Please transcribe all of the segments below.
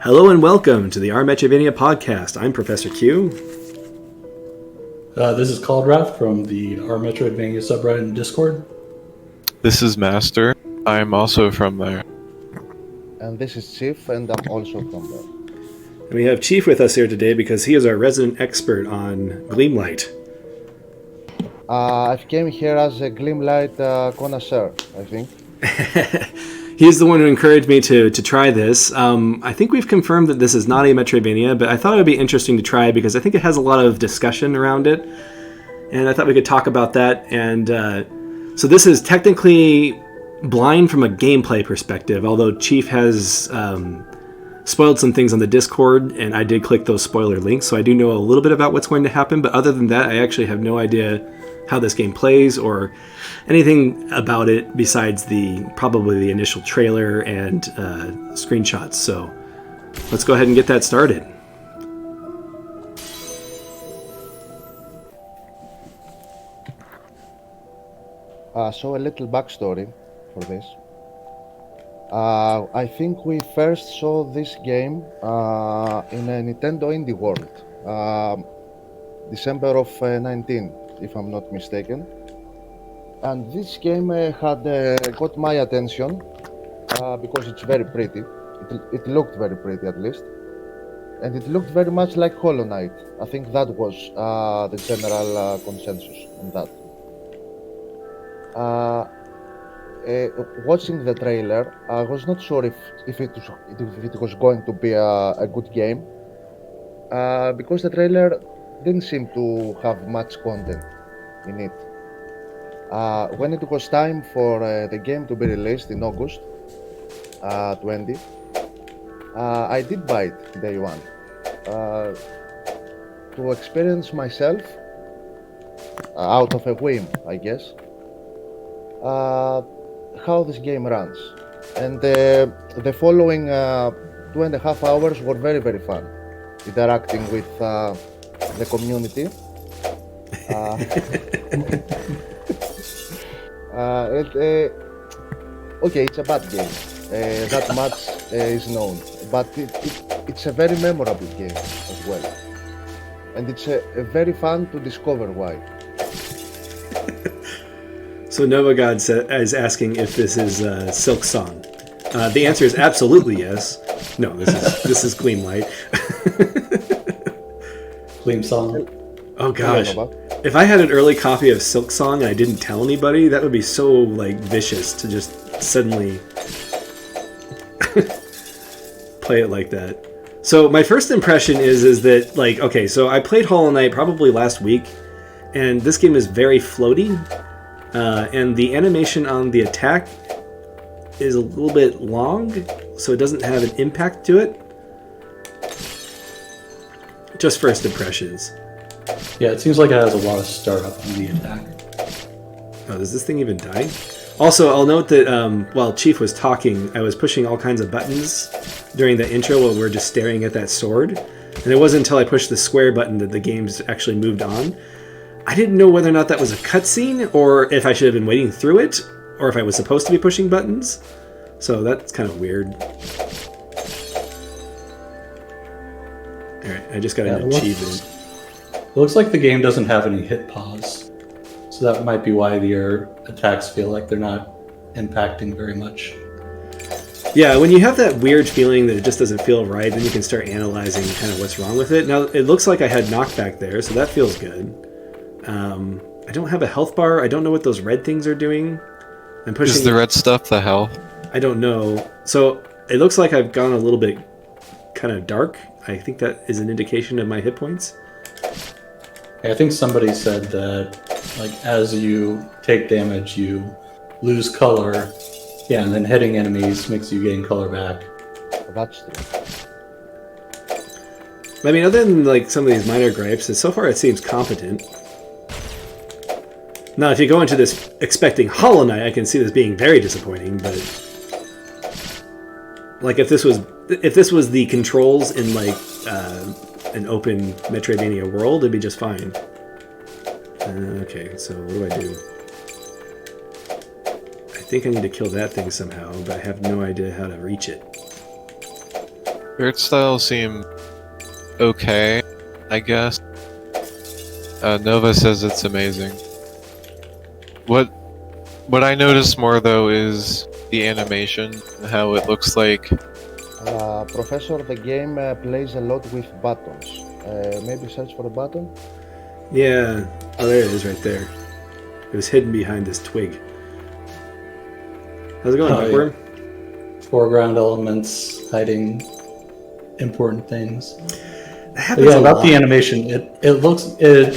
Hello and welcome to the rMetroidvania podcast. I'm Professor Q. This is Caldrath from the rMetroidvania subreddit in Discord. This is Master. I'm also from there. And this is Chief, and I'm also from there. And we have Chief with us here today because he is our resident expert on Gleamlight. I came here as a Gleamlight connoisseur, I think. He's the one who encouraged me to try this. I think we've confirmed that this is not a Metroidvania, but I thought it would be interesting to try because I think it has a lot of discussion around it. And I thought we could talk about that. And so this is technically blind from a gameplay perspective, although Chief has spoiled some things on the Discord, and I did click those spoiler links, so I do know a little bit about what's going to happen. But other than that, I actually have no idea how this game plays or anything about it besides probably the initial trailer and screenshots. So let's go ahead and get that started. So a little backstory for this. I think we first saw this game in a Nintendo Indie World, December of 19, if I'm not mistaken. And this game had got my attention because it's very pretty. It looked very pretty, at least. And it looked very much like Hollow Knight. I think that was the general consensus on that. Watching the trailer, I was not sure if it was going to be a good game because the trailer didn't seem to have much content in it. When it was time for the game to be released in August 20, I did buy it day one to experience myself out of a whim, I guess, how this game runs. And the following 2.5 hours were very, very fun, interacting with the community. Okay, it's a bad game. That much is known, but it's a very memorable game as well, and it's very fun to discover why. So Nova God is asking if this is Silk Song. The answer is absolutely yes. No, this is Gleamlight. Gleam Song. Oh gosh. If I had an early copy of Silk Song and I didn't tell anybody, that would be so vicious to just suddenly play it like that. So my first impression is that okay, so I played Hollow Knight probably last week, and this game is very floaty, and the animation on the attack is a little bit long, so it doesn't have an impact to it. Just first impressions. Yeah, it seems like it has a lot of startup on the attack. Oh, does this thing even die? Also, I'll note that while Chief was talking, I was pushing all kinds of buttons during the intro while we were just staring at that sword. And it wasn't until I pushed the square button that the game's actually moved on. I didn't know whether or not that was a cutscene, or if I should have been waiting through it, or if I was supposed to be pushing buttons. So that's kind of weird. Alright, I just got an achievement. It looks like the game doesn't have any hit pause, so that might be why your attacks feel like they're not impacting very much. Yeah, when you have that weird feeling that it just doesn't feel right, then you can start analyzing kind of what's wrong with it. Now, it looks like I had knockback there, so that feels good. I don't have a health bar. I don't know what those red things are doing. I'm pushing. Is the red stuff the health? I don't know. So it looks like I've gone a little bit kind of dark. I think that is an indication of my hit points. I think somebody said that, as you take damage, you lose color. Yeah, and then hitting enemies makes you gain color back. That's true. I mean, other than some of these minor gripes, so far it seems competent. Now, if you go into this expecting Hollow Knight, I can see this being very disappointing. But if this was the controls in an open Metroidvania world, it'd be just fine. Okay, so what do I do? I think I need to kill that thing somehow, but I have no idea how to reach it. Art style seem okay, I guess. Nova says it's amazing. What I notice more though is the animation, how it looks like. Professor, the game plays a lot with buttons. Maybe search for a button. Yeah. Oh, there it is right there. It was hidden behind this twig. How's it going, Duckworm? Foreground elements hiding important things. That happens Yeah, a about lot. the animation, it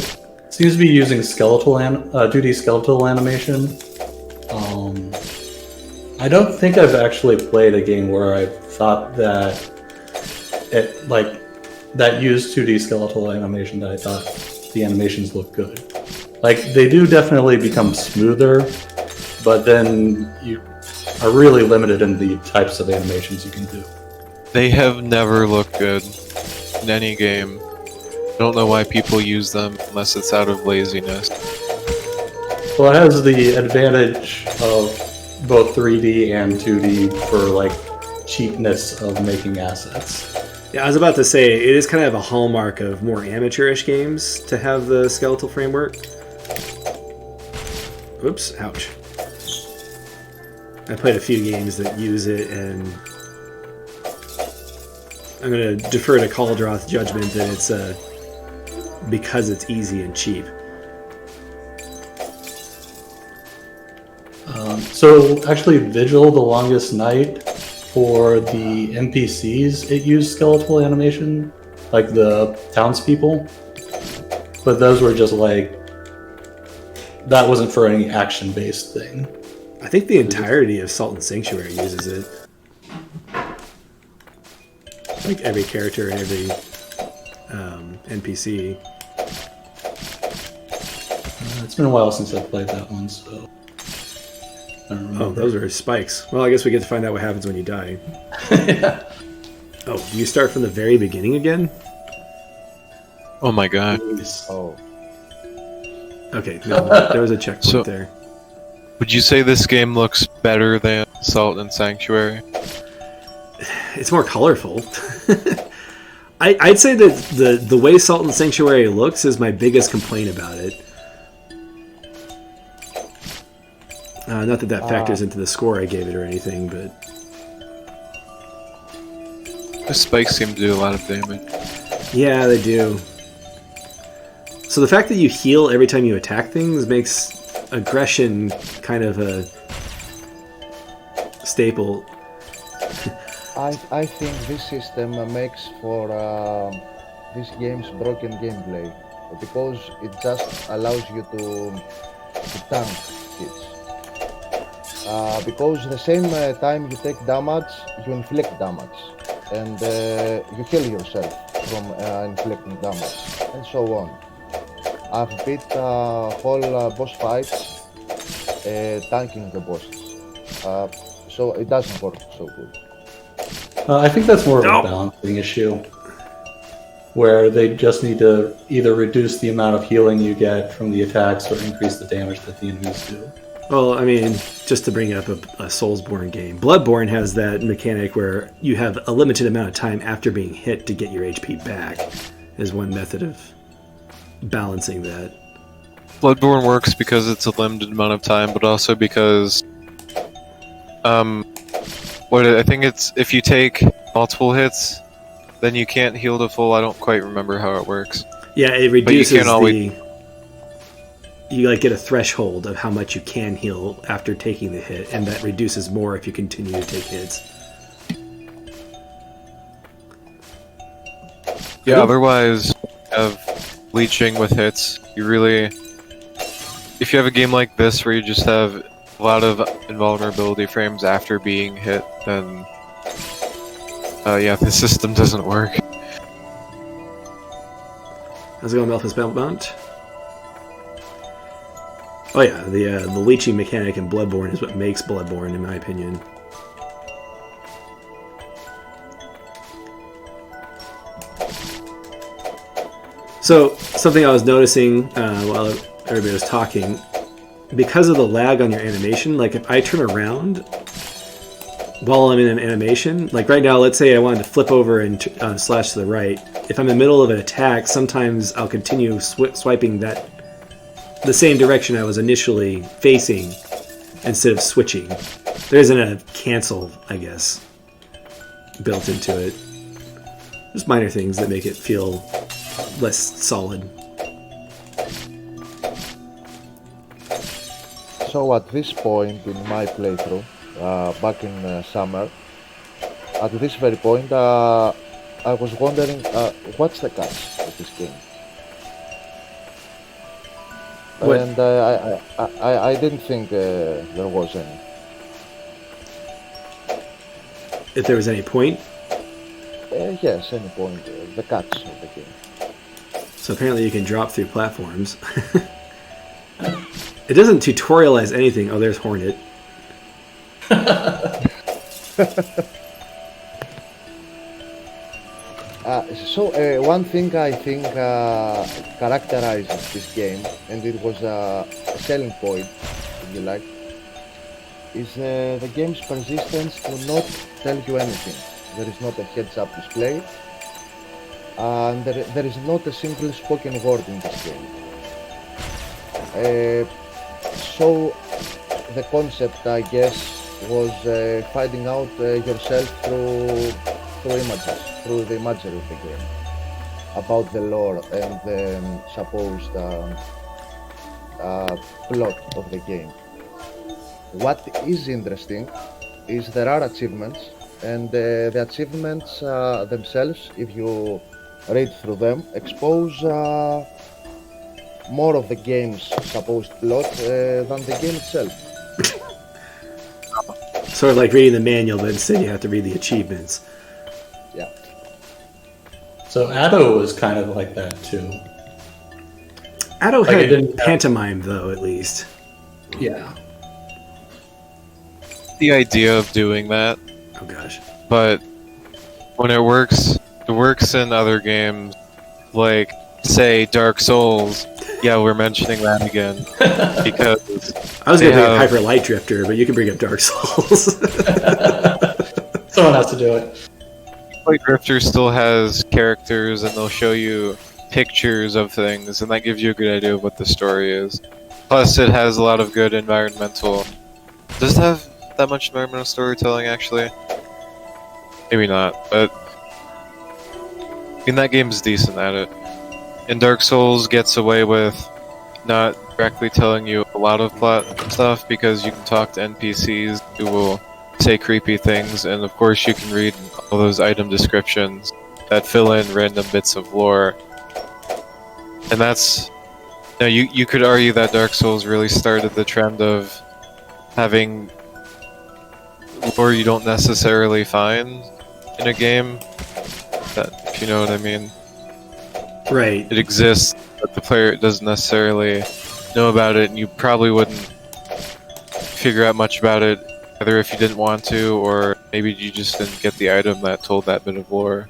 seems to be using 2D skeletal animation. I don't think I've actually played a game where I thought that that used 2D skeletal animation that I thought the animations look good. Like, they do definitely become smoother, but then you are really limited in the types of animations you can do. They have never looked good in any game. I don't know why people use them unless it's out of laziness. Well, it has the advantage of both 3D and 2D for, like, cheapness of making assets. Yeah, I was about to say, it is kind of a hallmark of more amateurish games to have the skeletal framework. Oops, ouch. I played a few games that use it, and I'm going to defer to Caldroth's judgment that it's because it's easy and cheap. So, actually, Vigil, The Longest Night, for the NPCs, it used skeletal animation, like the townspeople. But those were just like, that wasn't for any action-based thing. I think the entirety of Salt and Sanctuary uses it. Like every character and every NPC. It's been a while since I played that one, so I don't remember. Oh, those are spikes. Well, I guess we get to find out what happens when you die. Yeah. Oh, do you start from the very beginning again? Oh my god. Oh, Okay, no, there was a checkpoint So- there. Would you say this game looks better than Salt and Sanctuary? It's more colorful. I'd say that the way Salt and Sanctuary looks is my biggest complaint about it. Not that factors into the score I gave it or anything, but The spikes seem to do a lot of damage. yeah, they do. So the fact that you heal every time you attack things makes aggression kind of a staple. I think this system makes for this game's broken gameplay because it just allows you to tank hits. Because the same time you take damage, you inflict damage, and you heal yourself from inflicting damage, and so on. I've beat whole boss fights tanking the bosses, so it doesn't work so good. I think that's more of No. a balancing issue, where they just need to either reduce the amount of healing you get from the attacks or increase the damage that the enemies do. Well, I mean, just to bring up a Soulsborne game, Bloodborne has that mechanic where you have a limited amount of time after being hit to get your HP back, is one method of balancing that. Bloodborne works because it's a limited amount of time, but also because I think it's if you take multiple hits, then you can't heal to full. I don't quite remember how it works. Yeah, it reduces can't always- You like get a threshold of how much you can heal after taking the hit, and that reduces more if you continue to take hits. Yeah, otherwise, you have leeching with hits. You really, if you have a game like this where you just have a lot of invulnerability frames after being hit, then yeah, the system doesn't work. How's it going, Melphis Belmont? Oh yeah, the leeching mechanic in Bloodborne is what makes Bloodborne, in my opinion. So, something I was noticing while everybody was talking, because of the lag on your animation, like if I turn around while I'm in an animation. Like right now, let's say I wanted to flip over and slash to the right. If I'm in the middle of an attack, sometimes I'll continue swiping the same direction I was initially facing instead of switching. There isn't a cancel, I guess, built into it. Just minor things that make it feel less solid. So at this point in my playthrough, back in summer, at this very point, I was wondering what's the catch of this game. What? And I didn't think there was any. If there was any point. Yes, any point, the catch of the game. So apparently you can drop through platforms. It doesn't tutorialize anything. Oh, there's Hornet. One thing I think characterizes this game, and it was a selling point, if you like, is the game's persistence to not tell you anything. There is not a heads-up display, and there is not a single spoken word in this game. So the concept, I guess, was finding out yourself through images, through the imagery of the game, about the lore and the supposed plot of the game. What is interesting is there are achievements, and the achievements themselves, if you read through them, expose more of the game's supposed plot than the game itself. Sort of like reading the manual, but instead you have to read the achievements. Yeah. So Addo was kind of like that too. Addo Like, it had didn't have- pantomime, though, at least. Yeah. The idea of doing that, Oh, gosh. but when it works in other games, like, say, Dark Souls. Yeah, we're mentioning that again, because I was going to bring have- up Hyper Light Drifter, but you can bring up Dark Souls. Someone has to do it. Light Drifter still has characters, and they'll show you pictures of things, and that gives you a good idea of what the story is. Plus, it has a lot of good environmental... Does it have that much environmental storytelling, actually? Maybe not, but... I mean, that game's decent at it. And Dark Souls gets away with not directly telling you a lot of plot stuff, because you can talk to NPCs who will say creepy things, and of course you can read all those item descriptions that fill in random bits of lore. And that's... Now, you could argue that Dark Souls really started the trend of having lore you don't necessarily find in a game, that, if you know what I mean. Right. It exists, but the player doesn't necessarily know about it, and you probably wouldn't figure out much about it, either if you didn't want to, or maybe you just didn't get the item that told that bit of lore.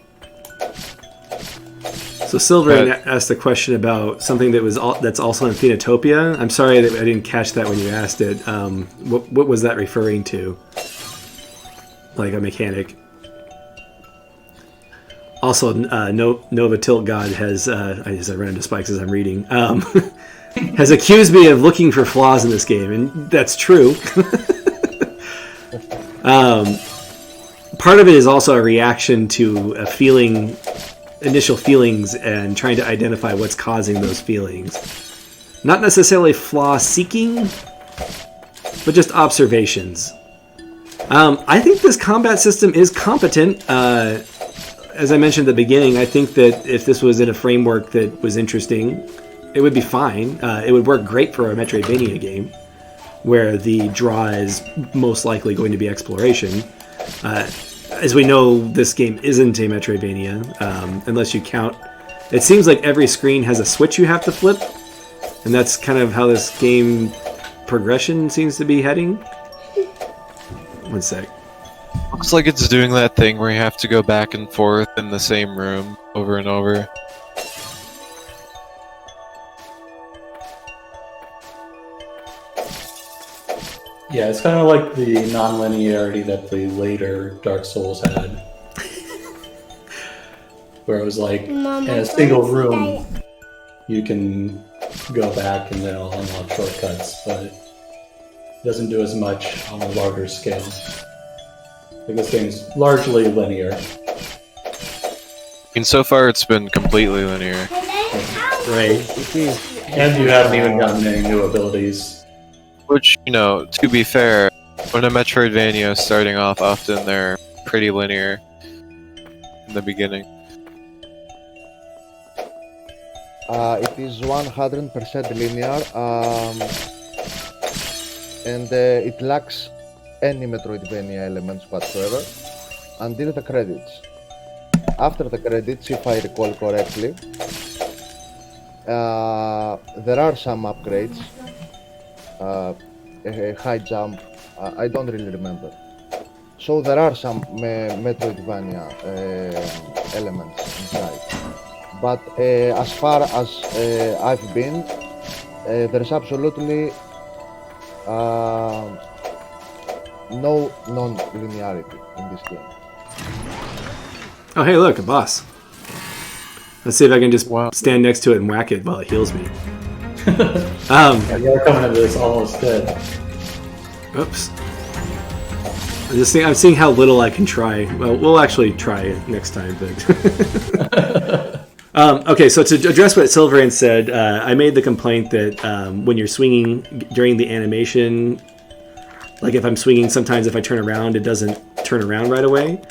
So Silver asked a question about something that's also in Phenotopia. I'm sorry that I didn't catch that when you asked it. What was that referring to? Like a mechanic? Also, Nova Tilt God has, I just ran into spikes as I'm reading, has accused me of looking for flaws in this game, and that's true. Part of it is also a reaction to a feeling, initial feelings, and trying to identify what's causing those feelings. Not necessarily flaw seeking, but just observations. I think this combat system is competent. As I mentioned at the beginning, I think that if this was in a framework that was interesting, it would be fine. It would work great for a Metroidvania game, where the draw is most likely going to be exploration. As we know, this game isn't a Metroidvania, unless you count... It seems like every screen has a switch you have to flip, and that's kind of how this game progression seems to be heading. One sec. Looks like it's doing that thing where you have to go back and forth in the same room over and over. Yeah, it's kind of like the non-linearity that the later Dark Souls had. Where it was like, in a single room, you can go back and then it'll unlock shortcuts, but it doesn't do as much on a larger scale. Like this game's largely linear. I mean, so far it's been completely linear. Right. It is. And you haven't even gotten any new abilities. Which, you know, to be fair, when a Metroidvania is starting off, often they're pretty linear in the beginning. It is 100% linear, and it lacks any Metroidvania elements whatsoever until the credits. After the credits, if I recall correctly, there are some upgrades, a high jump, I don't really remember. So there are some Metroidvania elements inside. But as far as I've been, there's absolutely no non-linearity in this game. Oh, hey, look, a boss. Let's see if I can just Wow. stand next to it and whack it while it heals me. Yeah, you're coming into this almost dead. Oops. I'm seeing how little I can try. Well, we'll actually try it next time, but... okay, so to address what Silveran said, I made the complaint that when you're swinging during the animation, like if I'm swinging, sometimes if I turn around, it doesn't turn around right away.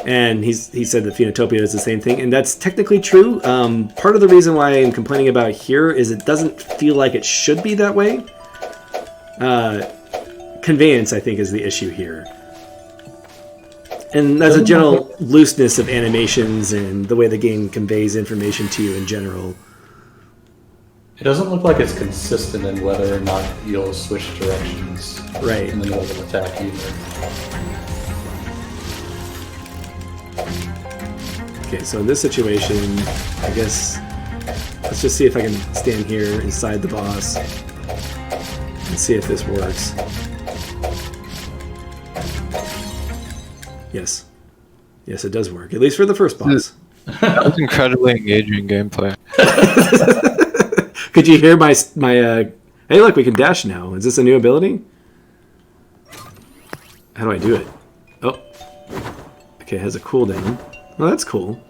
And he said that Phenotopia is the same thing, and that's technically true. Part of the reason why I'm complaining about it here is it doesn't feel like it should be that way. Conveyance, I think, is the issue here. And there's a general looseness of animations and the way the game conveys information to you in general. It doesn't look like it's consistent in whether or not you'll switch directions Right. in the middle of an attack either. Okay, so in this situation, I guess let's just see if I can stand here inside the boss and see if this works. Yes. Yes, it does work. At least for the first boss. That was incredibly engaging gameplay. Could you hear my hey, look, we can dash now. Is this a new ability? How do I do it? Oh. Okay, it has a cooldown. Well, that's cool.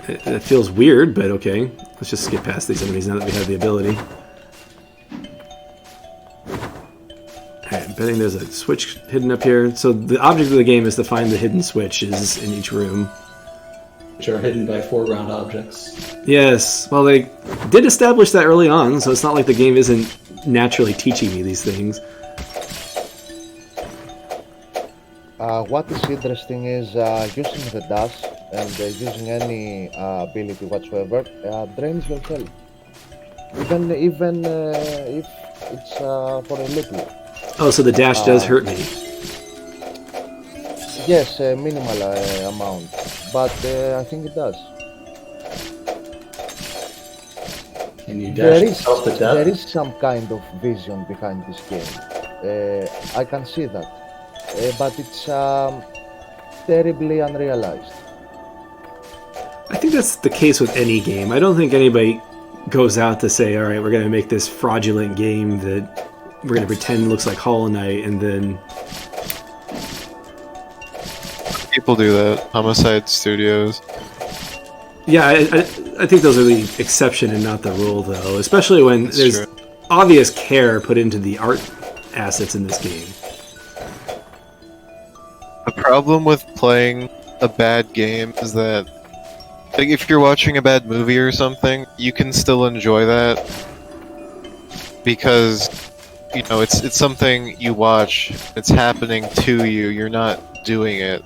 It feels weird, but okay. Let's just skip past these enemies now that we have the ability. Alright, I'm betting there's a switch hidden up here. So the object of the game is to find the hidden switches in each room. Which are hidden by foreground objects. Yes, well, they did establish that early on, so it's not like the game isn't naturally teaching me these things. What is interesting is using the dash and using any ability whatsoever drains your health. Even if it's for a little. Oh, so the dash does hurt me. Yes, a minimal amount, but I think it does. Can you dash yourself to There death? is some kind of vision behind this game. I can see that, but it's terribly unrealized. I think that's the case with any game. I don't think anybody goes out to say, all right, we're going to make this fraudulent game that we're going to pretend looks like Hollow Knight, and then... People do that. Homicide Studios. Yeah, I think those are the exception and not the rule, though. Especially when That's there's true. obvious care put into the art assets in this game. The problem with playing a bad game is that, like, if you're watching a bad movie or something, you can still enjoy that because, you know, it's something you watch. It's happening to you. You're not doing it.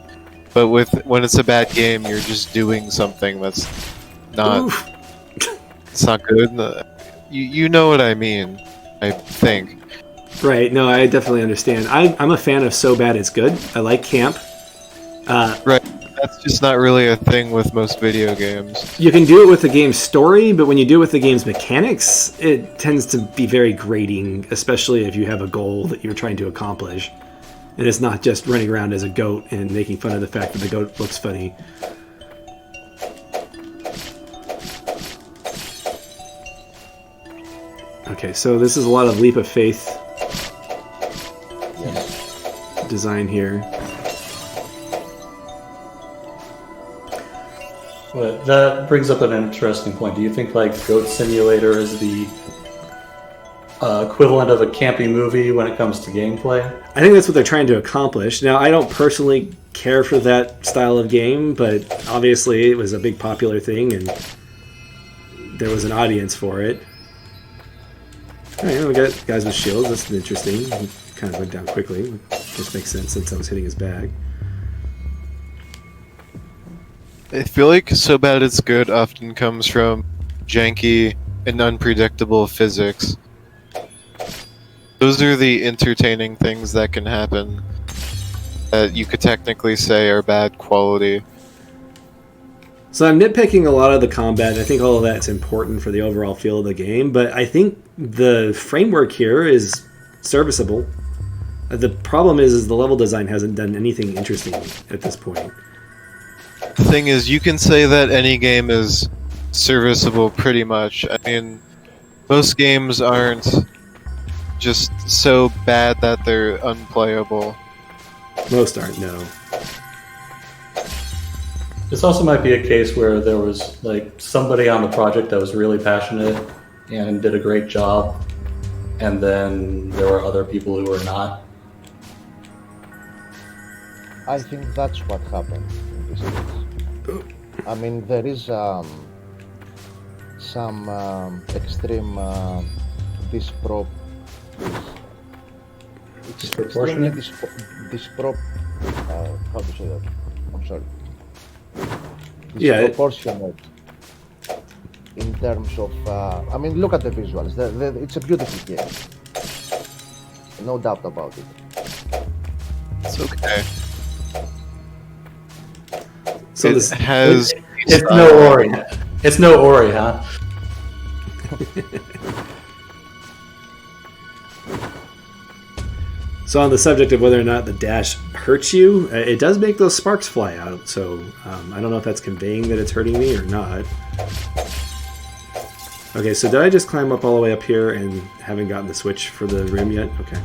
But when it's a bad game, you're just doing something that's not. Oof. It's not good. You know what I mean? I think. Right, no, I definitely understand. I'm a fan of So Bad It's Good. I like camp. Right. That's just not really a thing with most video games. You can do it with the game's story, but when you do it with the game's mechanics, it tends to be very grating, especially if you have a goal that you're trying to accomplish. And it's not just running around as a goat and making fun of the fact that the goat looks funny. Okay, so this is a lot of leap of faith design here. But that brings up an interesting point. Do you think like Goat Simulator is the equivalent of a campy movie when it comes to gameplay? I think that's what they're trying to accomplish. Now, I don't personally care for that style of game, but obviously it was a big popular thing and there was an audience for it. Alright, we got guys with shields. That's interesting. He kind of went down quickly. This makes sense since I was hitting his bag. I feel like so bad it's good often comes from janky and unpredictable physics. Those are the entertaining things that can happen that you could technically say are bad quality. So I'm nitpicking a lot of the combat. I think all of that's important for the overall feel of the game, but I think the framework here is serviceable. The problem is the level design hasn't done anything interesting at this point. The thing is, you can say that any game is serviceable pretty much. I mean, most games aren't just so bad that they're unplayable. Most aren't, no. This also might be a case where there was like somebody on the project that was really passionate and did a great job, and then there were other people who were not. I think that's what happened in this case. I mean, there is some extreme disprop. It's extremely Disproportionate? disprop. How to say that? I'm sorry. Yeah, Disproportionate in terms of. I mean, look at the visuals. It's a beautiful game. No doubt about it. It's okay. So It this has... It's no Ori. It's no Ori, huh? So on the subject of whether or not the dash hurts you, it does make those sparks fly out. So I don't know if that's conveying that it's hurting me or not. Okay, so did I just climb up all the way up here and haven't gotten the switch for the rim yet? Okay.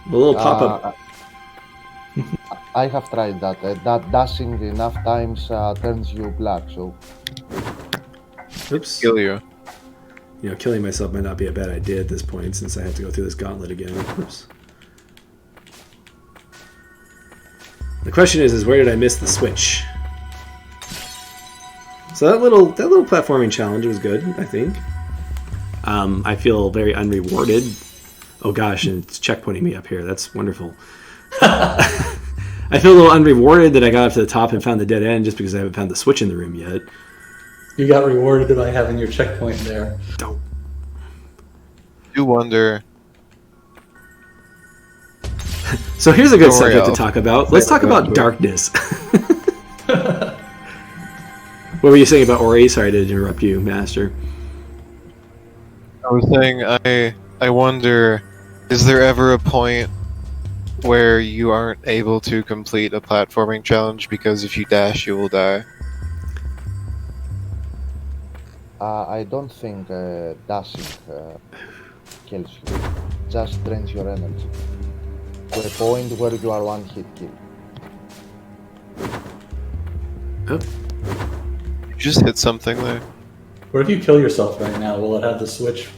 A little pop-up. I have tried that. That dashing enough times turns you black. So Oops. kill you. You know, killing myself might not be a bad idea at this point since I have to go through this gauntlet again. Oops. The question is where did I miss the switch? So that little platforming challenge was good, I think. I feel very unrewarded. Oh gosh, and it's checkpointing me up here. That's wonderful. I feel a little unrewarded that I got up to the top and found the dead end just because I haven't found the switch in the room yet. You got rewarded by having your checkpoint there. Don't. You wonder... So here's a good Don't worry, subject to I'll- talk about. Let's talk about darkness. What were you saying about Ori? Sorry to interrupt you, Master. I was saying, I wonder, is there ever a point where you aren't able to complete a platforming challenge because if you dash, you will die? I don't think dashing kills you. Just drains your energy to a point where you are one hit kill. Oh, You just hit something there. What if you kill yourself right now? Will it have the switch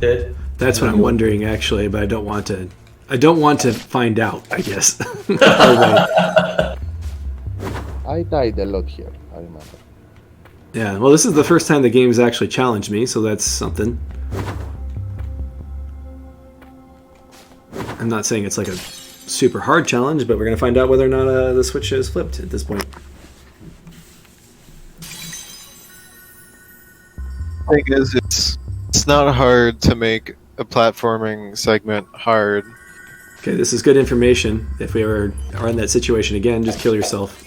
hit? that's what I'm wondering actually, but I don't want to. I don't want to find out, I guess. I died a lot here, I remember. Yeah, well, this is the first time the game's actually challenged me, so that's something. I'm not saying it's like a super hard challenge, but we're going to find out whether or not the switch is flipped at this point. Thing is, it's not hard to make a platforming segment hard. Okay, this is good information. If we ever are in that situation again, just kill yourself.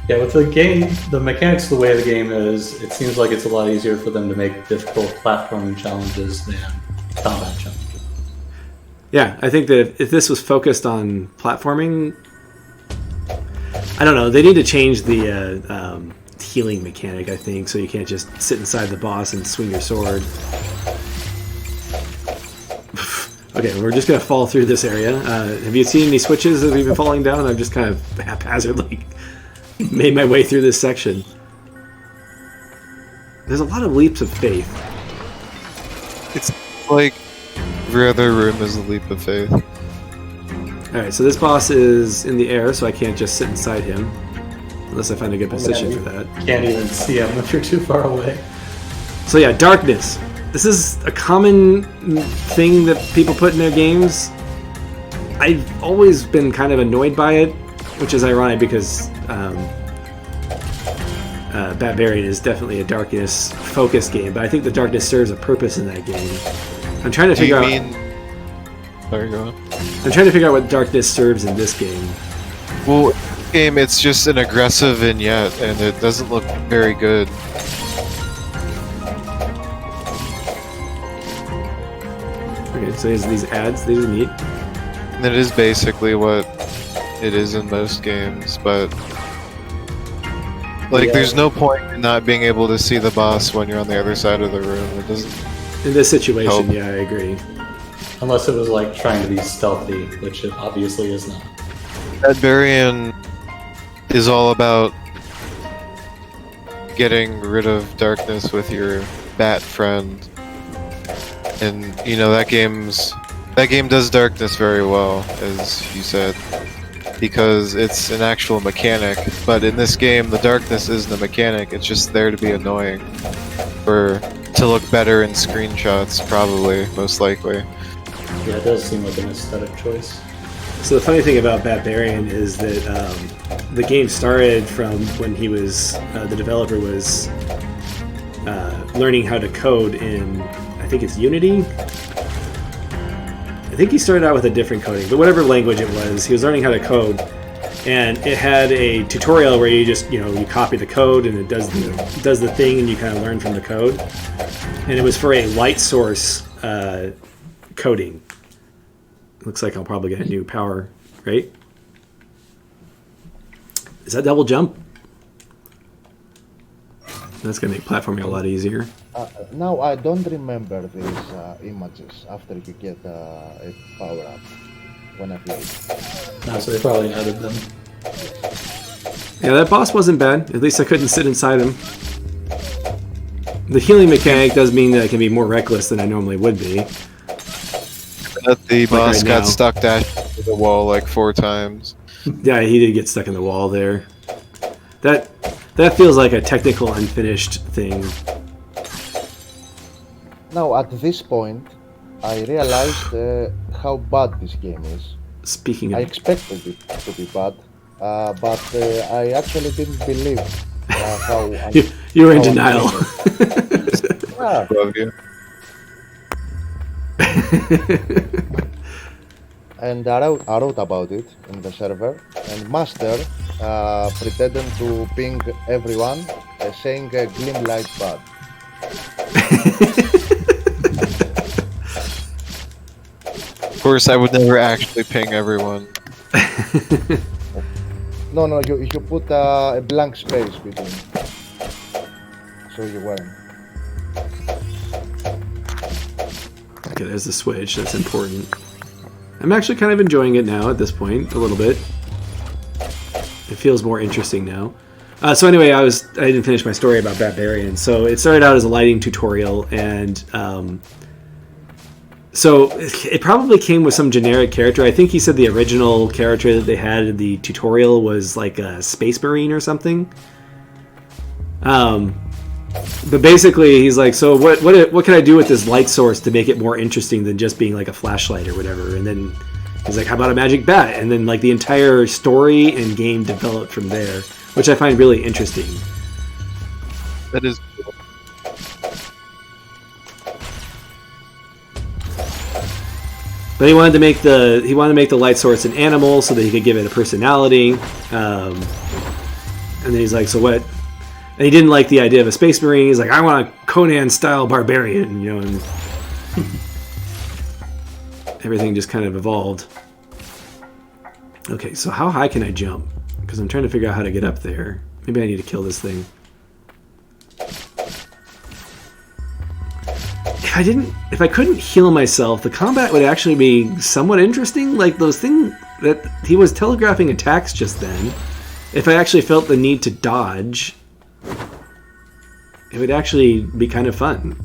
Yeah, with the game, the mechanics, the way the game is, it seems like it's a lot easier for them to make difficult platforming challenges than combat challenges. Yeah, I think that if this was focused on platforming, I don't know, they need to change the healing mechanic, I think, so you can't just sit inside the boss and swing your sword. Okay, we're just going to fall through this area. Have you seen any switches as we've been falling down? I've just kind of haphazardly made my way through this section. There's a lot of leaps of faith. It's like every other room is a leap of faith. Alright, so this boss is in the air, so I can't just sit inside him. Unless I find a good position for that. Can't even see him if you're too far away. So yeah, darkness. This is a common thing that people put in their games. I've always been kind of annoyed by it, which is ironic because Barbarian is definitely a darkness-focused game, but I think the darkness serves a purpose in that game. I'm trying to figure out. Sorry, go on. I'm trying to figure out what darkness serves in this game. Well, game, it's just an aggressive vignette, and it doesn't look very good. Okay, so there's these ads. These are neat. And it is basically what it is in most games, but like, there's no point in not being able to see the boss when you're on the other side of the room. It doesn't. In this situation, help. yeah, I agree. Unless it was like trying to be stealthy, which it obviously is not. Barbarian is all about getting rid of darkness with your bat friend, and you know that game does darkness very well, as you said, because it's an actual mechanic. But in this game, the darkness isn't a mechanic; it's just there to be annoying, or to look better in screenshots, probably, most likely. Yeah, it does seem like an aesthetic choice. So the funny thing about Barbarian is that the game started from when he was the developer was learning how to code in, I think it's Unity. I think he started out with a different coding, but whatever language it was, he was learning how to code, and it had a tutorial where you just you copy the code and it does the thing, and you kind of learn from the code. And it was for a light source coding. Looks like I'll probably get a new power, right? Is that double jump? That's going to make platforming a lot easier. Now I don't remember these images after you get a power up when I played. No, so they probably added them. Yeah, that boss wasn't bad. At least I couldn't sit inside him. The healing mechanic does mean that I can be more reckless than I normally would be. That the boss right got now. stuck dashing to the wall like 4 times. Yeah, he did get stuck in the wall there. That feels like a technical unfinished thing. Now at this point, I realized how bad this game is. Speaking I of, expected it to be bad, but I actually didn't believe how. you were in how denial. Ah, Love you. and I wrote about it in the server, and Master pretended to ping everyone saying Gleamlight bad. Of course, I would never actually ping everyone. No, you put a blank space between. So you weren't. Okay, there's the switch. That's important. I'm actually kind of enjoying it now at this point, a little bit. It feels more interesting now. So anyway, I didn't finish my story about Barbarian. So it started out as a lighting tutorial, and so it probably came with some generic character. I think he said the original character that they had in the tutorial was like a Space Marine or something. But basically, he's like, so what can I do with this light source to make it more interesting than just being like a flashlight or whatever? And then he's like, how about a magic bat? And then like the entire story and game developed from there, which I find really interesting. That is cool. But he wanted to make the light source an animal so that he could give it a personality. And then he's like, so what? And he didn't like the idea of a space marine. He's like, I want a Conan-style barbarian, you know, and everything just kind of evolved. Okay, so how high can I jump? Because I'm trying to figure out how to get up there. Maybe I need to kill this thing. If I couldn't heal myself, the combat would actually be somewhat interesting. Like those things that he was telegraphing attacks just then. If I actually felt the need to dodge, it would actually be kind of fun.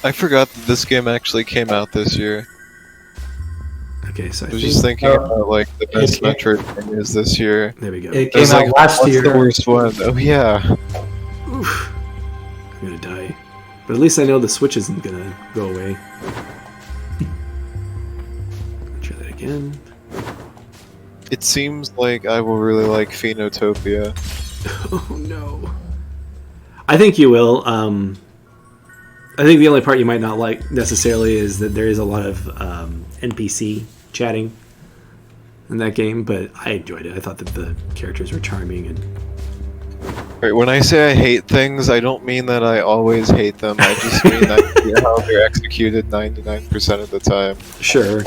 I forgot that this game actually came out this year. Okay, so I was just thinking about like the best Metroidvania is this year. There we go. It I came was out like, last what's year. the worst one? Oh yeah. Oof. I'm gonna die. But at least I know the switch isn't gonna go away. Try that again. It seems like I will really like Phenotopia. Oh no. I think you will. I think the only part you might not like necessarily is that there is a lot of NPC chatting in that game, but I enjoyed it. I thought that the characters were charming and Right, when I say I hate things, I don't mean that I always hate them. I just mean that how they're executed 99% of the time. sure.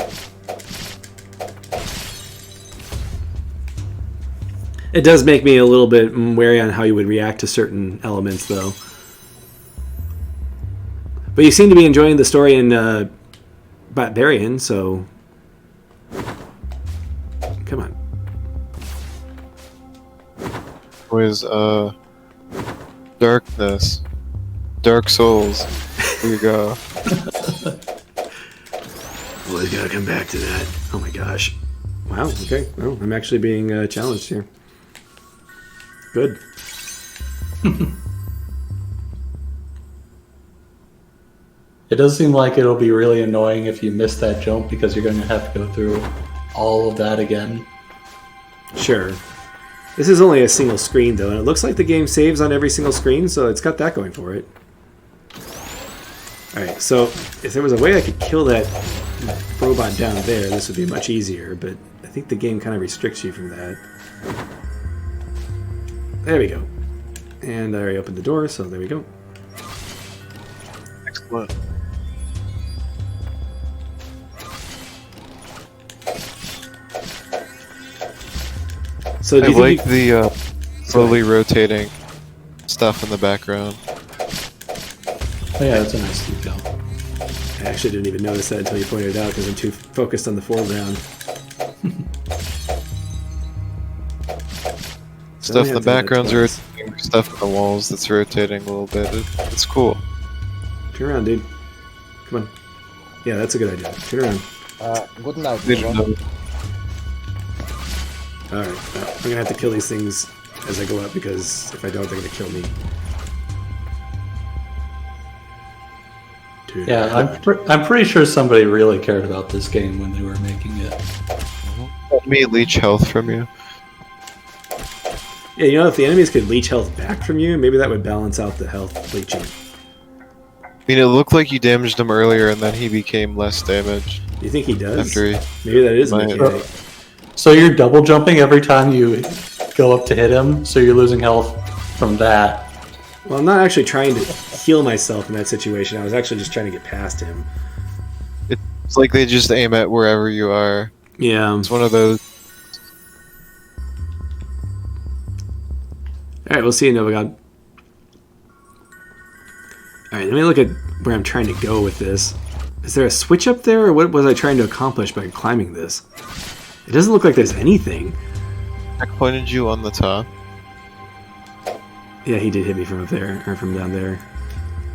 It does make me a little bit wary on how you would react to certain elements, though. But you seem to be enjoying the story in Barbarian, so come on. Was Darkness. Dark Souls. Here you go. Always gotta come back to that. Oh my gosh. Wow, okay. Well, I'm actually being challenged here. Good. It does seem like it'll be really annoying if you miss that jump because you're going to have to go through all of that again. Sure. This is only a single screen, though, and it looks like the game saves on every single screen, so it's got that going for it. Alright, so if there was a way I could kill that robot down there, this would be much easier, but I think the game kind of restricts you from that. There we go. And I already opened the door, so there we go. Excellent. So do I you think like the slowly rotating stuff in the background. Oh yeah, that's a nice detail. I actually didn't even notice that until you pointed it out because I'm too focused on the foreground. Stuff in the Yeah, background's twice. rotating, stuff in the walls that's rotating a little bit. It's cool. Turn around, dude. Come on. Yeah, that's a good idea. Turn around. Good night, Didn't everyone. know. Alright, I'm gonna have to kill these things as I go up because if I don't, they're gonna kill me. Dude. Yeah, I'm pretty sure somebody really cared about this game when they were making it. Let me leech health from you. Yeah, you know, if the enemies could leech health back from you, maybe that would balance out the health leeching. I mean, it looked like you damaged him earlier, and then he became less damaged Do you think he does? after he. Maybe that is a Might. mechanic. So you're double jumping every time you go up to hit him, so you're losing health from that. Well, I'm not actually trying to heal myself in that situation. I was actually just trying to get past him. It's like they just aim at wherever you are. Yeah. It's one of those. Alright, we'll see you, Novagod. Alright, let me look at where I'm trying to go with this. Is there a switch up there, or what was I trying to accomplish by climbing this? It doesn't look like there's anything. I pointed you on the top. Yeah, he did hit me from up there, or from down there.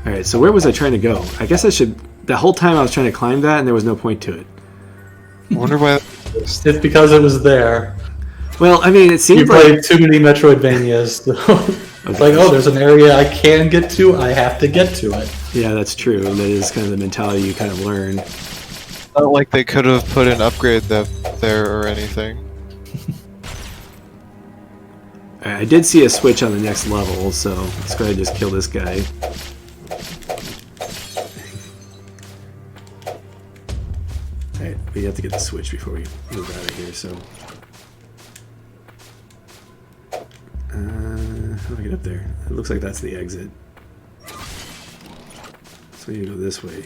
Alright, so where was I trying to go? I guess I should... The whole time I was trying to climb that, and there was no point to it. I wonder why. It's because it was there. Well, I mean, it You seems like... played too many Metroidvanias. So it's like, oh, there's an area I can get to, I have to get to it. Yeah, that's true. And that is kind of the mentality you kind of learn. Not like they could have put an upgrade there or anything. Alright, I did see a switch on the next level, so let's go ahead and just kill this guy. Alright, we have to get the switch before we move out of here, so... how do I get up there? It looks like that's the exit. So we need to go this way.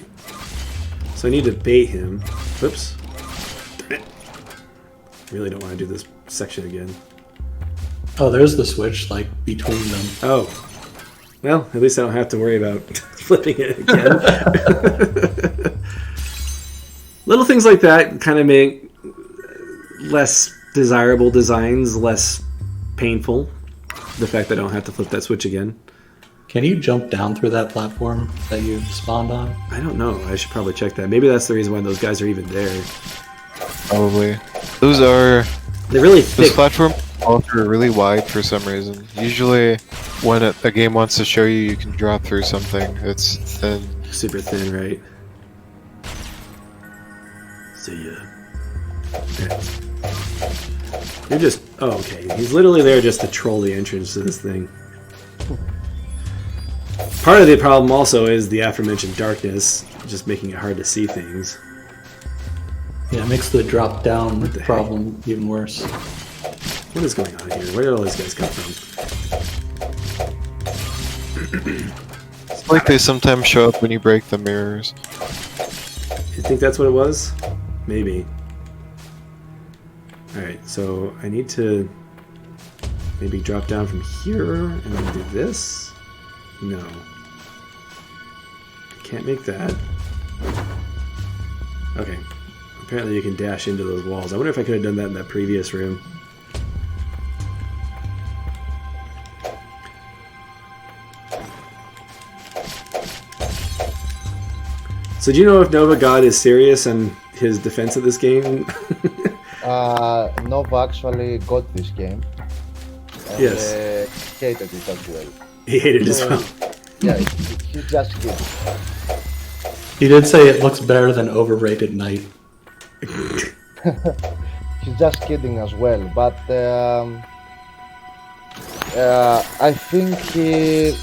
So I need to bait him. Whoops. Darn it. Really don't want to do this section again. Oh, there's the switch, like, between them. Oh. Well, at least I don't have to worry about flipping it again. Little things like that kind of make less desirable designs less painful. The fact that I don't have to flip that switch again. Can you jump down through that platform that you spawned on? I don't know. I should probably check that. Maybe that's the reason why those guys are even there. Probably. Those are... They're really thick. Those platforms are really wide for some reason. Usually, when a game wants to show you can drop through something, it's thin. Super thin, right? See ya. You're just... Oh, okay. He's literally there just to troll the entrance to this thing. Part of the problem also is the aforementioned darkness, just making it hard to see things. Yeah, it makes the drop down What the problem even worse. What is going on here? Where did all these guys come from? It's like they sometimes show up when you break the mirrors. You think that's what it was? Maybe. Alright, so I need to maybe drop down from here and then do this? No. Can't make that. Okay. Apparently you can dash into those walls. I wonder if I could have done that in that previous room. So do you know if Nova God is serious on his defense of this game? Nova actually got this game. And, Yes. hated it as well. He hated it as well. Yeah, he just did. He did say it looks better than Overrated Night. He's just kidding as well, but I think he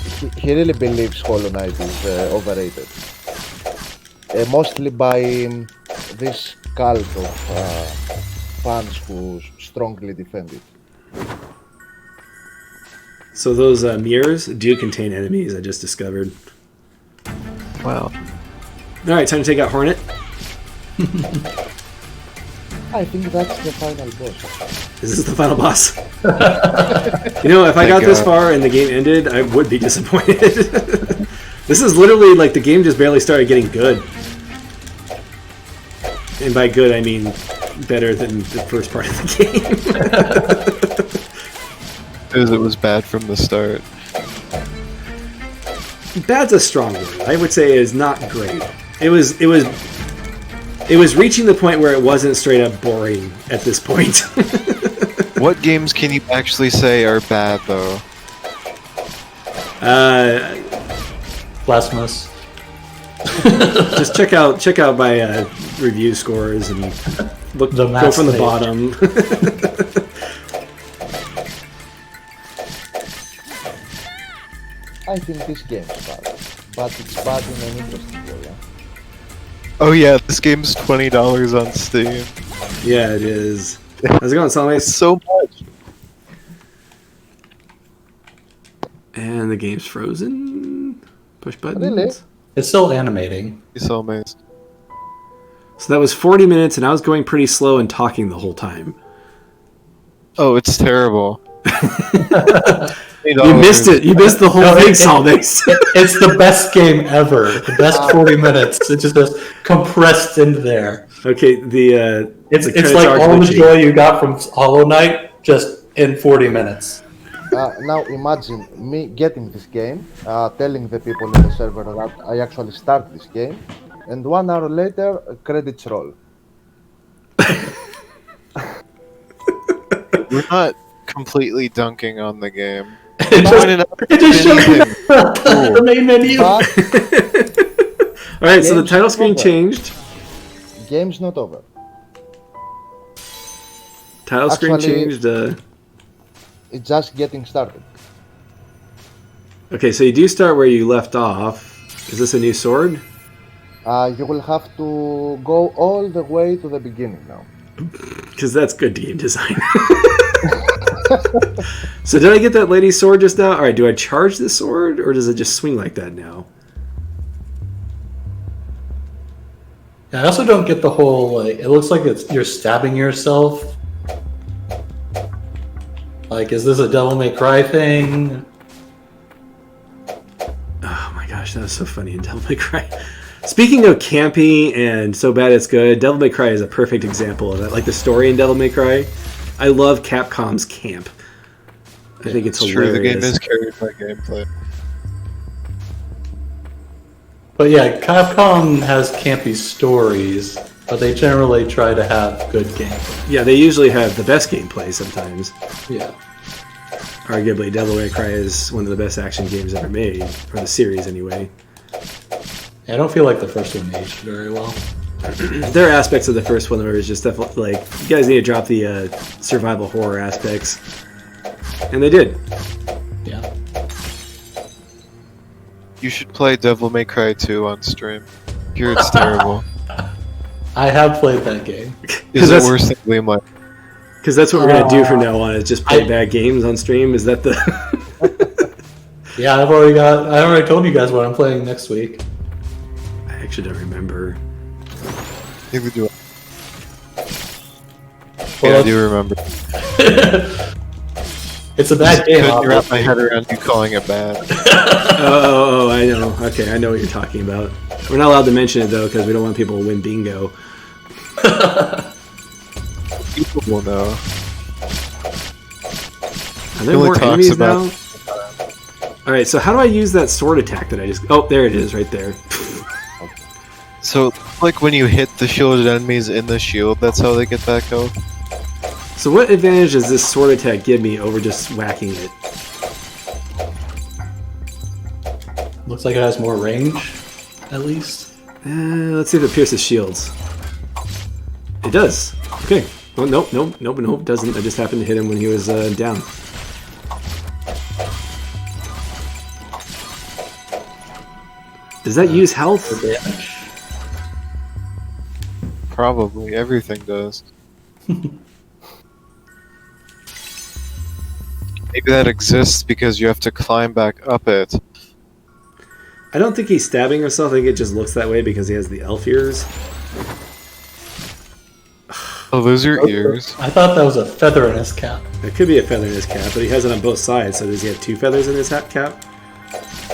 really believes Hollow Knight is overrated. Mostly by this cult of fans who strongly defend it. So those mirrors do contain enemies, I just discovered. Wow. Alright, time to take out Hornet. I think that's the final boss. Is this the final boss? You know, if I got this far and the game ended, I would be disappointed. This is literally like the game just barely started getting good. And by good, I mean better than the first part of the game. Because it was bad from the start. Bad's a strong word. I would say it is not great. It was reaching the point where it wasn't straight up boring at this point. What games can you actually say are bad, though? Blasphemous. Just check out my review scores and go from the bottom. I think this game's bad, but it's bad in an interesting way. Yeah? Oh yeah, this game's $20 on Steam. Yeah, it is. How's it going, Salome? So much. And the game's frozen. Push buttons. Really? It's still animating. You're so amazed. So that was 40 minutes, and I was going pretty slow and talking the whole time. Oh, it's terrible. You missed it. You missed the whole thing, Salome. It's the best game ever. The best 40 minutes. It's just compressed into there. Okay, It's like all the joy you got from Hollow Knight just in 40 minutes. Now imagine me getting this game, telling the people in the server that I actually start this game, and 1 hour later, credits roll. We're not completely dunking on the game. It just shows you the main menu. Alright, so the title screen changed. Game's not over. Title screen changed. It's just getting started. Okay, so you do start where you left off. Is this a new sword? You will have to go all the way to the beginning now. Because that's good game design. So did I get that lady's sword just now? All right, do I charge the sword, or does it just swing like that now? Yeah, I also don't get the whole, like, it looks like you're stabbing yourself. Like, is this a Devil May Cry thing? Oh my gosh, that was so funny in Devil May Cry. Speaking of campy and so bad it's good, Devil May Cry is a perfect example of that. Like the story in Devil May Cry, I love Capcom's camp. I think it's hilarious. True, the game is carried by gameplay. But yeah, Capcom has campy stories, but they generally try to have good gameplay. Yeah, they usually have the best gameplay sometimes. Yeah. Arguably, Devil May Cry is one of the best action games ever made, or the series anyway. I don't feel like the first one aged very well. There are aspects of the first one where it's just definitely like, you guys need to drop the survival horror aspects. And they did. Yeah. You should play Devil May Cry 2 on stream. Hear it's terrible. I have played that game. Is it worse than Gleamlight? Because that's what we're going to do from now on, is just play bad games on stream. Is that the... Yeah, I already told you guys what I'm playing next week. I actually don't remember. Neither do I. Well, Yeah, I do remember. It's a bad game. Couldn't wrap my head around you calling it bad. Oh, I know. Okay, I know what you're talking about. We're not allowed to mention it, though, because we don't want people to win bingo. People will know. Are there He only more talks enemies about- now? Alright, so how do I use that sword attack that I just... Oh, there it is, right there. So, like when you hit the shielded enemies in the shield, that's how they get back health? So what advantage does this sword attack give me over just whacking it? Looks like it has more range, at least. Let's see if it pierces shields. It does. Okay. Oh, nope, it doesn't. I just happened to hit him when he was down. Does that use health? For damage. Probably, everything does. Maybe that exists because you have to climb back up it. I don't think he's stabbing himself. I think it just looks that way because he has the elf ears. Oh, those are ears. I thought that was a feather in his cap. It could be a feather in his cap, but he has it on both sides. So does he have two feathers in his hat cap?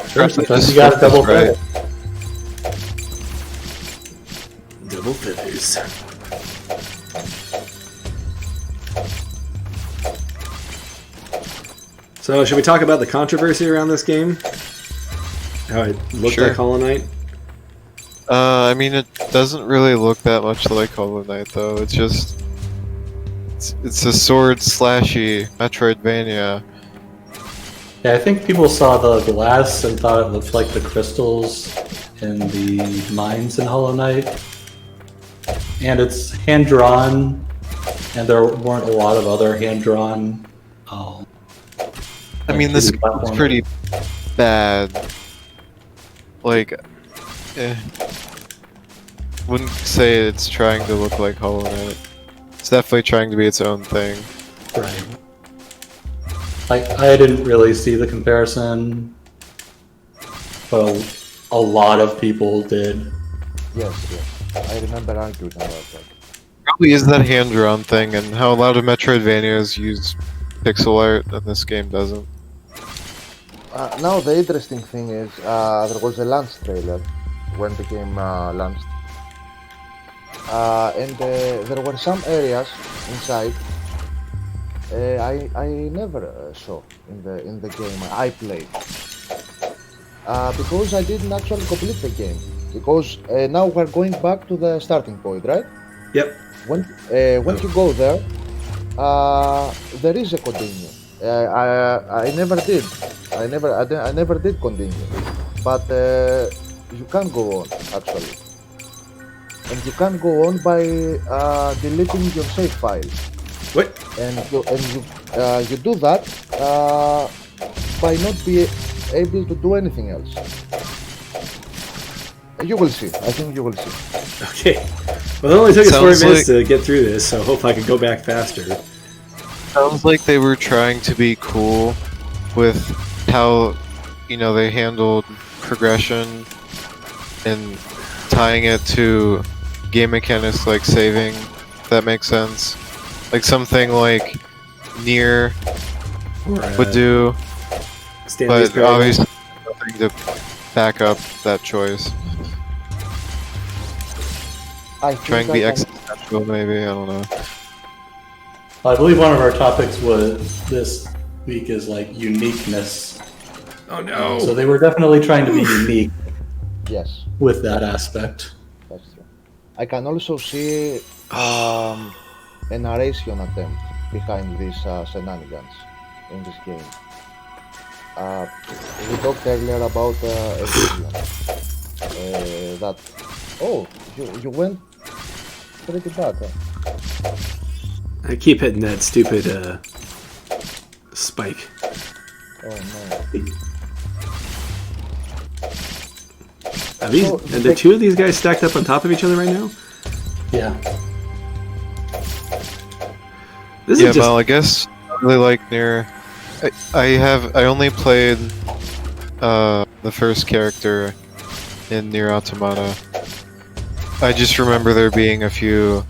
Sure, Perhaps sometimes just you got a double right. feather. Double feathers. So should we talk about the controversy around this game? How it looked Sure. like Hollow Knight? I mean, it doesn't really look that much like Hollow Knight, though. It's just... It's a sword slashy Metroidvania. Yeah, I think people saw the glass and thought it looked like the crystals in the mines in Hollow Knight. And it's hand-drawn, and there weren't a lot of other hand-drawn... I mean, this 3D game's platformer. pretty bad. Like, wouldn't say it's trying to look like Hollow Knight. It's definitely trying to be its own thing. Right. I didn't really see the comparison, but a lot of people did. Yes. I remember arguing about that. Probably is that hand-drawn thing, and how a lot of Metroidvanias use pixel art, and this game doesn't. Now the interesting thing is there was a launch trailer when the game launched, and there were some areas inside I never saw in the game I played because I didn't actually complete the game because now we're going back to the starting point, right? Yep. When you go there, there is a continue. I never did. I never did continue. But you can go on actually, and you can go on by deleting your save file. What? And you do that by not be able to do anything else. You will see. I think you will see. Okay. Well, it only took us 4 Sounds minutes to get through this, so hopefully I can go back faster. Sounds like they were trying to be cool with how, they handled progression and tying it to game mechanics like saving, if that makes sense. Like something like Nier Or, would do, Stanley's but Parable. obviously nothing to back up that choice. I Trying think to be I can- existential, maybe, I don't know. I believe one of our topics was this week is like uniqueness. Oh no! So they were definitely trying to be unique Yes, with that aspect. that's true. I can also see a narration attempt behind these shenanigans in this game. We talked earlier about a vision that. Oh, you went pretty bad. Huh? I keep hitting that stupid spike. Oh no. Are there 2 of these guys stacked up on top of each other right now? Yeah. This Yeah, is just well, I guess I really like Nier. I only played the first character in Nier Automata. I just remember there being a few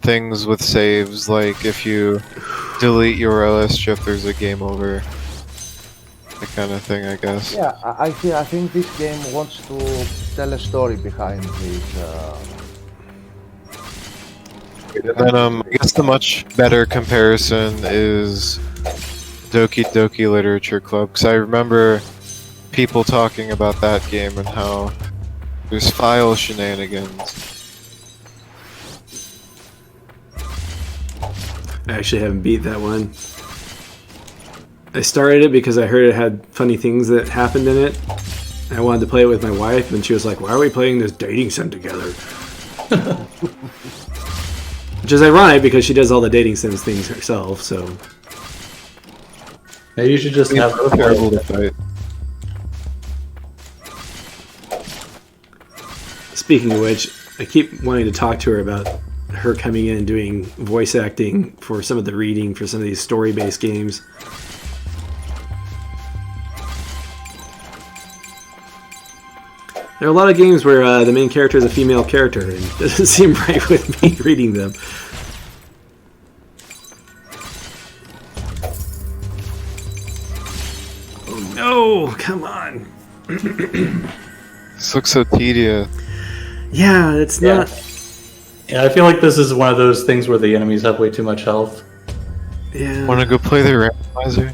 things with saves, like if you delete your LS chip, there's a game over. That kind of thing, I guess. Yeah, I think this game wants to tell a story behind these. And then I guess the much better comparison is Doki Doki Literature Club, because I remember people talking about that game and how there's file shenanigans. I actually haven't beat that one. I started it because I heard it had funny things that happened in it. I wanted to play it with my wife, and she was like, "Why are we playing this dating sim together?" Which is ironic because she does all the dating sims things herself. So Maybe you should just have her It's terrible play. to fight. speaking of which, I keep wanting to talk to her about her coming in and doing voice acting for some of the reading for some of these story-based games. There are a lot of games where the main character is a female character, and it doesn't seem right with me reading them. Oh no! Come on! This looks so tedious. Yeah, it's not... Yeah, I feel like this is one of those things where the enemies have way too much health. Yeah. Wanna go play the randomizer?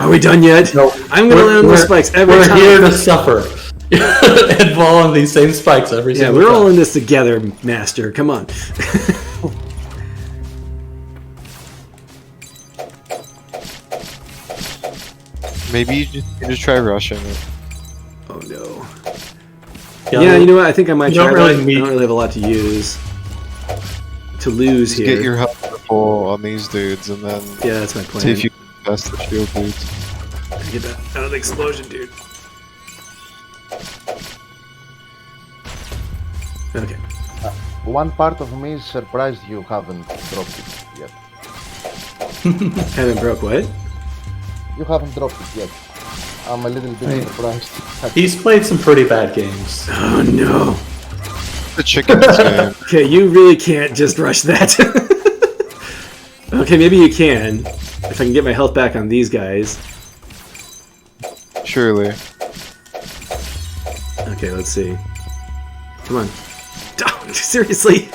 Are we done yet? No, I'm gonna land on those spikes every we're time. here to suffer and fall on these same spikes every Yeah, single we're time. all in this together, Master. Come on. Maybe you just try rushing it. Oh no. Yeah, you know what? I think I might You don't try really that. need- I don't really have a lot to use. To lose Just here. get your health full on these dudes and then Yeah, that's my plan. see if you can best the shield dudes. Get that out of the explosion, dude. Okay. One part of me is surprised you haven't dropped it yet. Haven't broke what? You haven't dropped it yet. I'm a little bit Hey. surprised. He's played some pretty bad games. Oh no. The chickens game. Okay, you really can't just rush that. Okay, maybe you can. If I can get my health back on these guys. Surely. Okay, let's see. Come on. Seriously?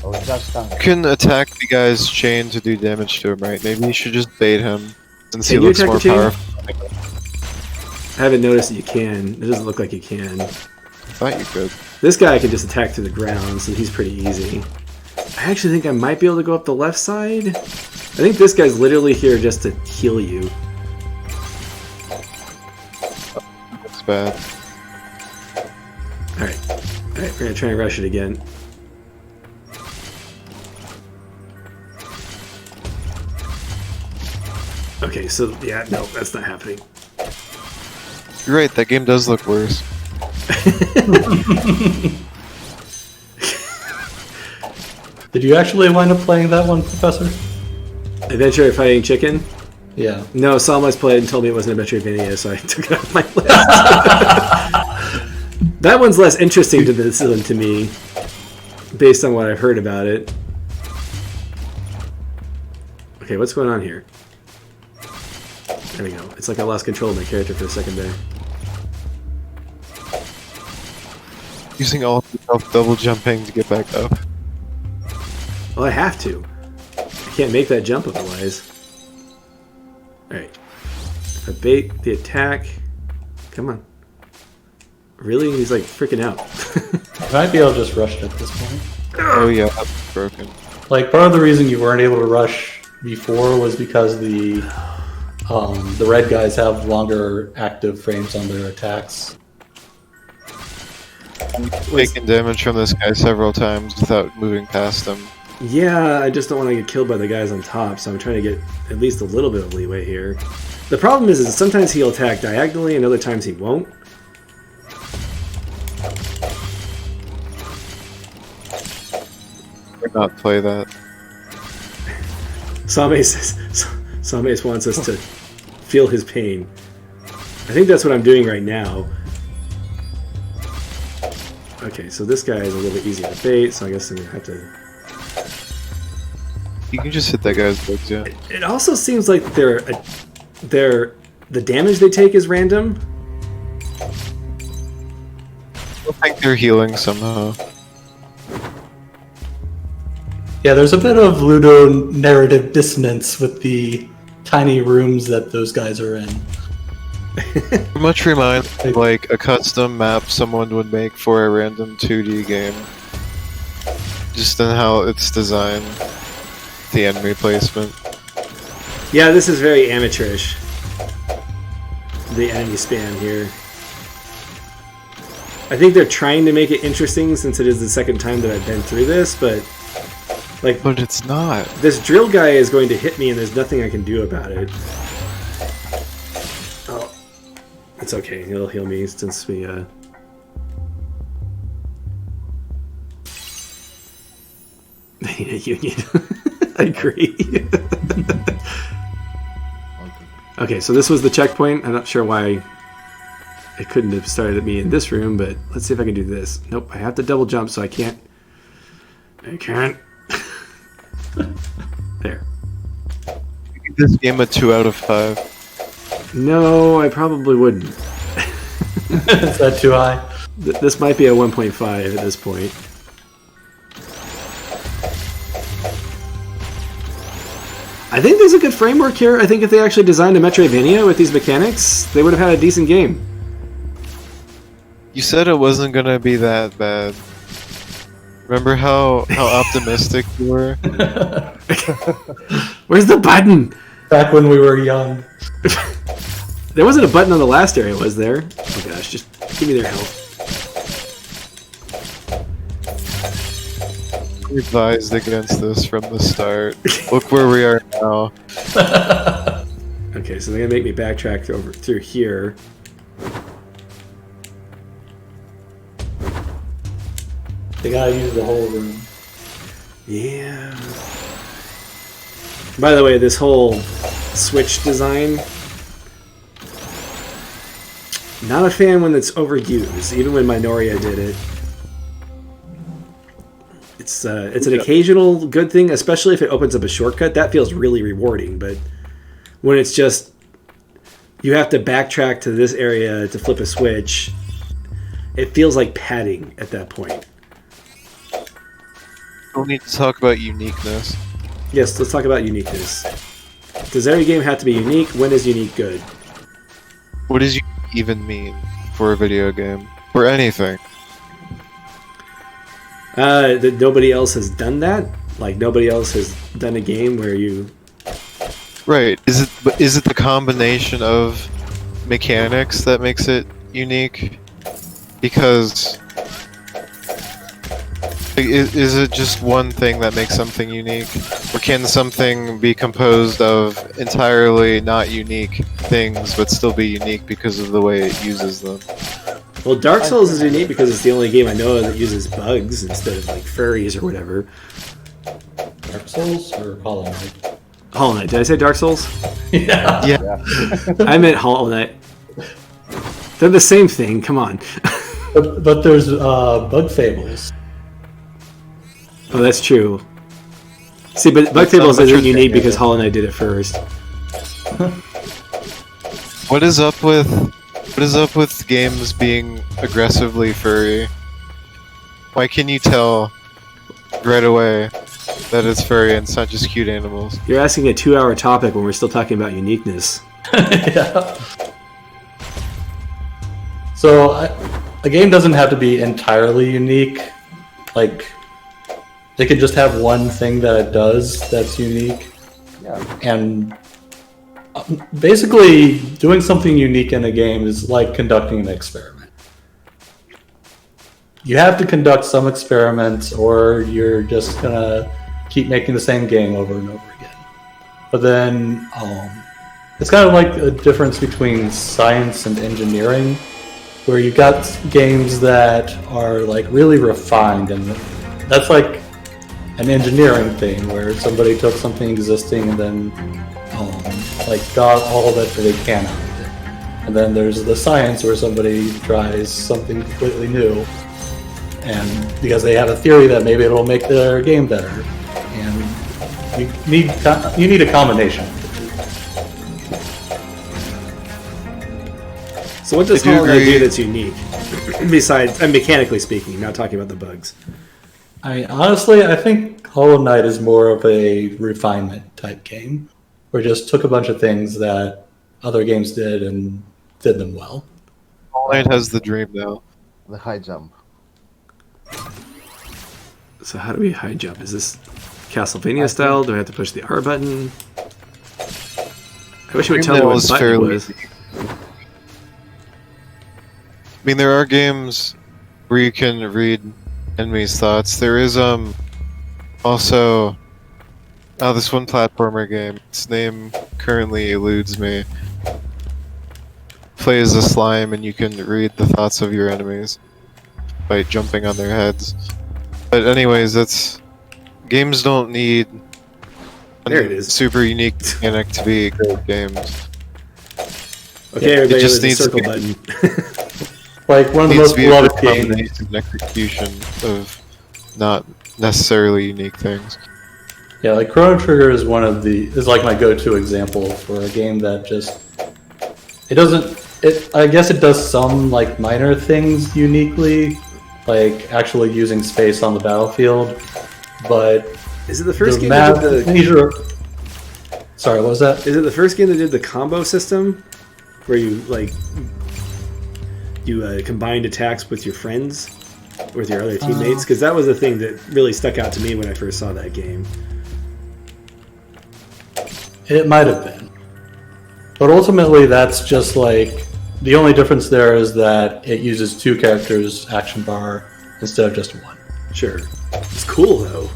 Oh, just tank. You can attack the guy's chain to do damage to him, right? Maybe you should just bait him since he Can you looks attack more the chain? powerful. I haven't noticed that you can. It doesn't look like you can. I thought you could. This guy I can just attack to the ground, so he's pretty easy. I actually think I might be able to go up the left side. I think this guy's literally here just to heal you. That's bad. Alright. Alright, we're gonna try and rush it again. Okay, so yeah, no, that's not happening. You're right, that game does look worse. Did you actually wind up playing that one, Professor? Adventure Fighting Chicken? Yeah. No, Salmas played and told me it wasn't a Metroidvania, so I took it off my list. That one's less interesting to this than to me, based on what I've heard about it. Okay, what's going on here? There we go. It's like I lost control of my character for a second there. Using all yourself double jumping to get back up. Well, I have to. I can't make that jump otherwise. Alright. If I bait the attack... Come on. Really? He's like freaking out. You might be able to just rush it at this point. Oh yeah, that's broken. Like, part of the reason you weren't able to rush before was because the red guys have longer active frames on their attacks. Taking damage from this guy several times without moving past him. Yeah, I just don't want to get killed by the guys on top, so I'm trying to get at least a little bit of leeway here. The problem is sometimes he'll attack diagonally and other times he won't. Or not play that. Sames wants us to feel his pain. I think that's what I'm doing right now. Okay, so this guy is a little bit easier to bait, so I guess I'm going to have to... You can just hit that guy's legs, yeah. It also seems like the damage they take is random. I think they're healing somehow. Yeah, there's a bit of Ludo narrative dissonance with the tiny rooms that those guys are in. It much reminds me of like a custom map someone would make for a random 2D game. Just in how it's designed. The enemy placement. Yeah, this is very amateurish. The enemy span here. I think they're trying to make it interesting since it is the second time that I've been through this, but like, But it's not. this drill guy is going to hit me and there's nothing I can do about it. Oh, it's okay. He'll heal me since we I need a union. I agree. Okay, so this was the checkpoint. I'm not sure why it couldn't have started at me in this room, but let's see if I can do this. Nope, I have to double jump, so I can't. I can't. There. Give this game a 2 out of 5. No, I probably wouldn't. Is that too high? This might be a 1.5 at this point. I think there's a good framework here. I think if they actually designed a Metroidvania with these mechanics, they would have had a decent game. You said it wasn't gonna be that bad. Remember how optimistic you were? Where's the button? Back when we were young. There wasn't a button on the last area, was there? Oh gosh, just give me their health. We advised against this from the start. Look where we are now. Okay, so they're gonna make me backtrack through here. They gotta use the whole room. Yeah. By the way, this whole switch design, not a fan when it's overused, even when Minoria did it. It's an occasional good thing, especially if it opens up a shortcut. That feels really rewarding, but when it's just you have to backtrack to this area to flip a switch, it feels like padding at that point. We'll need to talk about uniqueness. Yes, let's talk about uniqueness. Does every game have to be unique? When is unique good? What does unique even mean for a video game? For anything? That nobody else has done that? Like, nobody else has done a game where you... Right. Is it the combination of mechanics that makes it unique? Because... Is it just one thing that makes something unique? Or can something be composed of entirely not unique things, but still be unique because of the way it uses them? Well, Dark Souls is unique because it's the only game I know of that uses bugs instead of like furries or whatever. Dark Souls or Hollow Knight? Hollow Knight. Did I say Dark Souls? Yeah. Yeah. I meant Hollow Knight. They're the same thing. Come on. But there's Bug Fables. Oh, that's true. See, but Bug That's Fables not isn't much unique of a- because Hollow Knight did it first. What is up with games being aggressively furry? Why can you tell right away that it's furry and it's not just cute animals? You're asking a 2-hour topic when we're still talking about uniqueness. Yeah. So a game doesn't have to be entirely unique. Like, it could just have one thing that it does that's unique. Yeah. And basically, doing something unique in a game is like conducting an experiment. You have to conduct some experiments, or you're just gonna keep making the same game over and over again. But then, it's kind of like a difference between science and engineering, where you got games that are like really refined, and that's like an engineering thing where somebody took something existing and then like got all that they can out of it. And then there's the science where somebody tries something completely new, and because they have a theory that maybe it'll make their game better, and you need a combination. So what does I do Hollow Knight agree. do that's unique? Besides, and mechanically speaking, not talking about the bugs. Honestly, I think Hollow Knight is more of a refinement type game, where it just took a bunch of things that other games did and did them well. Hollow Knight has the dream now. The high jump. So how do we high jump? Is this Castlevania style? Do I have to push the R button? I wish you would tell me That what was button it fairly was. I mean, there are games where you can read enemies' thoughts. There is also this one platformer game. Its name currently eludes me. Play as a slime, and you can read the thoughts of your enemies by jumping on their heads. But anyways, games don't need There it is. super unique mechanic to be great games. Okay, everybody, it just there's a needs circle to button. Like one of It the needs most to be a beloved good games. combination and execution of not necessarily unique things. Yeah, like Chrono Trigger is like my go-to example for a game that just I guess it does some like minor things uniquely, like actually using space on the battlefield, but Is it the first the game that map did the? major. Sorry, what was that? Is it the first game that did the combo system, where you combined attacks with your friends, with your other teammates? Because that was the thing that really stuck out to me when I first saw that game. It might have been, but ultimately that's just like the only difference there is that it uses 2 characters action bar instead of just 1. Sure, it's cool though.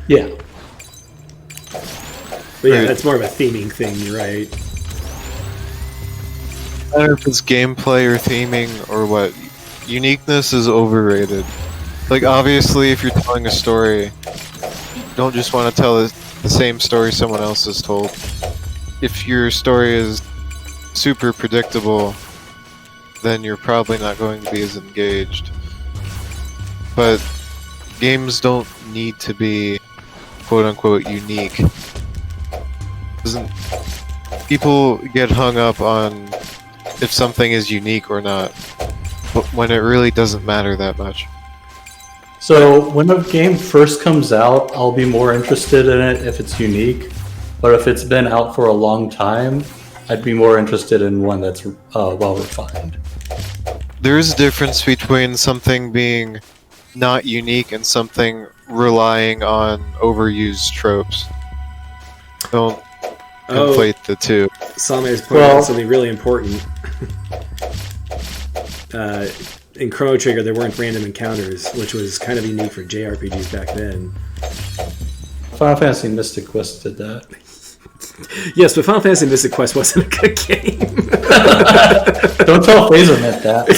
Yeah. But yeah, Right. that's more of a theming thing. You're right. I don't know if it's gameplay or theming or what. Uniqueness is overrated. Like, obviously, if you're telling a story, you don't just want to tell the same story someone else has told. If your story is super predictable, then you're probably not going to be as engaged. But games don't need to be quote-unquote unique. People get hung up on if something is unique or not, but when it really doesn't matter that much. So when a game first comes out, I'll be more interested in it if it's unique. But if it's been out for a long time, I'd be more interested in one that's well refined. There is a difference between something being not unique and something relying on overused tropes. Don't conflate the two. Same is pointing Well- out something really important. In Chrono Trigger, there weren't random encounters, which was kind of unique for JRPGs back then. Final Fantasy Mystic Quest did that. Yes, but Final Fantasy Mystic Quest wasn't a good game. Don't tell Phasermint that.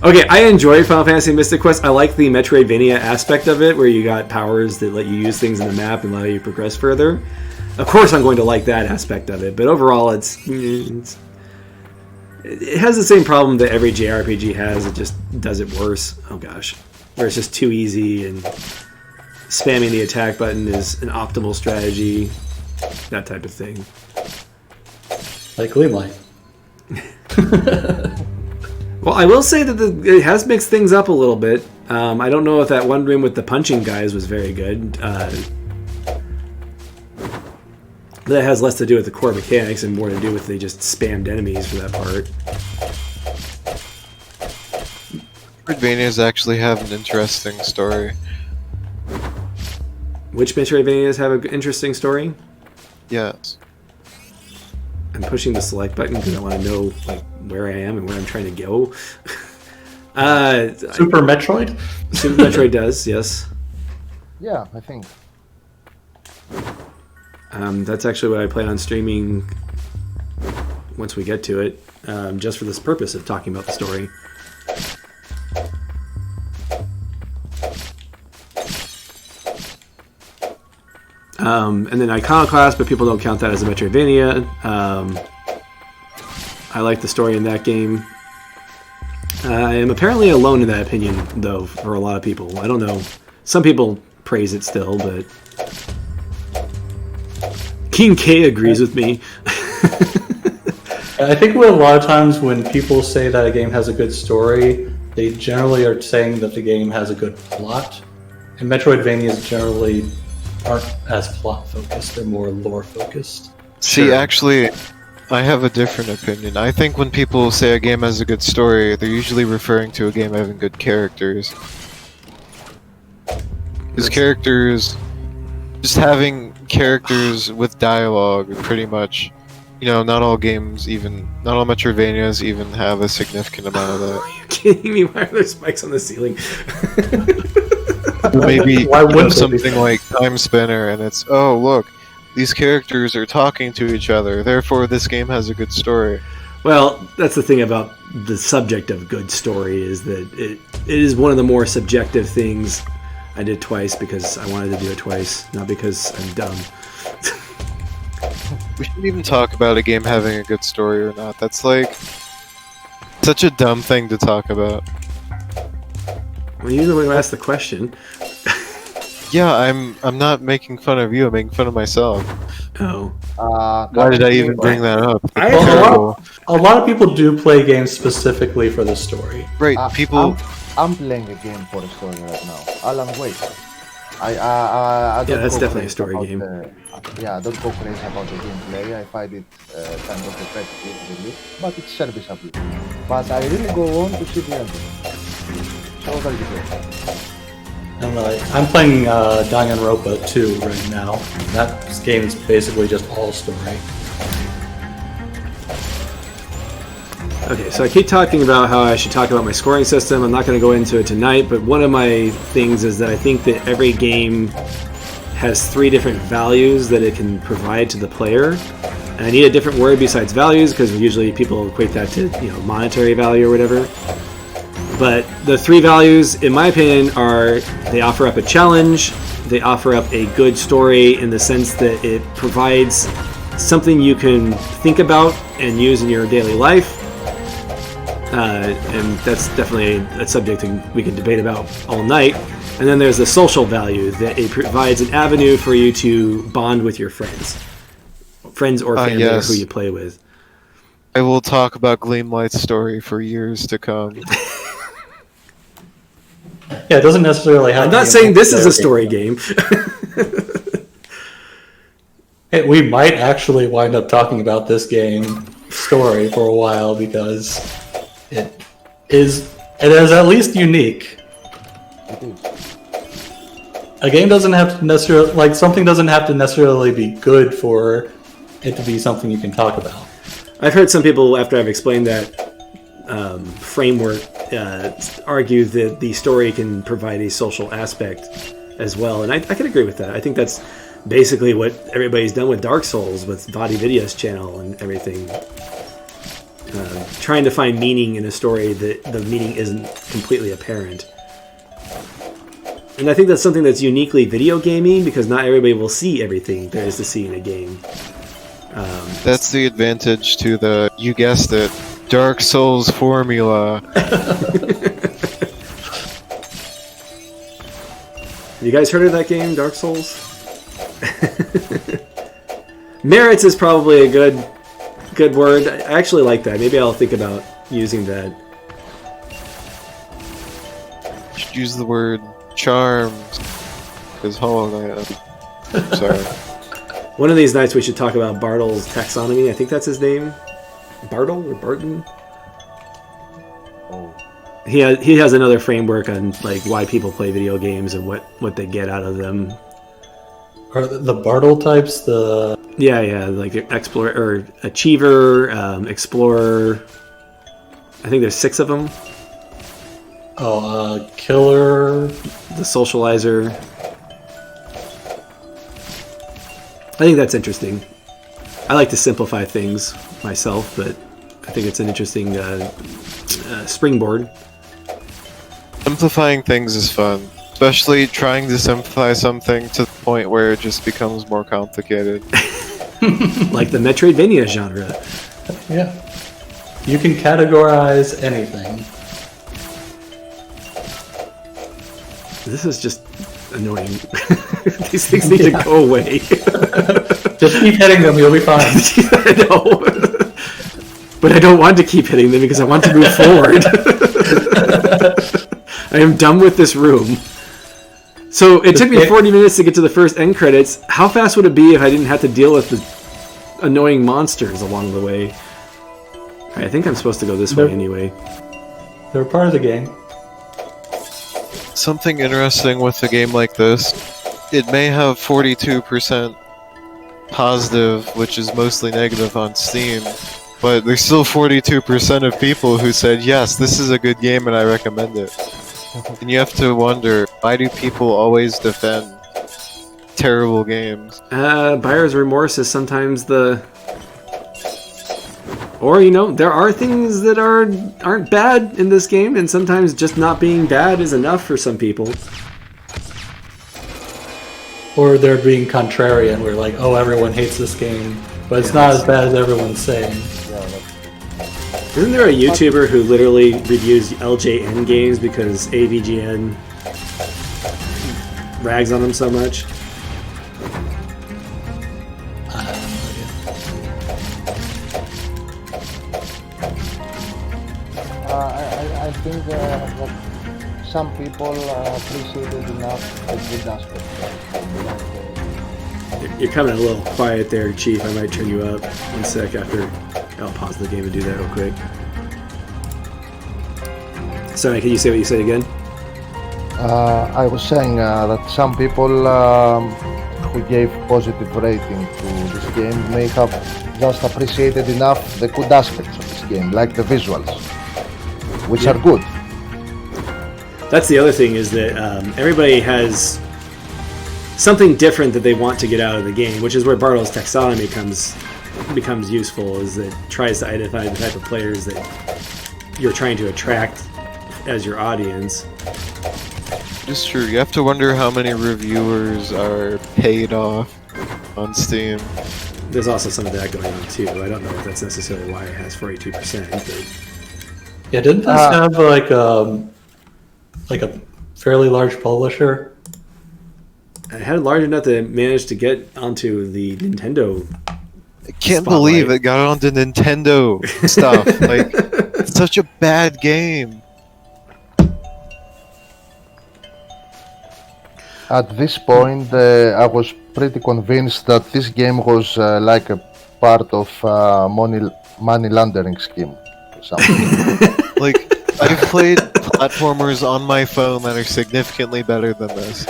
Okay, I enjoy Final Fantasy Mystic Quest. I like the Metroidvania aspect of it, where you got powers that let you use things in the map and allow you to progress further. Of course, I'm going to like that aspect of it, but overall, it has the same problem that every JRPG has. It just does it worse. Oh gosh, where it's just too easy and spamming the attack button is an optimal strategy. That type of thing. Like Gleamlight. Well, I will say that it has mixed things up a little bit. I don't know if that one room with the punching guys was very good. That has less to do with the core mechanics and more to do with they just spammed enemies for that part. Metroidvanias actually have an interesting story. Which Metroidvanias have an interesting story? Yes. I'm pushing the select button because I want to know like where I am and where I'm trying to go. Super Metroid? Super Metroid does, yes. Yeah, I think. That's actually what I plan on streaming once we get to it, just for this purpose of talking about the story. And then Iconoclast, but people don't count that as a Metroidvania. I like the story in that game. I am apparently alone in that opinion, though, for a lot of people. I don't know. Some people praise it still, but King K agrees with me. I think a lot of times when people say that a game has a good story, they generally are saying that the game has a good plot. And Metroidvanias generally aren't as plot focused, they're more lore focused. See, Sure. actually, I have a different opinion. I think when people say a game has a good story, they're usually referring to a game having good characters. Because characters, just having characters with dialogue, pretty much, you know, not all Metroidvanias even have a significant amount of that. Are you kidding me? Why are there spikes on the ceiling? Maybe Why wouldn't they be something like Time Spinner, and it's, oh look, these characters are talking to each other, therefore this game has a good story. Well, that's the thing about the subject of good story is that it is one of the more subjective things. I did twice because I wanted to do it twice, not because I'm dumb. We shouldn't even talk about a game having a good story or not. That's like such a dumb thing to talk about. Well, you're the one who asked the question. Yeah, I'm not making fun of you, I'm making fun of myself. Oh. Why did I even bring that up? Well, a lot of people do play games specifically for the story. Right, people... I'm playing a game for a story right now. Alan Wake. I don't that's go definitely a crazy story about game. I don't go crazy about the gameplay. I find it kind of repetitive, really, but it's serviceable. But I really go on to see the ending. So there you go. And I'm playing Danganronpa 2 right now. That game is basically just all story. Okay, so I keep talking about how I should talk about my scoring system. I'm not going to go into it tonight, but one of my things is that I think that every game has 3 different values that it can provide to the player. And I need a different word besides values because usually people equate that to, monetary value or whatever. But the 3 values, in my opinion, are they offer up a challenge, they offer up a good story in the sense that it provides something you can think about and use in your daily life. And that's definitely a subject that we can debate about all night. And then there's the social value, that it provides an avenue for you to bond with your friends or family yes. or who you play with. I will talk about Gleamlight's story for years to come. Yeah, it doesn't necessarily have I'm to not be saying this is a multiplayer story game. Hey, we might actually wind up talking about this game story for a while because it is at least unique. It is. A game doesn't have to necessarily something doesn't have to necessarily be good for it to be something you can talk about. I've heard some people, after I've explained that framework, argue that the story can provide a social aspect as well, and I can agree with that. I think that's basically what everybody's done with Dark Souls, with Vadi Vidya's channel and everything. Trying to find meaning in a story that the meaning isn't completely apparent. And I think that's something that's uniquely video gaming, because not everybody will see everything there is to see in a game. That's the advantage to the, you guessed it, Dark Souls formula. Have you guys heard of that game, Dark Souls? Merits is probably a good word. I actually like that. Maybe I'll think about using that. You should use the word charms, because Hollow Knight. Sorry. One of these nights we should talk about Bartle's taxonomy. I think that's his name. Bartle or Barton? Oh. He has another framework on like why people play video games and what they get out of them. Are the Bartle types the... Yeah, like explorer or achiever, explorer. I think there's 6 of them. Oh, killer... The socializer. I think that's interesting. I like to simplify things myself, but I think it's an interesting springboard. Simplifying things is fun, especially trying to simplify something to the point where it just becomes more complicated. Like the Metroidvania genre. Yeah. You can categorize anything. This is just annoying. These things need to go away. Just keep hitting them, you'll be fine. I know. But I don't want to keep hitting them because I want to move forward. I am done with this room. So it took me 40 minutes to get to the first end credits. How fast would it be if I didn't have to deal with the annoying monsters along the way? I think I'm supposed to go this way anyway. They're part of the game. Something interesting with a game like this, it may have 42% positive, which is mostly negative on Steam, but there's still 42% of people who said, yes, this is a good game and I recommend it. And you have to wonder, why do people always defend terrible games? Buyer's remorse is sometimes the... Or, you know, there are things that aren't bad in this game, and sometimes just not being bad is enough for some people. Or they're being contrarian, where like, oh, everyone hates this game, but it's not as bad as everyone's saying. Isn't there a YouTuber who literally reviews LJN games because AVGN rags on them so much? I think that some people appreciate it enough the good aspect. You're coming a little quiet there, Chief. I might turn you up. One sec after. I'll pause the game and do that real quick. Sorry, can you say what you said again? I was saying that some people who gave positive rating to this game may have just appreciated enough the good aspects of this game, like the visuals, which are good. That's the other thing, is that everybody has something different that they want to get out of the game, which is where Bartle's taxonomy becomes useful, is that it tries to identify the type of players that you're trying to attract as your audience. It's true, you have to wonder how many reviewers are paid off on Steam. There's also some of that going on too. I don't know if that's necessarily why it has 42%. But... Yeah, didn't this have like a fairly large publisher? I had it large enough to manage to get onto the Nintendo. I can't believe it got onto Nintendo stuff. Like, it's such a bad game. At this point, I was pretty convinced that this game was like a part of money laundering scheme or something. Like, I've played platformers on my phone that are significantly better than this.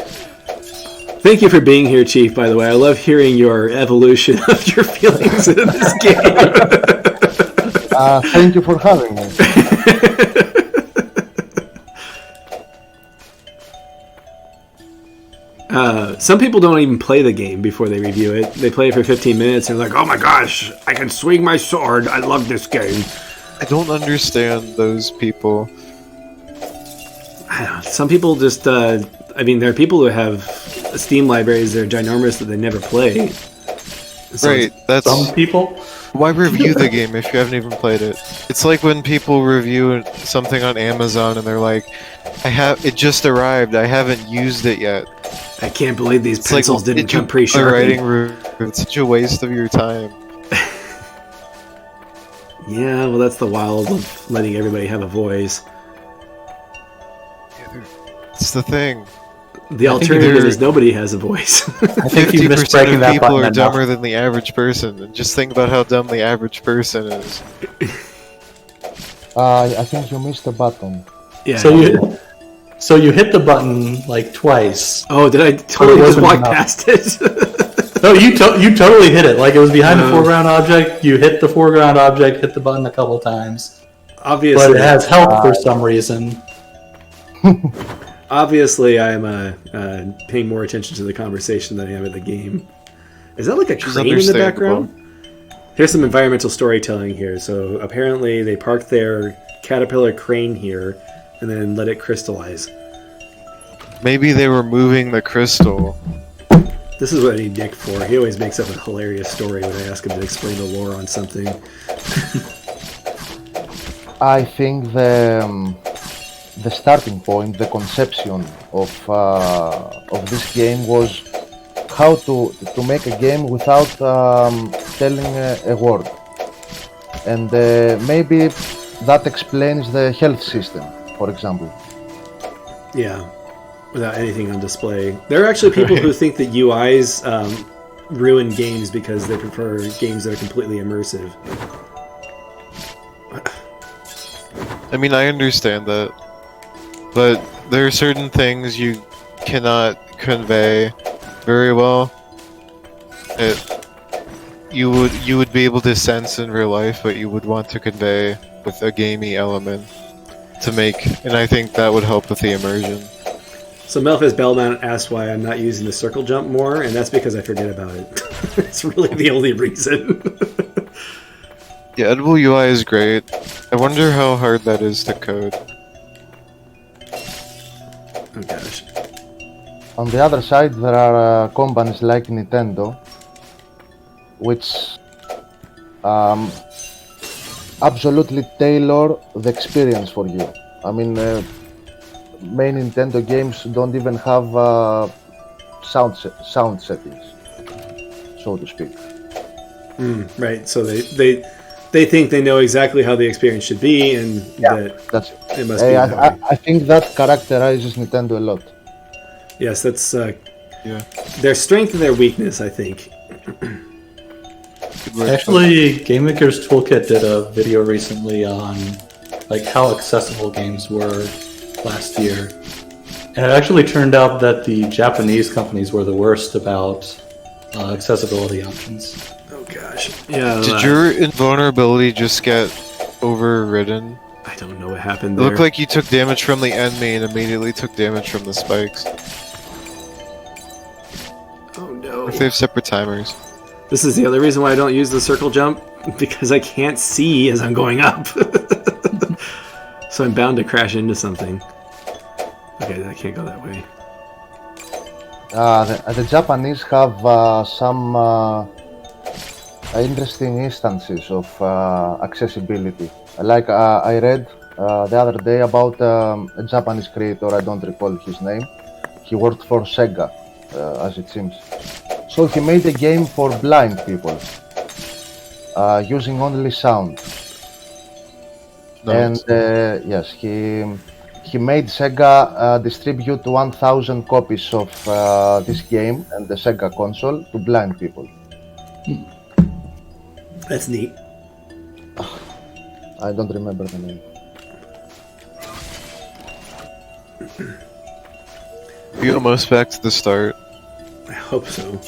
Thank you for being here, Chief, by the way. I love hearing your evolution of your feelings in this game. Thank you for having me. Some people don't even play the game before they review it. They play it for 15 minutes and they're like, oh my gosh, I can swing my sword. I love this game. I don't understand those people. I don't know. Some people just, there are people who have Steam libraries that are ginormous that they never play. So Right, that's... Some people. Why review the game if you haven't even played it? It's like when people review something on Amazon and they're like, it just arrived, I haven't used it yet. I can't believe these It's like, pencils didn't come writing pre-sharpened. it's such a waste of your time. Yeah, well, that's the wild of letting everybody have a voice. It's the thing. The alternative is nobody has a voice. I think you missed 50% breaking of that people button are enough. dumber than the average person, and just think about how dumb the average person is. I think you missed the button. Yeah. So you hit the button like twice. Oh, did I totally just wasn't walk enough. past it? No, you totally hit it. Like it was behind the foreground object. You hit the foreground object, hit the button a couple times. Obviously, But it has help for some reason. obviously, I'm paying more attention to the conversation than I am at the game. Is that like a Which is crane in the understandable. background? Here's some environmental storytelling here. So apparently, they parked their Caterpillar crane here and then let it crystallize. Maybe they were moving the crystal. This is what I need Nick for. He always makes up a hilarious story when I ask him to explain the lore on something. I think the starting point, the conception of this game was how to make a game without telling a word, and maybe that explains the health system, for example. Yeah, without anything on display. There are actually people who think that UIs ruin games because they prefer games that are completely immersive. I mean, I understand that, but there are certain things you cannot convey very well. You would be able to sense in real life what you would want to convey with a gamey element to make, and I think that would help with the immersion. So Melphis Bellmount asked why I'm not using the circle jump more, and that's because I forget about it. It's really the only reason. Yeah, edible UI is great. I wonder how hard that is to code. Oh gosh. On the other side, there are companies like Nintendo, which absolutely tailor the experience for you. I mean, main Nintendo games don't even have sound settings, so to speak. Right, so they think they know exactly how the experience should be, and that That's it must be that way. I think that characterizes Nintendo a lot. Yes, that's Yeah. their strength and their weakness, I think. Good work. Actually, Game Maker's Toolkit did a video recently on like how accessible games were last year, and it actually turned out that the Japanese companies were the worst about accessibility options. Oh gosh. Yeah. Did your invulnerability just get overridden? I don't know what happened It there. looked like you took damage from the enemy and immediately took damage from the spikes. Oh no. If they have separate timers. This is the other reason why I don't use the circle jump, because I can't see as I'm going up. So I'm bound to crash into something. Okay, I can't go that way. The Japanese have some interesting instances of accessibility. Like I read the other day about a Japanese creator, I don't recall his name. He worked for Sega, as it seems. So he made a game for blind people, using only sound. Nice. And yes, he made Sega distribute 1,000 copies of this game and the Sega console to blind people. That's neat. I don't remember the name. You almost back to the start. I hope so.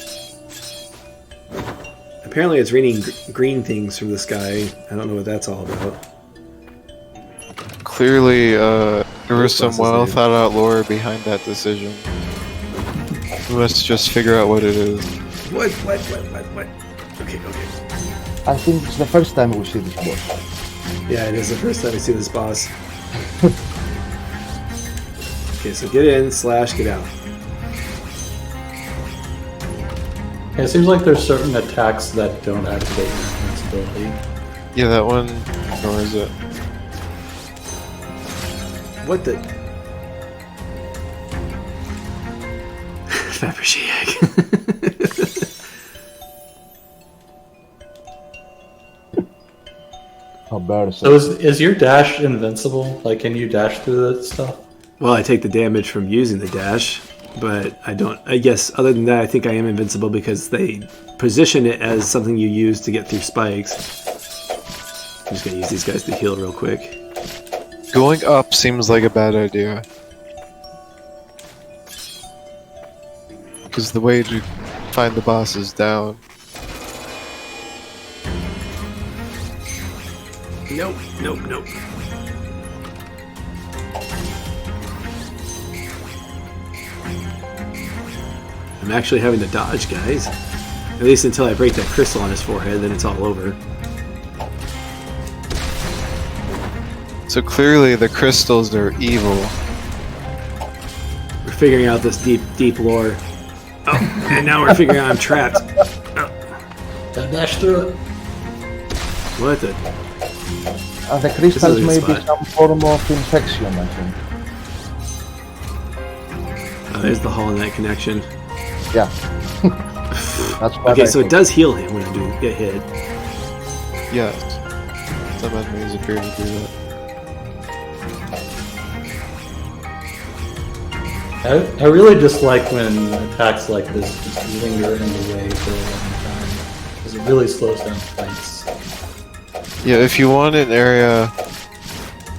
Apparently it's raining green things from the sky. I don't know what that's all about. Clearly, there was some Ghostbusters well name. thought out lore behind that decision. We must just figure out what it is. What? Okay. I think it's the first time we see this boss. Yeah, it is the first time I see this boss. Okay, so get in, / get out. Yeah, it seems like there's certain attacks that don't activate invincibility. Yeah, that one ignores it. What the? Fabergé egg. Oh, bear So is your dash invincible? Like, can you dash through that stuff? Well, I take the damage from using the dash, but I don't. I guess other than that, I think I am invincible because they position it as something you use to get through spikes. I'm just gonna use these guys to heal real quick. Going up seems like a bad idea. Because the way to find the boss is down. Nope. I'm actually having to dodge, guys. At least until I break that crystal on his forehead, then it's all over. So clearly the crystals are evil. We're figuring out this deep lore. Oh, and now we're figuring out I'm trapped. Oh, Dash through it. what the? the crystals This is a may good be spot. some form of infection, I think. Oh, there's the Hollow Knight connection. Yeah. That's what Okay, I so it think. does heal him when I do get hit. Yes. Some enemies appear to do that. I really dislike when attacks like this just linger in the way for a long time, because it really slows down fights. Yeah, if you want an area...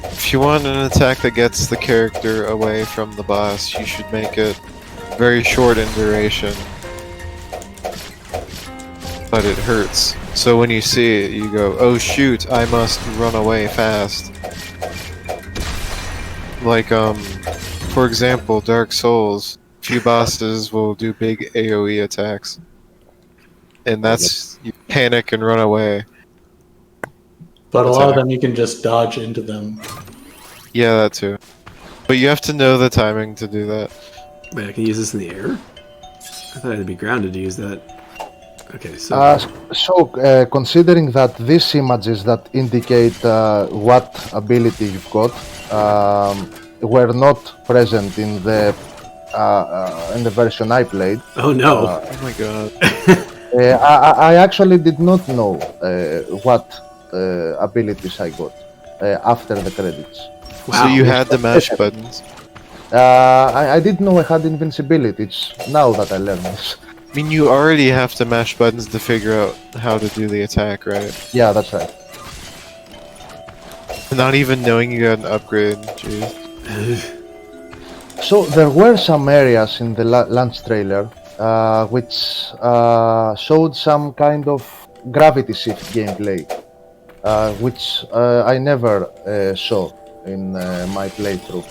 If you want an attack that gets the character away from the boss, you should make it very short in duration. But it hurts. So when you see it, you go, oh shoot, I must run away fast. Like, for example, Dark Souls, few bosses will do big AoE attacks. And that's, you panic and run away. But a That's lot of how- them you can just dodge into them. Yeah, that too. But you have to know the timing to do that. Wait, I can use this in the air? I thought I had to be grounded to use that. Okay, so... Considering that these images that indicate what ability you've got were not present in the version I played, oh no! Oh my god. I actually did not know what abilities I got after the credits. Wow. So you had the mash buttons. I didn't know I had invincibility. It's now that I learned this. I mean, you already have to mash buttons to figure out how to do the attack, right? Yeah, that's right. Not even knowing you got an upgrade, jeez. So there were some areas in the launch trailer which showed some kind of gravity shift gameplay, which I never saw in my playthrough.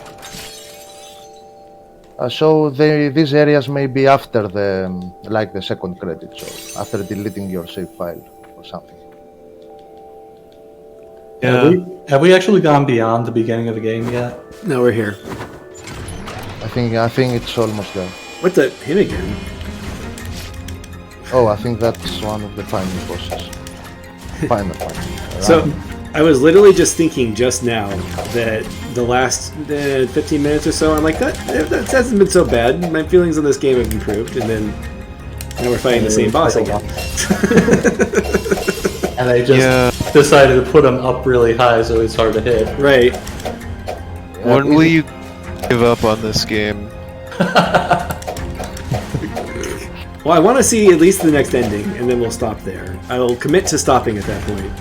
So these areas may be after the second credit, so after deleting your save file or something. Yeah. Have we actually gone beyond the beginning of the game yet? No, we're here. I think it's almost there. What the? Him again? Oh, I think that's one of the final bosses. Final. So, I was literally just thinking just now that the last 15 minutes or so, I'm like, that hasn't been so bad. My feelings on this game have improved, and then now we're fighting the same boss again. And they just decided to put him up really high so it's hard to hit. Right. When will you give up on this game? Well, I want to see at least the next ending, and then we'll stop there. I will commit to stopping at that point.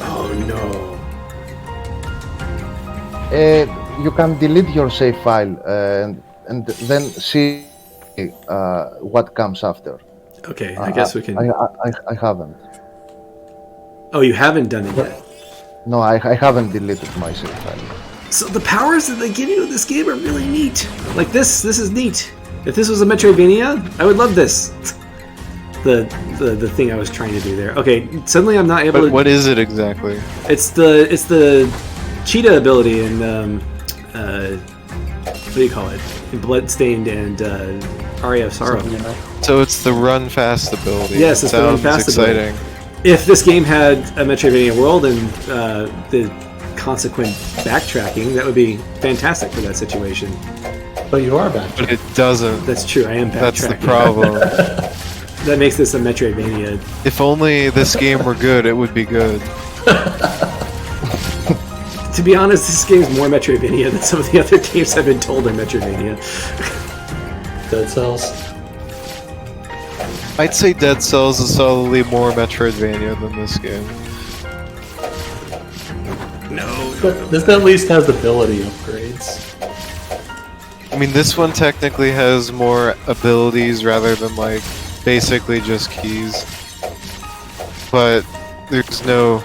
Oh no. You can delete your save file and then see what comes after. Okay, I guess we can... I haven't. Oh, you haven't done it yet? No, I haven't deleted my save file. So the powers that they give you in this game are really neat. Like this is neat. If this was a Metroidvania, I would love this. The thing I was trying to do there. Okay, suddenly I'm not able to. What is it exactly? It's the cheetah ability in what do you call it? In Bloodstained and Aria of Sorrow. So it's the run fast ability. Yes, it's the run fast exciting. ability. If this game had a Metroidvania world and the consequent backtracking, that would be fantastic for that situation. But you are back. But it doesn't. That's true, I am backtracking. That's the problem. That makes this a Metroidvania. If only this game were good, it would be good. To be honest, this game's more Metroidvania than some of the other games I've been told are Metroidvania. Dead Cells. I'd say Dead Cells is solidly more Metroidvania than this game. No. But this at least has ability upgrades. I mean, this one technically has more abilities rather than, like, basically just keys. But there's no...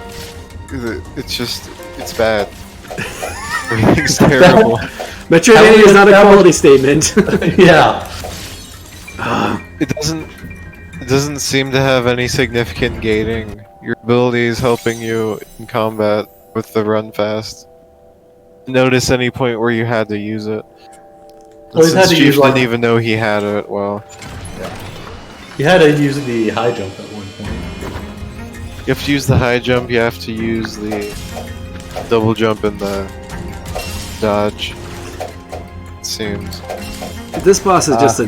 It's bad. Everything's terrible. Metroidvania is not a quality statement. Yeah. It doesn't seem to have any significant gating. Your abilities helping you in combat with the run fast. Notice any point where you had to use it. Well, he's had Since to use, Chief like- didn't even know he had it. Well, You had to use the high jump at one point. you have to use the high jump. You have to use the double jump and the dodge. It seems. This boss is just a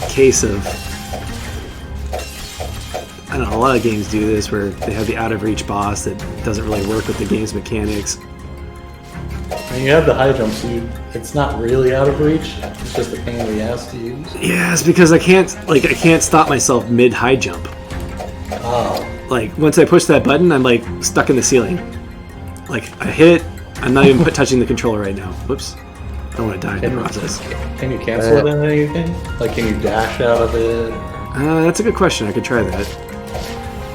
case of... I don't know, a lot of games do this where they have the out-of-reach boss that doesn't really work with the game's mechanics. And you have the high jump, so it's not really out of reach. It's just a pain in the ass to use. Yeah, it's because I can't stop myself mid-high jump. Oh. Like, once I push that button, I'm, like, stuck in the ceiling. Like, I hit it, I'm not even touching the controller right now. Whoops. I don't want to die in the process. Can you cancel it in anything? Like, can you dash out of it? That's a good question. I could try that.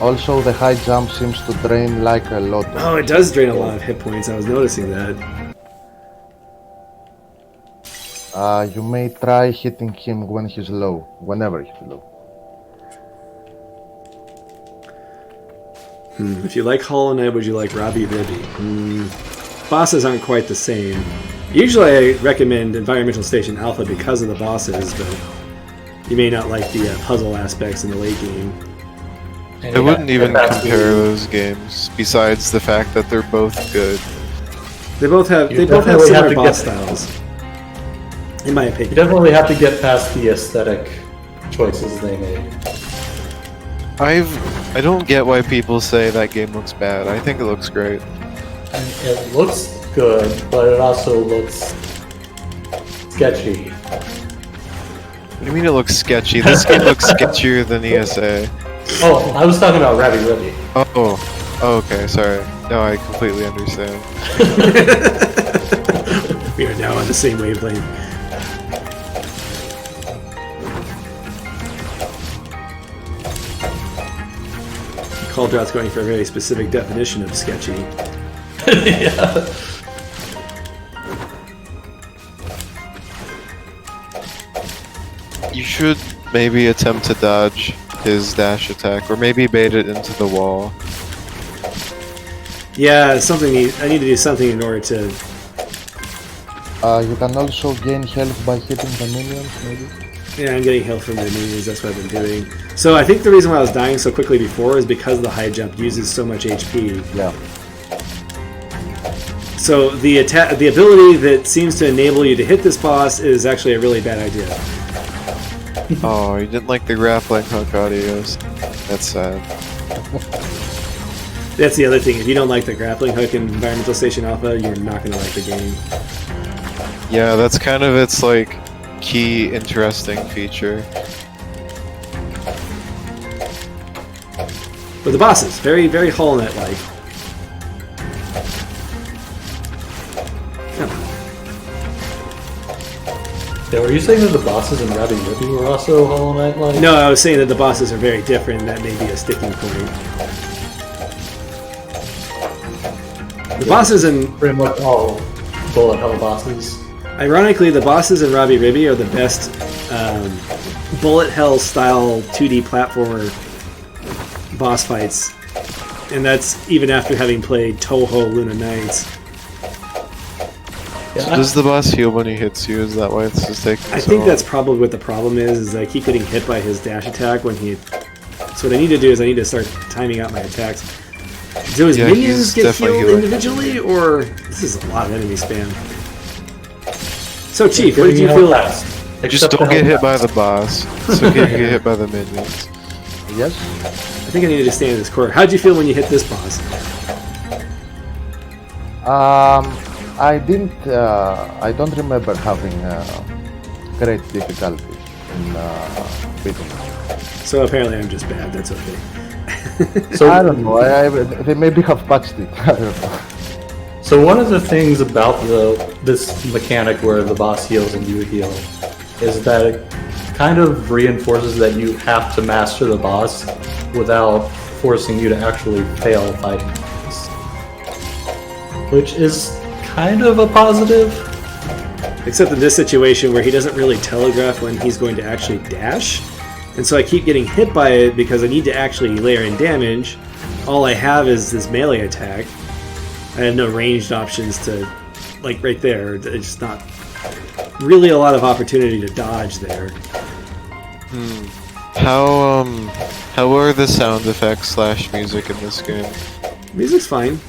Also, the high jump seems to drain like a lot. Oh, it does drain a lot of hit points. I was noticing that. You may try hitting him when he's low, whenever he's low. If you like Hollow Knight, would you like Robbie Ribby? Bosses aren't quite the same. Usually I recommend Environmental Station Alpha because of the bosses, but you may not like the puzzle aspects in the late game. And I you wouldn't got- even that's compare the- those games. Besides the fact that they're both good. They both have You similar definitely have to boss get- styles, in my You opinion. definitely have to get past the aesthetic choices they made. I don't get why people say that game looks bad. I think it looks great. And it looks good, but it also looks sketchy. What do you mean it looks sketchy? This game looks sketchier than ESA. Oh, I was talking about Rabby Ribby. Oh, okay, sorry. No, I completely understand. We are now on the same wavelength. Cauldron's going for a very specific definition of sketchy. Yeah. You should maybe attempt to dodge his dash attack, or maybe bait it into the wall. Yeah, I need to do something in order to... You can also gain health by hitting the minions, maybe. Yeah, I'm getting health from the minions, that's what I've been doing. So I think the reason why I was dying so quickly before is because the high jump uses so much HP. Yeah. So the ability that seems to enable you to hit this boss is actually a really bad idea. Oh, you didn't like the grappling hook audios. That's sad. That's the other thing. If you don't like the grappling hook in Environmental Station Alpha, you're not going to like the game. Yeah, that's kind of its, like, key interesting feature. But the bosses, very, very Hollow Knight-like. Yeah, were you saying that the bosses in Rabby Ribby were also Hollow Knight-like? No, I was saying that the bosses are very different, and that may be a sticking point. The bosses in... Pretty much all bullet hell bosses. Ironically, the bosses in Robbie Ribby are the best bullet hell style 2D platformer boss fights, and that's even after having played Toho Luna Nights. Yeah, So does the boss heal when he hits you? Is that why it's just taking I so think long? that's probably what the problem is I keep getting hit by his dash attack when he... So what I need to do is I need to start timing out my attacks. Do his Yeah, minions he's get definitely healed healing. individually, or... This is a lot of enemy spam. So Chief, Giving what did you hell feel... pass. Just Except don't the get hell hit by pass. the boss. So get hit by the minions. Yes. I think I need to stay in this corner. How'd you feel when you hit this boss? I didn't. I don't remember having great difficulty in beating it. So apparently I'm just bad, that's okay. So, I don't know. They maybe have patched it. I don't know. So one of the things about this mechanic where the boss heals and you heal is that it kind of reinforces that you have to master the boss without forcing you to actually fail fighting the boss. Which is kind of a positive. Except in this situation where he doesn't really telegraph when he's going to actually dash. And so I keep getting hit by it because I need to actually layer in damage. All I have is this melee attack. I have no ranged options to, like right there, it's not really a lot of opportunity to dodge there. How are the sound effects / music in this game? Music's fine.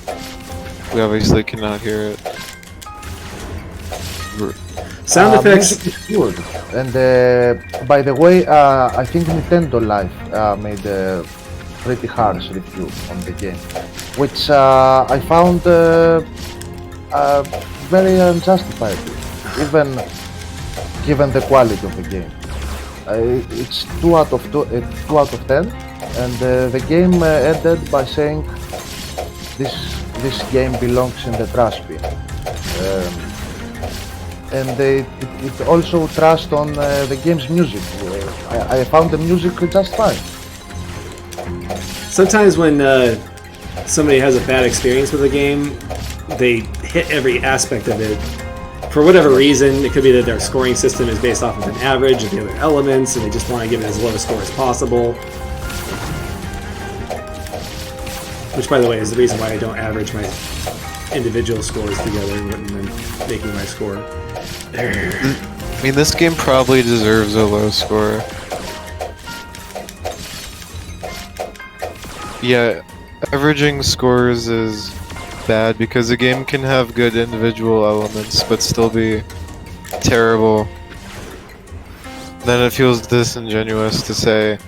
We obviously cannot hear it. Sound effects, Music is good. And by the way, I think Nintendo Life made a pretty harsh review on the game, which I found very unjustified, even given the quality of the game. It's 2 out of 10, and the game ended by saying this game belongs in the trash bin. And it also trashed on the game's music. I found the music just fine. sometimes when somebody has a bad experience with a game, they hit every aspect of it. For whatever reason, it could be that their scoring system is based off of an average of the other elements, and they just want to give it as low a score as possible. Which, by the way, is the reason why I don't average my individual scores together when I'm making my score. I mean, this game probably deserves a low score. Yeah, averaging scores is bad because a game can have good individual elements but still be terrible. Then it feels disingenuous to say,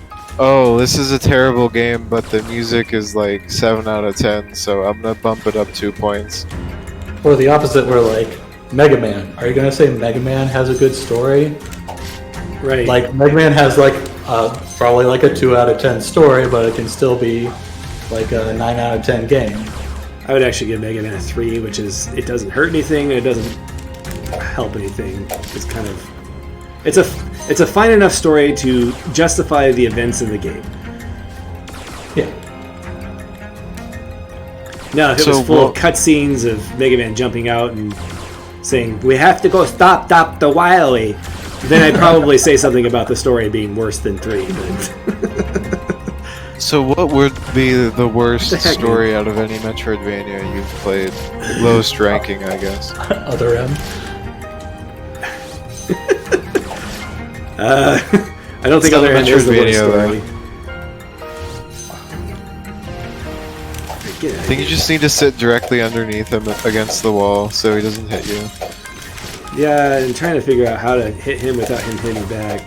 oh, this is a terrible game, but the music is like 7 out of 10, so I'm gonna bump it up 2 points. Or the opposite, where like Mega Man. Are you gonna say Mega Man has a good story? Right. Like Mega Man has like probably like a 2 out of 10 story, but it can still be like a 9 out of 10 game. I would actually give Mega Man a 3, which is, it doesn't hurt anything, and it doesn't help anything. It's kind of... It's a fine enough story to justify the events in the game. Yeah. Now, if it was full of cutscenes of Mega Man jumping out and saying, we have to go stop the Wily, then I'd probably say something about the story being worse than 3. But So what would be the worst The heck, story out of any Metroidvania you've played? Lowest ranking, I guess. Other M. I don't think not Other a End is the worst Metroidvania, story. I think you just need to sit directly underneath him against the wall so he doesn't hit you. Yeah, and trying to figure out how to hit him without him hitting back.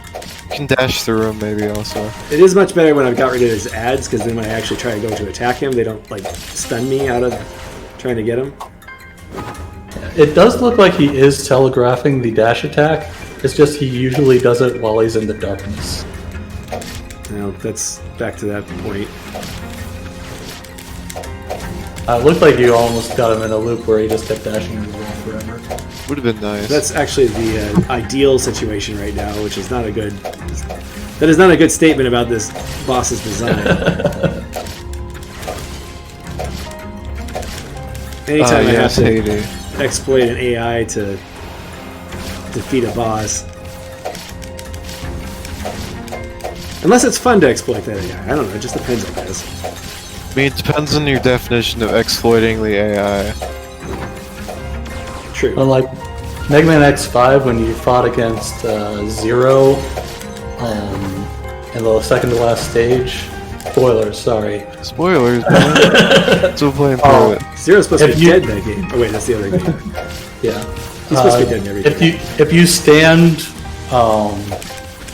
You can dash through him maybe also. It is much better when I've got rid of his ads, because then when I actually try to go to attack him, they don't like stun me out of trying to get him. It does look like he is telegraphing the dash attack. It's just he usually does it while he's in the darkness. Now that's back to that point. It looked like you almost got him in a loop where he just kept dashing in the wall forever. Would have been nice. That's actually the ideal situation right now, which is not a good. That is not a good statement about this boss's design. Anytime I have yes, to, Haiti. exploit an AI to defeat a boss. Unless it's fun to exploit that AI. I don't know, it just depends, I guess. I mean, it depends on your definition of exploiting the AI. True. Unlike Mega Man X5, when you fought against Zero in the second to last stage. Spoilers, sorry. Spoilers, man. Still playing through it. Zero's supposed to be dead in that game. Oh wait, that's the other game. Yeah. He's supposed to be dead in every game. If you stand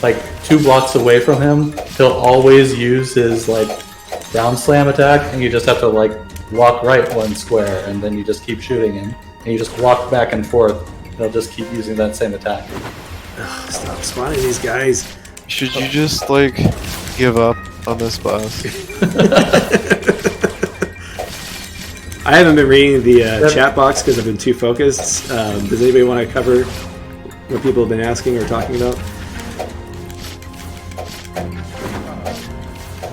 like 2 blocks away from him, he'll always use his like down slam attack, and you just have to like walk right 1 square, and then you just keep shooting him, and you just walk back and forth. And he'll just keep using that same attack. Ugh, stop spawning these guys. Should you just, like, give up on this boss? I haven't been reading the chat box because I've been too focused. Does anybody want to cover what people have been asking or talking about?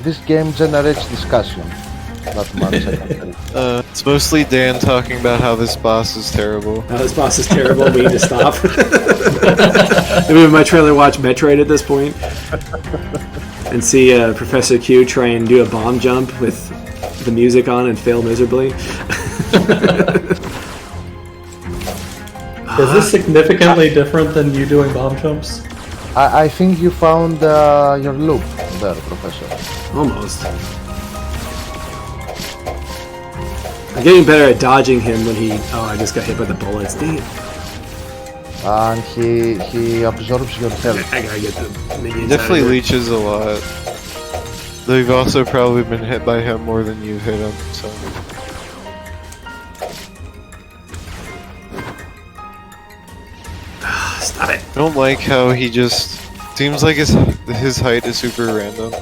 This game generates discussion. Not much, I can tell you. It's mostly Dan talking about how this boss is terrible. Oh, this boss is terrible. We need to stop. Maybe we might rather watch Metroid at this point and see Professor Q try and do a bomb jump with the music on and fail miserably. Is this significantly different than you doing bomb jumps? I think you found your loop there, Professor. Almost. I'm getting better at dodging him when he... Oh, I just got hit by the bullets. Dang it. And he absorbs your health. I gotta get the minions Definitely out of here. leeches a lot. Though you've also probably been hit by him more than you've hit him, so... Stop it. I don't like how he just... Seems like his height is super random.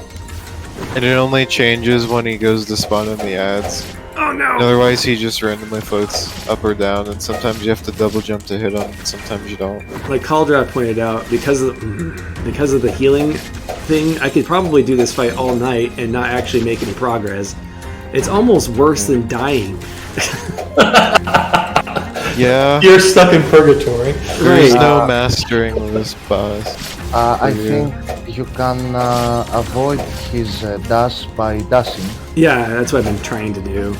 And it only changes when he goes to spawn in the ads. Oh no! Otherwise he just randomly floats up or down, and sometimes you have to double jump to hit him, and sometimes you don't. Like Caldra pointed out, because of the healing thing, I could probably do this fight all night and not actually make any progress. It's almost worse than dying. Yeah. You're stuck in purgatory. There's Right. no mastering of this boss. I think you can avoid his dash by dashing. Yeah, that's what I've been trying to do.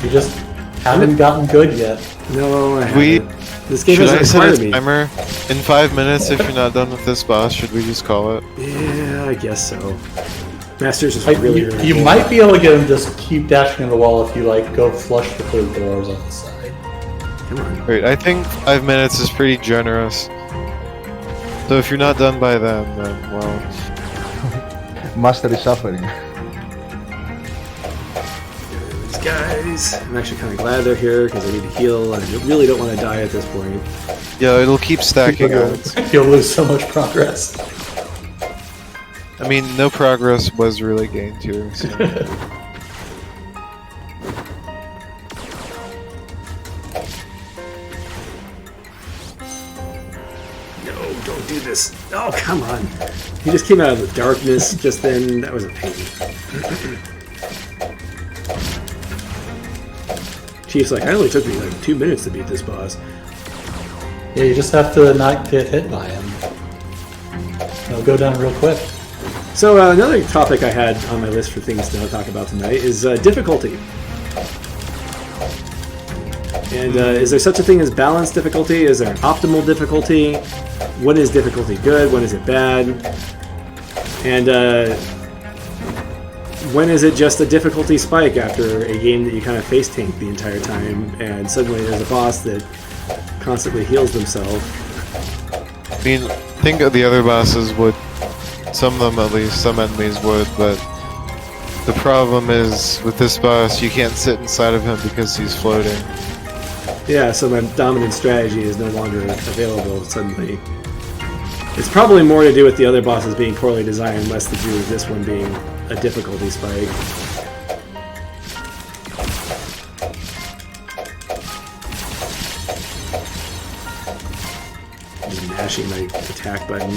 You just haven't gotten good yet. No, I We- haven't. This game Should I hasn't set required a me. timer? In 5 minutes, if you're not done with this boss, should we just call it? Yeah, I guess so. Masters is Like, really, you really you cool. might be able to get him just keep dashing in the wall if you like go flush the 3 doors on the side. Come on. Wait, I think 5 minutes is pretty generous. So if you're not done by then, well... Master is suffering. These guys. I'm actually kind of glad they're here because I need to heal and I really don't want to die at this point. Yeah, it'll keep stacking on. You'll lose so much progress. I mean, no progress was really gained here, so... No, don't do this. Oh, come on. He just came out of the darkness just then. That was a pain. Chief's like, it only took me like 2 minutes to beat this boss. Yeah, you just have to not get hit by him. It'll go down real quick. So another topic I had on my list for things to talk about tonight is difficulty. And is there such a thing as balanced difficulty? Is there an optimal difficulty? When is difficulty good? When is it bad? And when is it just a difficulty spike after a game that you kind of face tank the entire time and suddenly there's a boss that constantly heals themselves? I mean, I think the other bosses would... Some of them at least, some enemies would, but... The problem is, with this boss, you can't sit inside of him because he's floating. Yeah, so my dominant strategy is no longer available suddenly. It's probably more to do with the other bosses being poorly designed, less to do with this one being a difficulty spike. Just mashing my attack button.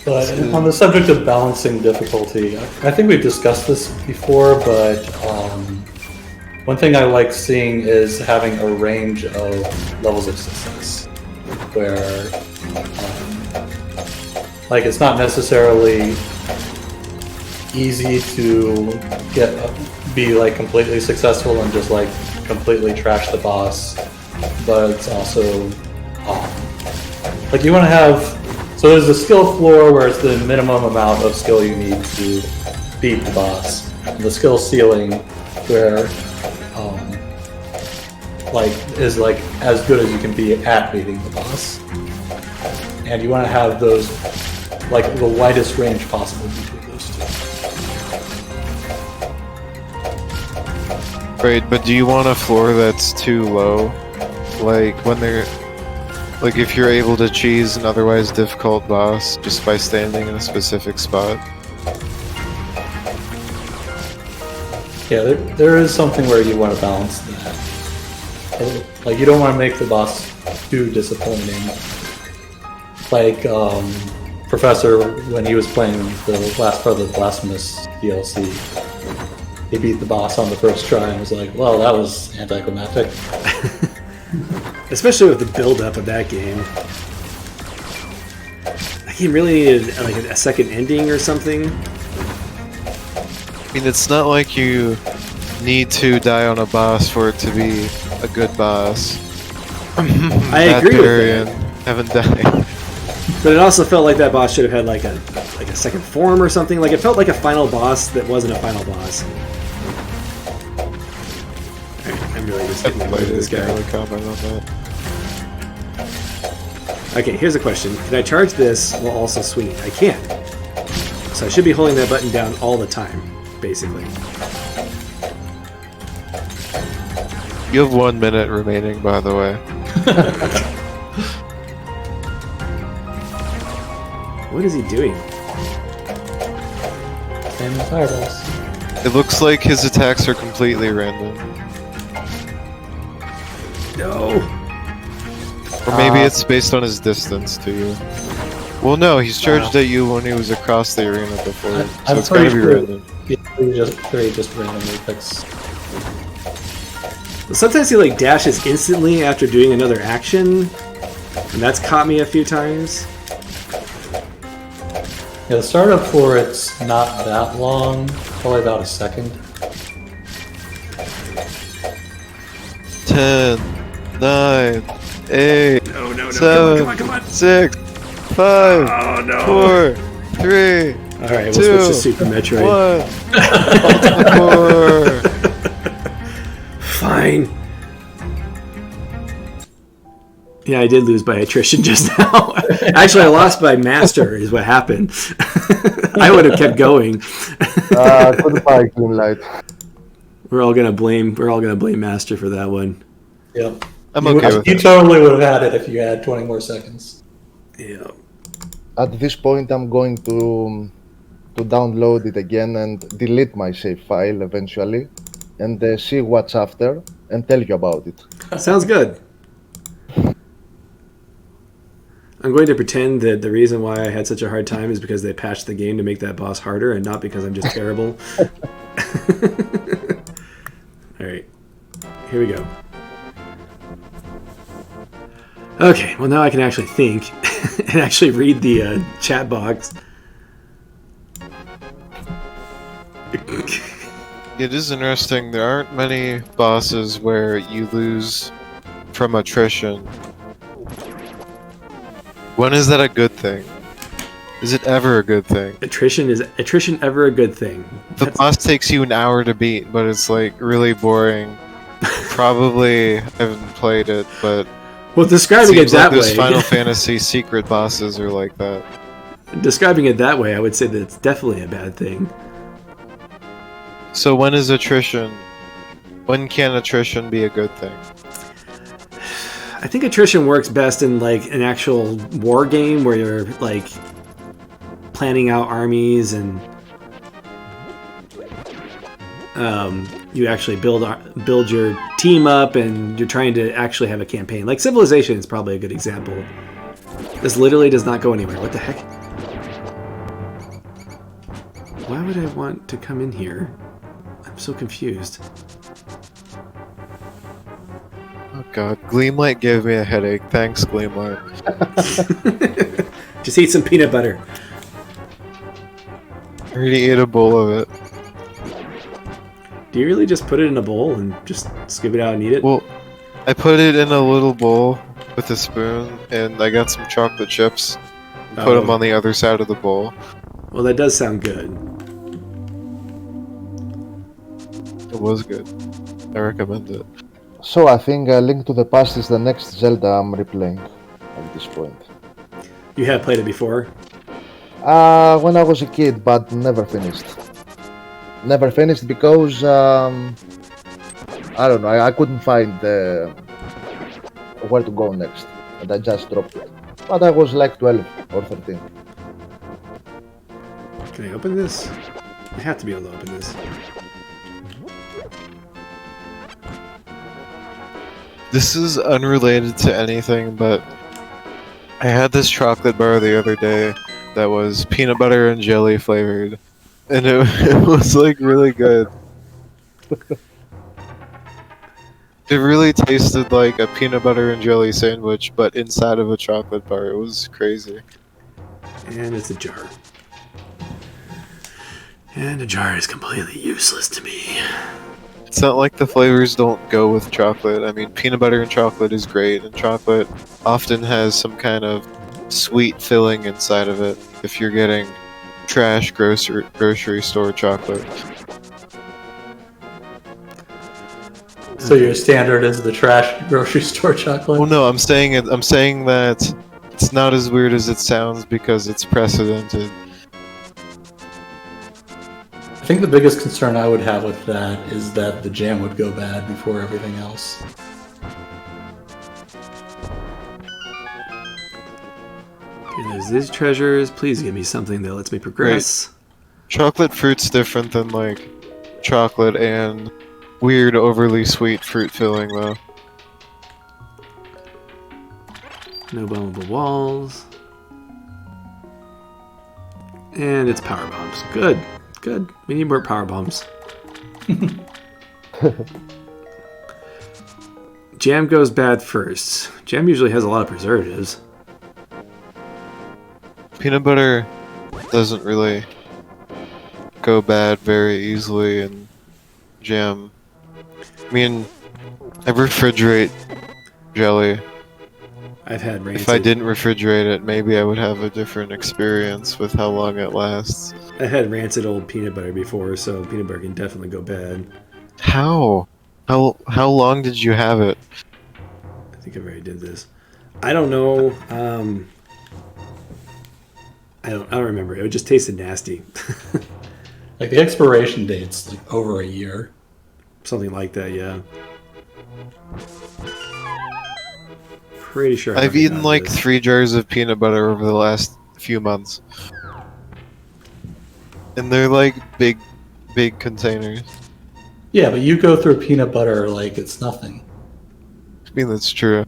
But on the subject of balancing difficulty, I think we've discussed this before, but one thing I like seeing is having a range of levels of success, where like it's not necessarily easy to be like completely successful and just like completely trash the boss, but it's also like you want to have. So there's a skill floor where it's the minimum amount of skill you need to beat the boss. And the skill ceiling where is like as good as you can be at beating the boss. And you want to have those like the widest range possible between those two. Right, but do you want a floor that's too low? Like when they're like if you're able to cheese an otherwise difficult boss just by standing in a specific spot? Yeah, there is something where you want to balance that. Like you don't want to make the boss too disappointing. Like Professor, when he was playing the last part of the Blasphemous DLC, he beat the boss on the first try and was like, well, that was anticlimactic. Especially with the build-up of that game. That game really needed like a second ending or something. I mean, it's not like you need to die on a boss for it to be a good boss. I agree with that. Haven't died. But it also felt like that boss should have had like a second form or something. Like it felt like a final boss that wasn't a final boss. Alright, I'm really just getting annoyed with this guy. Really comment on that. Okay, here's a question. Can I charge this while also swinging? I can. So I should be holding that button down all the time, basically. You have 1 minute remaining, by the way. What is he doing? Same as Fireballs. It looks like his attacks are completely random. No! Or maybe it's based on his distance to you. Well, no, he's charged at you when he was across the arena before, so it's gotta be random. He just randomly picks. Sometimes he like dashes instantly after doing another action, and that's caught me a few times. Yeah, the startup for it's not that long, probably about a second. 10, 9, 8, No, 7, come on. 6, 5, Oh no! 4, 3, Alright, we'll 2, switch to Super Metroid. 1. 4. Fine. Yeah, I did lose by attrition just now. Actually, I lost by master is what happened. I would have kept going. Goodbye, Gleamlight. We're all gonna blame master for that one. Yeah. I'm okay with You it. totally would have had it if you had 20 more seconds. Yeah. At this point, I'm going to download it again and delete my save file eventually, and see what's after and tell you about it. Sounds good. I'm going to pretend that the reason why I had such a hard time is because they patched the game to make that boss harder and not because I'm just terrible. Alright. Here we go. Okay, well now I can actually think and actually read the chat box. It is interesting, there aren't many bosses where you lose from attrition. When is that a good thing? Is it ever a good thing? Is attrition ever a good thing? The boss takes you an hour to beat, but it's like really boring. Probably haven't played it, but Well, describing it seems like that those way, Final Fantasy secret bosses are like that. describing it that way, I would say that it's definitely a bad thing. So when is attrition? When can attrition be a good thing? I think attrition works best in like an actual war game where you're like planning out armies and you actually build your team up and you're trying to actually have a campaign. Like Civilization is probably a good example. This literally does not go anywhere. What the heck? would I want to come in here? I'm so confused. Oh god, Gleamlight gave me a headache. Thanks, Gleamlight. Just eat some peanut butter. I already ate a bowl of it. Do you really just put it in a bowl and just scoop it out and eat it? Well, I put it in a little bowl with a spoon, and I got some chocolate chips and put them on the other side of the bowl. Well, that does sound good. It was good. I recommend it. So I think Link to the Past is the next Zelda I'm replaying at this point. You have played it before? When I was a kid, but never finished. Never finished because I don't know. I couldn't find where to go next, and I just dropped it. But I was like 12 or 13. Can I open this? I have to be able to open this. This is unrelated to anything, but I had this chocolate bar the other day that was peanut butter and jelly flavored, and it was like really good. It really tasted like a peanut butter and jelly sandwich, but inside of a chocolate bar. It was crazy. And it's a jar. And a jar is completely useless to me. It's not like the flavors don't go with chocolate. I mean, peanut butter and chocolate is great, and chocolate often has some kind of sweet filling inside of it if you're getting trash grocery store chocolate. So your standard is the trash grocery store chocolate? Well, no, I'm saying that it's not as weird as it sounds because it's precedented. I think the biggest concern I would have with that is that the jam would go bad before everything else. Okay, there's these treasures. Please give me something that lets me progress. Chocolate fruit's different than like chocolate and weird overly sweet fruit filling though. No bummable walls. And it's power bombs. Good. Good. We need more power bombs. Jam goes bad first. Jam usually has a lot of preservatives. Peanut butter doesn't really go bad very easily, and jam. I mean, I refrigerate jelly. I've had rancid. If I didn't refrigerate it, maybe I would have a different experience with how long it lasts. I had rancid old peanut butter before, so peanut butter can definitely go bad. How? How long did you have it? I think I already did this. I don't know. I don't remember. It just tasted nasty. Like the expiration date's like over a year. Something like that, yeah. Pretty sure I've eaten like 3 jars of peanut butter over the last few months. And they're like big containers. Yeah, but you go through peanut butter like it's nothing. I mean, that's true.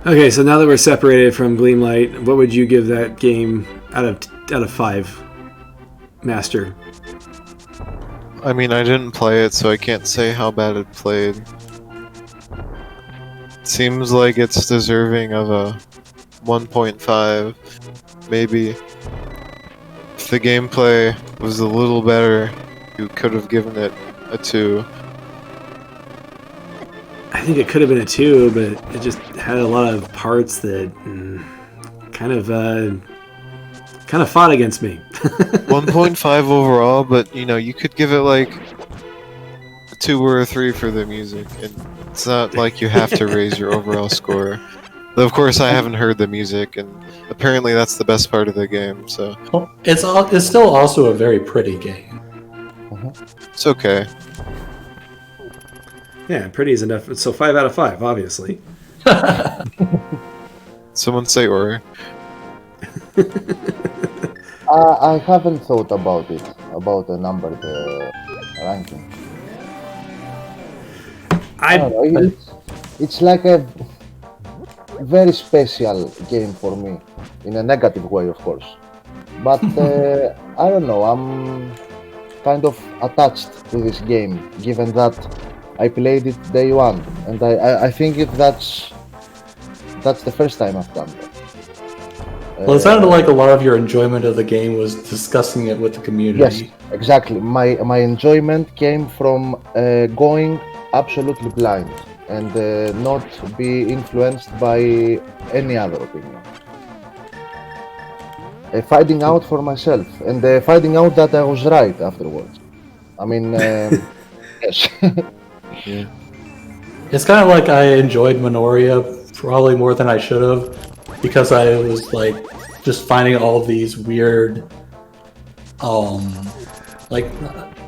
Okay, so now that we're separated from Gleamlight, what would you give that game out of 5? Master. I mean, I didn't play it, so I can't say how bad it played. It seems like it's deserving of a 1.5, maybe. If the gameplay was a little better, you could have given it a 2. I think it could have been a 2, but it just had a lot of parts that kind of fought against me. 1.5 overall, but you know, you could give it like a 2 or a 3 for the music, and it's not like you have to raise your overall score. Though of course I haven't heard the music, and apparently that's the best part of the game, so... Well, it's still also a very pretty game. It's okay. Yeah, pretty is enough. So 5 out of 5, obviously. Someone say Ori. I haven't thought about it, about the number, the ranking. I don't know, it's like very special game for me, in a negative way, of course. But I don't know. I'm kind of attached to this game, given that I played it day one, and I think that's the first time I've done that. Well, it sounded like a lot of your enjoyment of the game was discussing it with the community. Yes, exactly. My enjoyment came from going absolutely blind and not be influenced by any other opinion. Finding out for myself and finding out that I was right afterwards. I mean, yes. Yeah. It's kind of like I enjoyed Minoria probably more than I should have, because I was like just finding all these weird like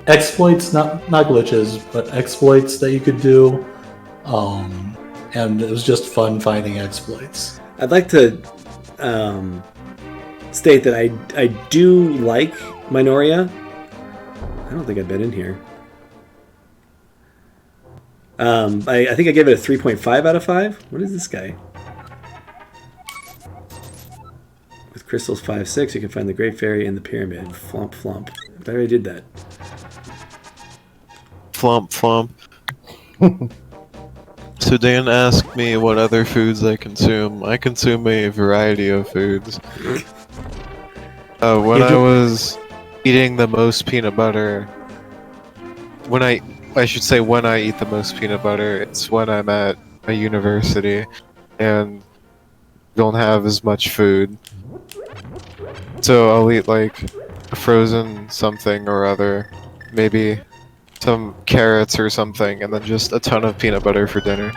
exploits, not glitches, but exploits that you could do, and it was just fun finding exploits. I'd like to state that I do like Minoria. I don't think I've been in here. I think I gave it a 3.5 out of 5. What is this guy? With crystals 5-6, you can find the Great Fairy in the pyramid. Flump, flump. I already did that. Flump, flump. So Dan asked me what other foods I consume. I consume a variety of foods. When I was eating the most peanut butter, when I eat the most peanut butter, it's when I'm at a university and don't have as much food. So I'll eat like a frozen something or other, maybe some carrots or something, and then just a ton of peanut butter for dinner.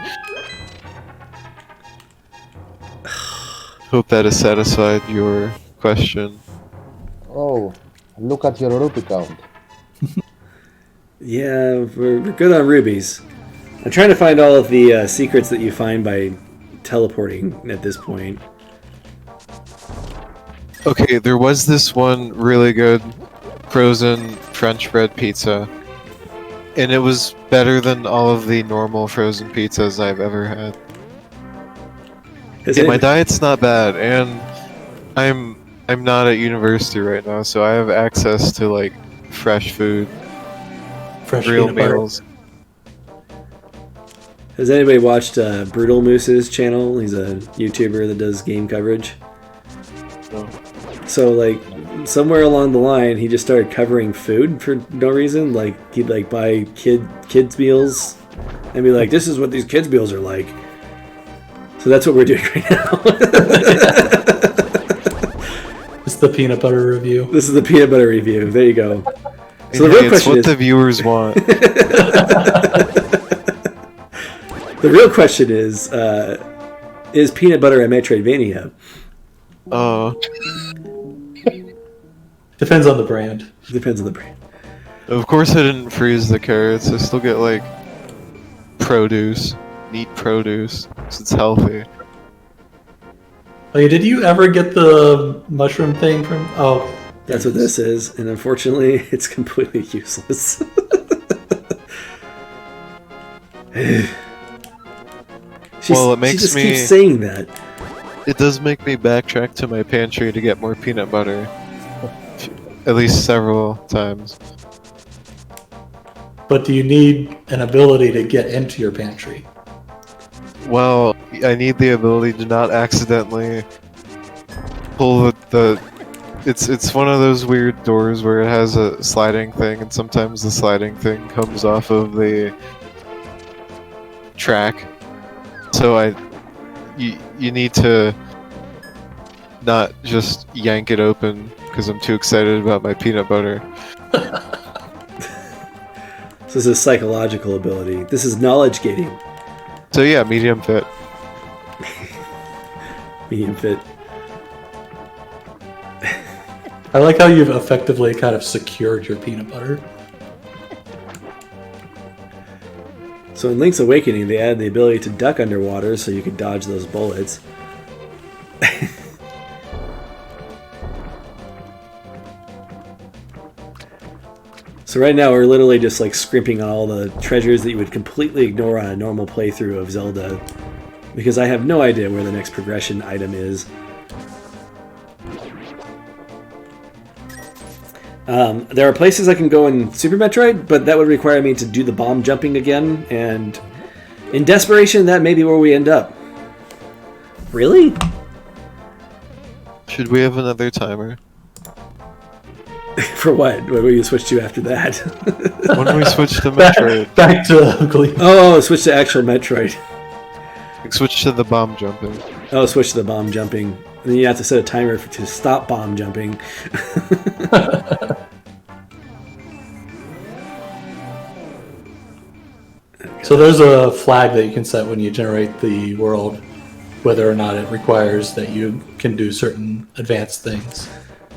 Hope that has satisfied your question. Oh, look at your rupee count. Yeah, we're good on rubies. I'm trying to find all of the secrets that you find by teleporting at this point. Okay, there was this one really good frozen French bread pizza, and it was better than all of the normal frozen pizzas I've ever had. Yeah, my diet's not bad, and I'm not at university right now, so I have access to like fresh food, Fresh real peanut butter. meals. Has anybody watched Brutal Moose's channel? He's a YouTuber that does game coverage. No. So, like, somewhere along the line, he just started covering food for no reason. Like, he'd, like, buy kids' meals and be like, this is what these kids' meals are like. So that's what we're doing right now. It's the peanut butter review. This is the peanut butter review. There you go. So Hey, it's what the viewers want. The real question is peanut butter a Metroidvania? Depends on the brand. Depends on the brand. Of course I didn't freeze the carrots, I still get like produce, neat produce, so it's healthy. Oh, yeah, did you ever get the mushroom thing from? Oh, That's what this is, and unfortunately, it's completely useless. Well, it makes she just me- keeps saying that. It does make me backtrack to my pantry to get more peanut butter. At least several times. But do you need an ability to get into your pantry? Well, I need the ability to not accidentally pull the it's one of those weird doors where it has a sliding thing, and sometimes the sliding thing comes off of the track. So you need to not just yank it open because I'm too excited about my peanut butter. This is a psychological ability. This is knowledge gating. So yeah, medium fit. Medium fit. I like how you've effectively kind of secured your peanut butter. So in Link's Awakening, they added the ability to duck underwater so you could dodge those bullets. So right now we're literally just like scrimping on all the treasures that you would completely ignore on a normal playthrough of Zelda. because I have no idea where the next progression item is. There are places I can go in Super Metroid, but that would require me to do the bomb jumping again, and in desperation, that may be where we end up. Really? Should we have another timer? For what? What will you switch to after that? When do we switch to Metroid? Back to Gleamlight. Oh, switch to actual Metroid. Switch to the bomb jumping. Oh, switch to the bomb jumping. And then you have to set a timer to stop bomb jumping. So there's a flag that you can set when you generate the world, whether or not it requires that you can do certain advanced things.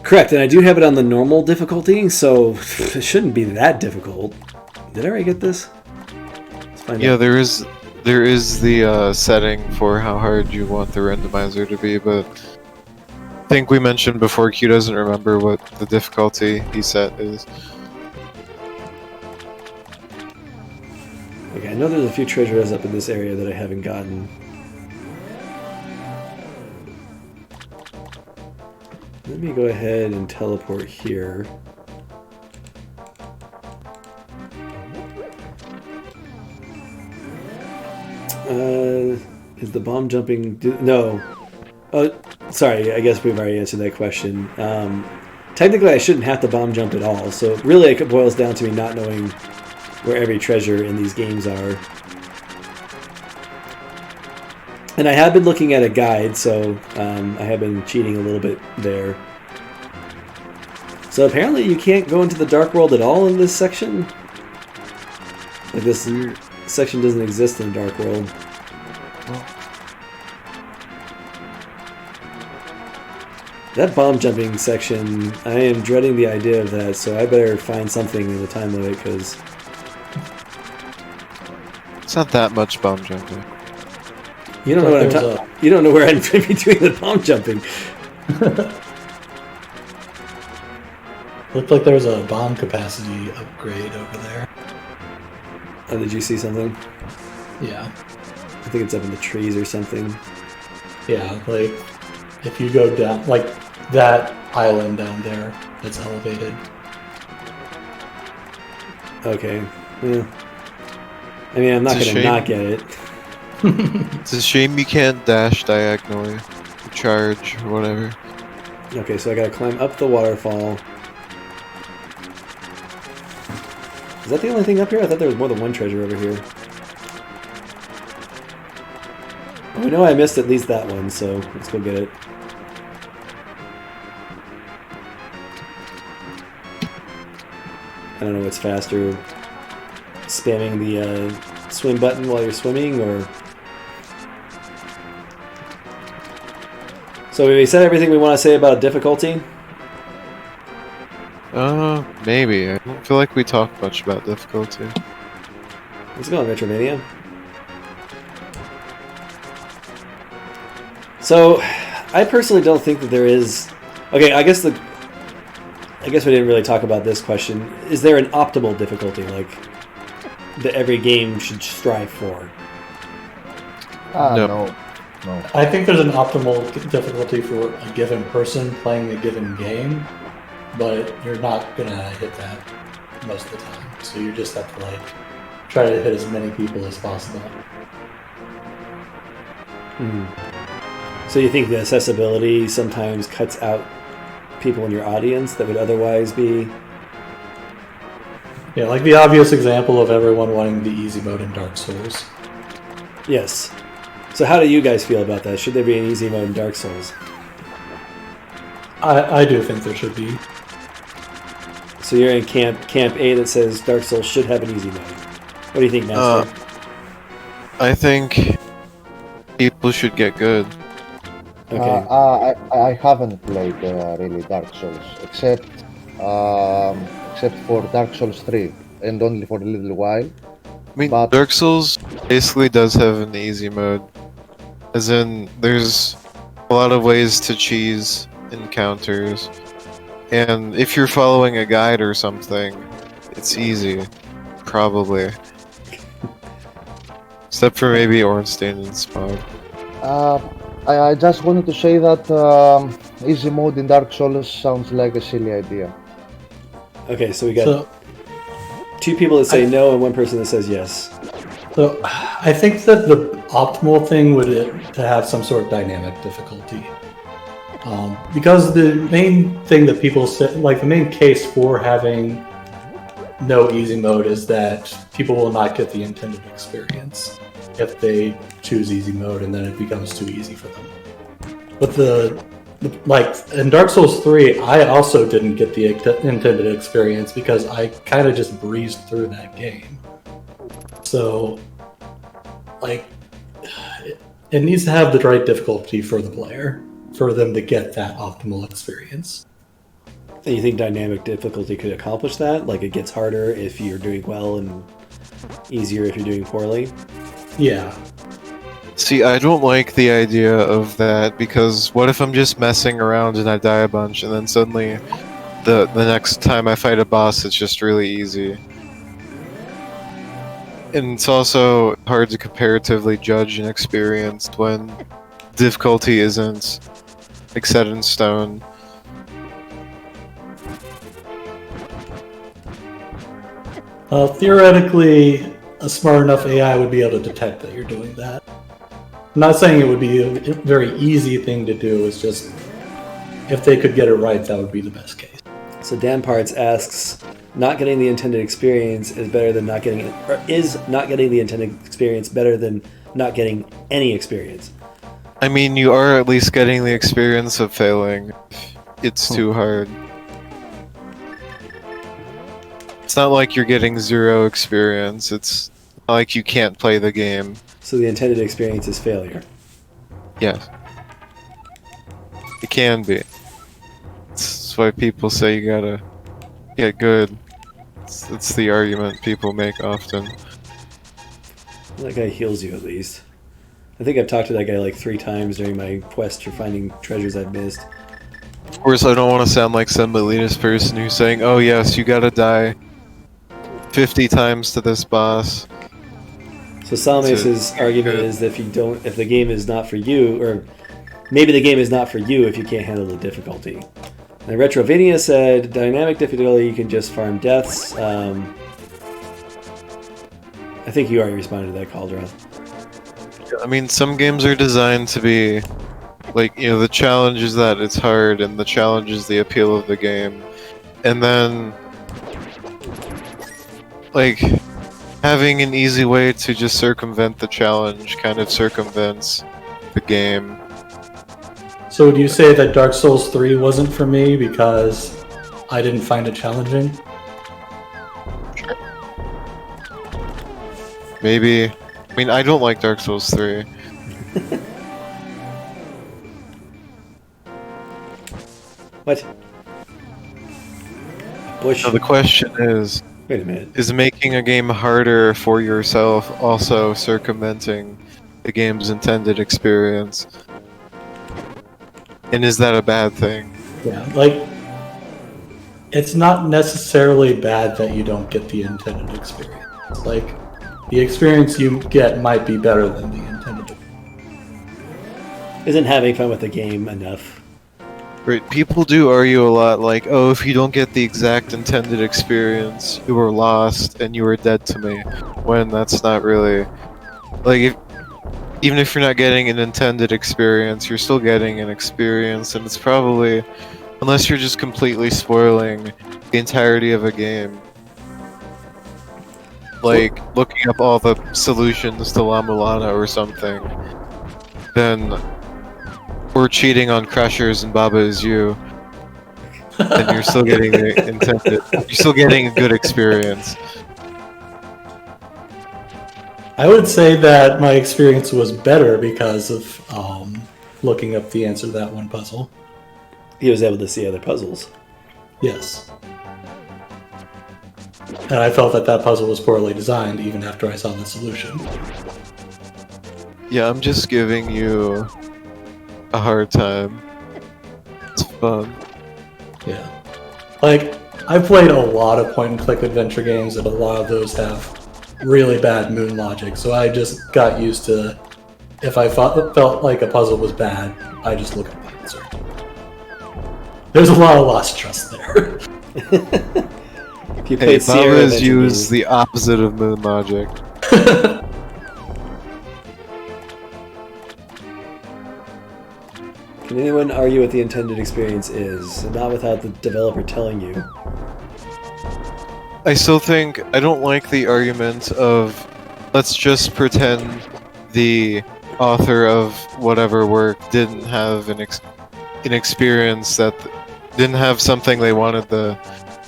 Correct, and I do have it on the normal difficulty, so it shouldn't be that difficult. Did I already get this? Let's find Yeah, out. there is the setting for how hard you want the randomizer to be, but I think we mentioned before Q doesn't remember what the difficulty he set is. Okay, I know there's a few treasures up in this area that I haven't gotten. Let me go ahead and teleport here. Is the bomb jumping... No. Oh, sorry, I guess we've already answered that question. Technically, I shouldn't have to bomb jump at all, so really it boils down to me not knowing where every treasure in these games are. And I have been looking at a guide, so I have been cheating a little bit there. So apparently you can't go into the Dark World at all in this section? Like this section doesn't exist in the Dark World. That bomb jumping section, I am dreading the idea of that, so I better find something in the time limit, because... It's not that much bomb jumping. You don't know what I'm talking. You don't know where I'm in between the bomb jumping. Looked like there was a bomb capacity upgrade over there. Oh, did you see something? Yeah. I think it's up in the trees or something. Yeah, like if you go down, like that island down there that's elevated. Okay. Yeah. I mean, I'm not It's a going to shame. not get it. It's a shame you can't dash diagonally, or charge, or whatever. Okay, so I got to climb up the waterfall. Is that the only thing up here? I thought there was more than one treasure over here. Oh, I know I missed at least that one, so let's go get it. I don't know what's faster, spamming the swim button while you're swimming, or... So we said everything we want to say about difficulty? Maybe. I don't feel like we talked much about difficulty. Let's go on Metroidvania. So, I personally don't think that there is... Okay, I guess we didn't really talk about this question. Is there an optimal difficulty, like, that every game should strive for? No. No. I think there's an optimal difficulty for a given person playing a given game, but you're not gonna hit that most of the time. So you just have to like try to hit as many people as possible. So you think the accessibility sometimes cuts out people in your audience that would otherwise be... Yeah, like the obvious example of everyone wanting the easy mode in Dark Souls. Yes. So how do you guys feel about that? Should there be an easy mode in Dark Souls? I do think there should be. So you're in Camp A that says Dark Souls should have an easy mode. What do you think, Master? I think people should get good. Okay. I haven't played really Dark Souls except for Dark Souls 3 and only for a little while. I mean, But- Dark Souls basically does have an easy mode. As in, there's a lot of ways to cheese encounters. And if you're following a guide or something, it's easy. Probably. Except for maybe Ornstein and Smog. Uh, I just wanted to say that easy mode in Dark Souls sounds like a silly idea. Okay, so we got So, 2 people that say no and 1 person that says yes. so I think that the optimal thing would to have some sort of dynamic difficulty. Because the main thing that people say, like the main case for having no easy mode is that people will not get the intended experience if they choose easy mode and then it becomes too easy for them. But like in Dark Souls 3, I also didn't get the intended experience because I kind of just breezed through that game. So, like, it needs to have the right difficulty for the player for them to get that optimal experience. And you think dynamic difficulty could accomplish that? Like it gets harder if you're doing well and easier if you're doing poorly? Yeah. See, I don't like the idea of that because what if I'm just messing around and I die a bunch and then suddenly the next time I fight a boss it's just really easy. And it's also hard to comparatively judge an experience when difficulty isn't like set in stone. Theoretically, a smart enough AI would be able to detect that you're doing that. I'm not saying it would be a very easy thing to do, it's just if they could get it right, that would be the best case. So Dan Parts asks, not getting the intended experience is better than not getting it, or is not getting the intended experience better than not getting any experience? I mean, you are at least getting the experience of failing. It's too hard. It's not like you're getting 0 experience. It's not like you can't play the game. So the intended experience is failure. Yes. It can be. That's why people say you gotta get good. It's the argument people make often. That guy heals you at least. I think I've talked to that guy like 3 times during my quest for finding treasures I've missed. Of course, I don't want to sound like some elitist person who's saying, oh yes, you gotta die 50 times to this boss. So Salmace's argument is that if the game is not for you, or maybe the game is not for you if you can't handle the difficulty. And Retrovania said, dynamic difficulty, you can just farm deaths. I think you already responded to that, Caldron. I mean, some games are designed to be, like, you know, the challenge is that it's hard, and the challenge is the appeal of the game. And then, like, having an easy way to just circumvent the challenge kind of circumvents the game. So would you say that Dark Souls 3 wasn't for me because I didn't find it challenging? Maybe. I mean, I don't like Dark Souls 3. What? Bush. Now the question is, Wait a minute. is making a game harder for yourself also circumventing the game's intended experience? And is that a bad thing? Yeah, like, it's not necessarily bad that you don't get the intended experience. Like, the experience you get might be better than the intended. Isn't having fun with the game enough? Right, people do argue a lot like, oh, if you don't get the exact intended experience, you were lost and you were dead to me. When that's not really... Like, even if you're not getting an intended experience, you're still getting an experience, and it's probably... Unless you're just completely spoiling the entirety of a game. Like, looking up all the solutions to La Mulana or something, then... Or cheating on Crushers and Baba Is You, then you're still getting the intended... You're still getting a good experience. I would say that my experience was better because of looking up the answer to that one puzzle. He was able to see other puzzles. Yes. And I felt that that puzzle was poorly designed even after I saw the solution. Yeah, I'm just giving you a hard time. It's fun. Yeah. Like, I've played a lot of point-and-click adventure games, and a lot of those have really bad moon logic, so I just got used to if I felt like a puzzle was bad, I just look up the answer. There's a lot of lost trust there. If you Hey, played Sierra, Bava's then used the opposite of moon logic. Can anyone argue what the intended experience is? Not without the developer telling you. I still think I don't like the argument of let's just pretend the author of whatever work didn't have an experience that didn't have something they wanted the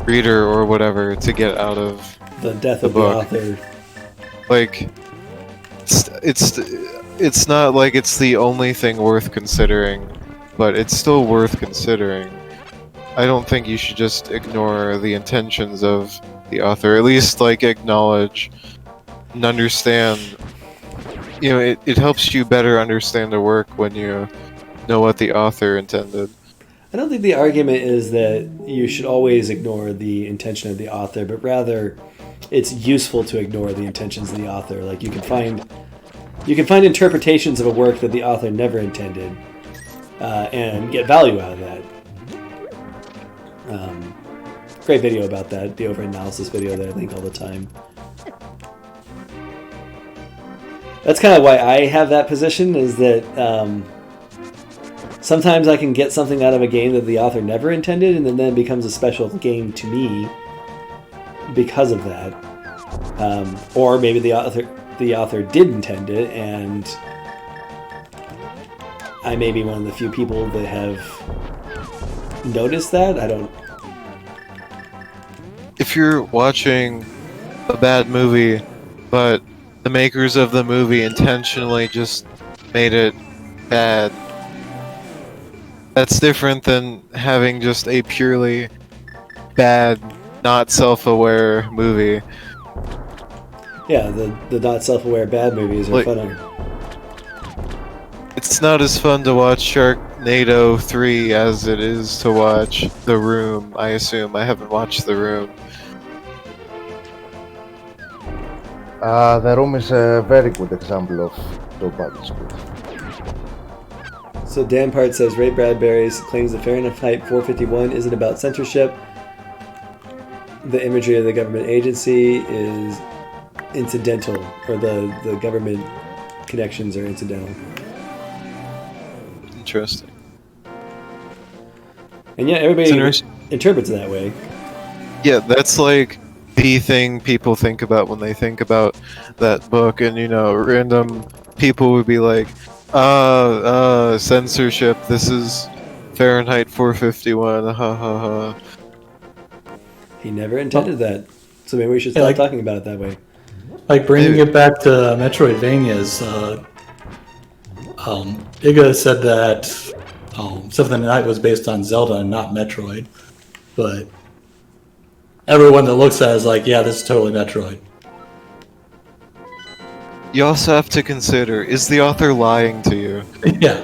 reader or whatever to get out of The death of the book. author. Like it's not like it's the only thing worth considering, but it's still worth considering. I don't think you should just ignore the intentions of the author. At least like acknowledge and understand. You know, it helps you better understand the work when you know what the author intended. I don't think the argument is that you should always ignore the intention of the author, but rather it's useful to ignore the intentions of the author. Like you can find interpretations of a work that the author never intended, and get value out of that. Great video about that, the over-analysis video that I link all the time. That's kind of why I have that position, is that sometimes I can get something out of a game that the author never intended, and then it becomes a special game to me because of that. Or maybe the author did intend it, and I may be one of the few people that have noticed that. I don't... If you're watching a bad movie, but the makers of the movie intentionally just made it bad, that's different than having just a purely bad, not self-aware movie. Yeah, the not self-aware bad movies are Like, fun. it's not as fun to watch Sharknado 3 as it is to watch The Room, I assume. I haven't watched The Room. The Room is a very good example of so bad it's good. So Dan Part says Ray Bradbury claims that Fahrenheit 451 isn't about censorship. The imagery of the government agency is incidental, or the government connections are incidental. Interesting. And yet everybody It's interprets it that way. Yeah, that's like the thing people think about when they think about that book, and you know, random people would be like, censorship, this is Fahrenheit 451, ha ha ha. Oh. He never intended that. So maybe we should stop talking about it that way. Like bringing it back to Metroidvanias, Iga said that Symphony of the Night was based on Zelda and not Metroid, but everyone that looks at it is like, yeah, this is totally Metroid. You also have to consider, is the author lying to you? Yeah.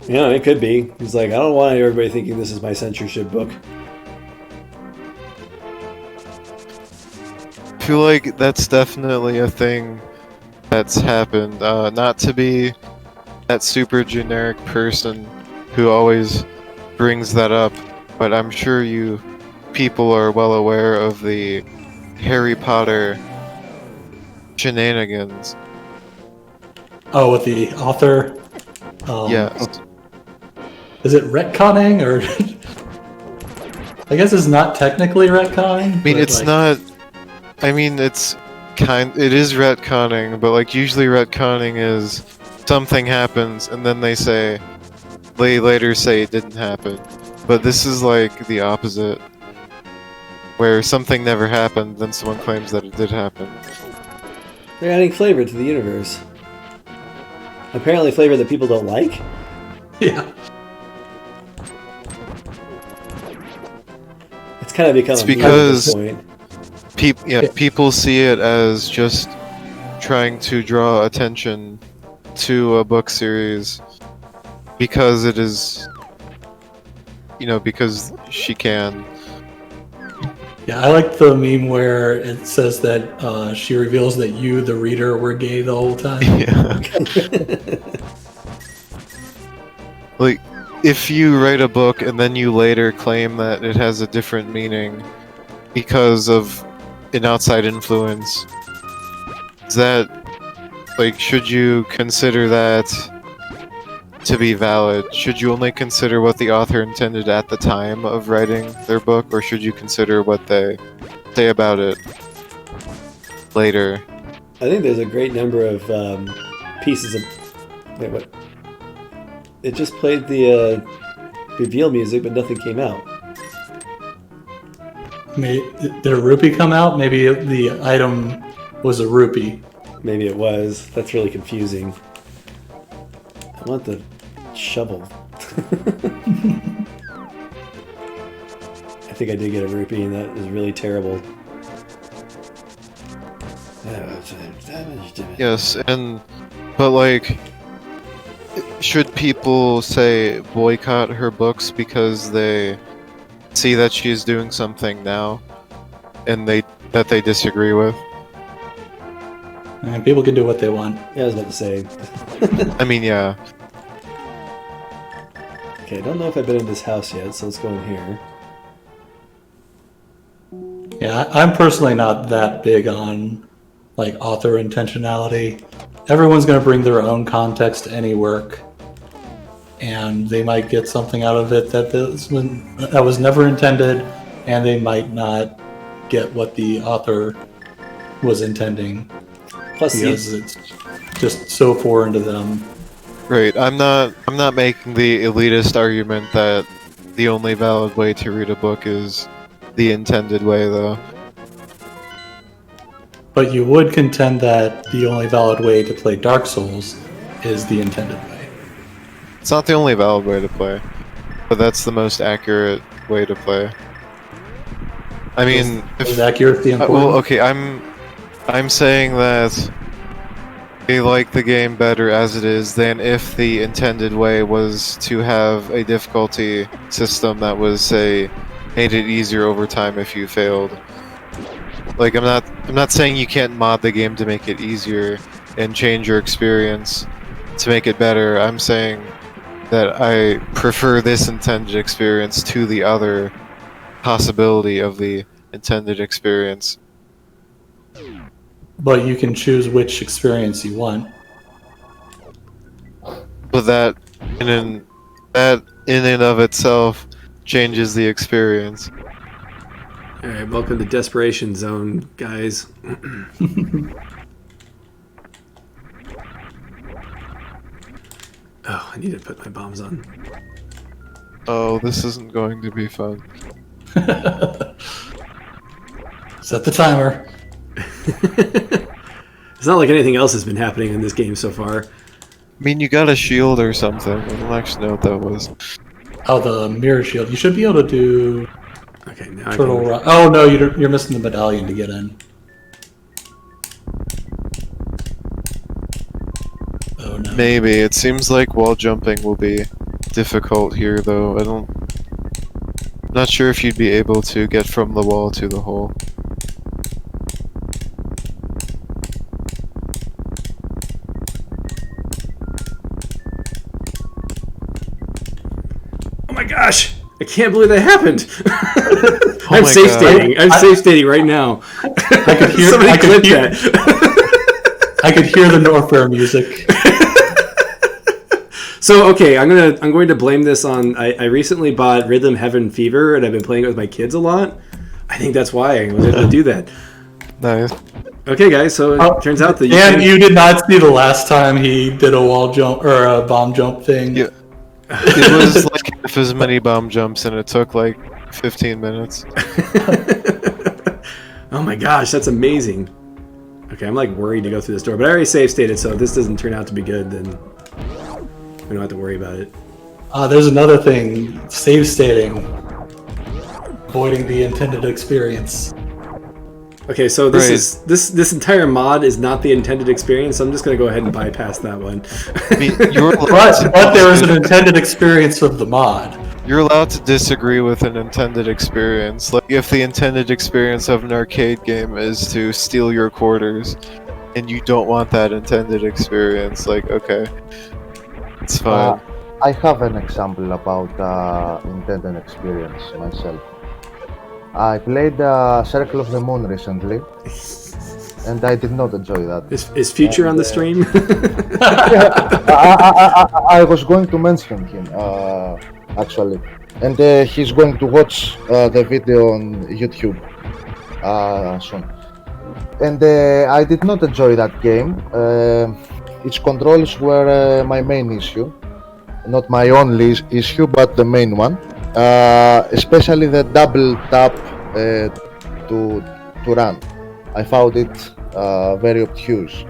Yeah, it could be. He's like, I don't want everybody thinking this is my censorship book. I feel like that's definitely a thing that's happened. Not to be that super generic person who always brings that up, but I'm sure you people are well aware of the Harry Potter shenanigans. Oh, with the author? Yes. Is it retconning, or... I guess it's not technically retconning. I mean, it's not... I mean, it is retconning, but like usually retconning is something happens and then they later say it didn't happen. But this is like the opposite, where something never happened, then someone claims that it did happen. They're adding flavor to the universe. Apparently flavor that people don't like? Yeah. It's kind of become It's a meme because at this point. People see it as just trying to draw attention to a book series because it is, because she can. Yeah, I like the meme where it says that she reveals that you, the reader, were gay the whole time. Yeah. Like, if you write a book and then you later claim that it has a different meaning because of an outside influence, is that, like, should you consider that to be valid? Should you only consider what the author intended at the time of writing their book, or should you consider what they say about it later? I think there's a great number of pieces of... Wait, what? It just played the reveal music, but nothing came out. Did a rupee come out? Maybe the item was a rupee. Maybe it was. That's really confusing. I want the shovel. I think I did get a rupee, and that is really terrible. Yes, but like, should people say boycott her books because they see that she's doing something now and that they disagree with? And people can do what they want. Yeah, I was about to say. I mean, yeah. Okay, I don't know if I've been in this house yet, so let's go in here. Yeah, I'm personally not that big on like author intentionality. Everyone's going to bring their own context to any work, and they might get something out of it that was never intended, and they might not get what the author was intending. Plus, because it's just so foreign to them. Right, I'm not making the elitist argument that the only valid way to read a book is the intended way, though. But you would contend that the only valid way to play Dark Souls is the intended way. It's not the only valid way to play, but that's the most accurate way to play. I mean, is accuracy important? Well, okay, I'm saying that I like the game better as it is than if the intended way was to have a difficulty system that was, say, made it easier over time if you failed. Like, I'm not saying you can't mod the game to make it easier and change your experience to make it better. I'm saying that I prefer this intended experience to the other possibility of the intended experience. But you can choose which experience you want. But that in and of itself changes the experience. Alright, welcome to Desperation Zone, guys. Oh, I need to put my bombs on. Oh, this isn't going to be fun. Set the timer. It's not like anything else has been happening in this game so far. I mean, you got a shield or something. I don't actually know what that was. Oh, the mirror shield. You should be able to do Okay, now turtle I can... rock. Oh no, you're missing the medallion to get in. Oh no. Maybe. It seems like wall jumping will be difficult here, though. I'm not sure if you'd be able to get from the wall to the hole. Oh my gosh! I can't believe that happened! Oh I'm my safe God. stating. I'm safe stating right now. I could hear. Somebody I could clip hear, that. I could hear the Norfair music. So okay, I'm going to blame this on. I recently bought Rhythm Heaven Fever, and I've been playing it with my kids a lot. I think that's why I was able to do that. Nice. Okay, guys. So it turns out that You did not see the last time he did a wall jump or a bomb jump thing. Yeah. It was like half as many bomb jumps, and it took like 15 minutes. Oh my gosh, that's amazing. Okay, I'm like worried to go through this door, but I already save stated, so if this doesn't turn out to be good, then we don't have to worry about it. There's another thing. Save stating. Avoiding the intended experience. Okay, so this Right. is this entire mod is not the intended experience, so I'm just gonna go ahead and bypass that one. I mean, you're But there is an intended experience of the mod. You're allowed to disagree with an intended experience. Like, if the intended experience of an arcade game is to steal your quarters, and you don't want that intended experience, like, okay, it's fine. I have an example about intended experience myself. I played Circle of the Moon recently, and I did not enjoy that. Is Future on the stream? I was going to mention him, actually. And he's going to watch the video on YouTube soon. And I did not enjoy that game. Its controls were my main issue. Not my only issue, but the main one. Especially the double tap to run. I found it very obtuse.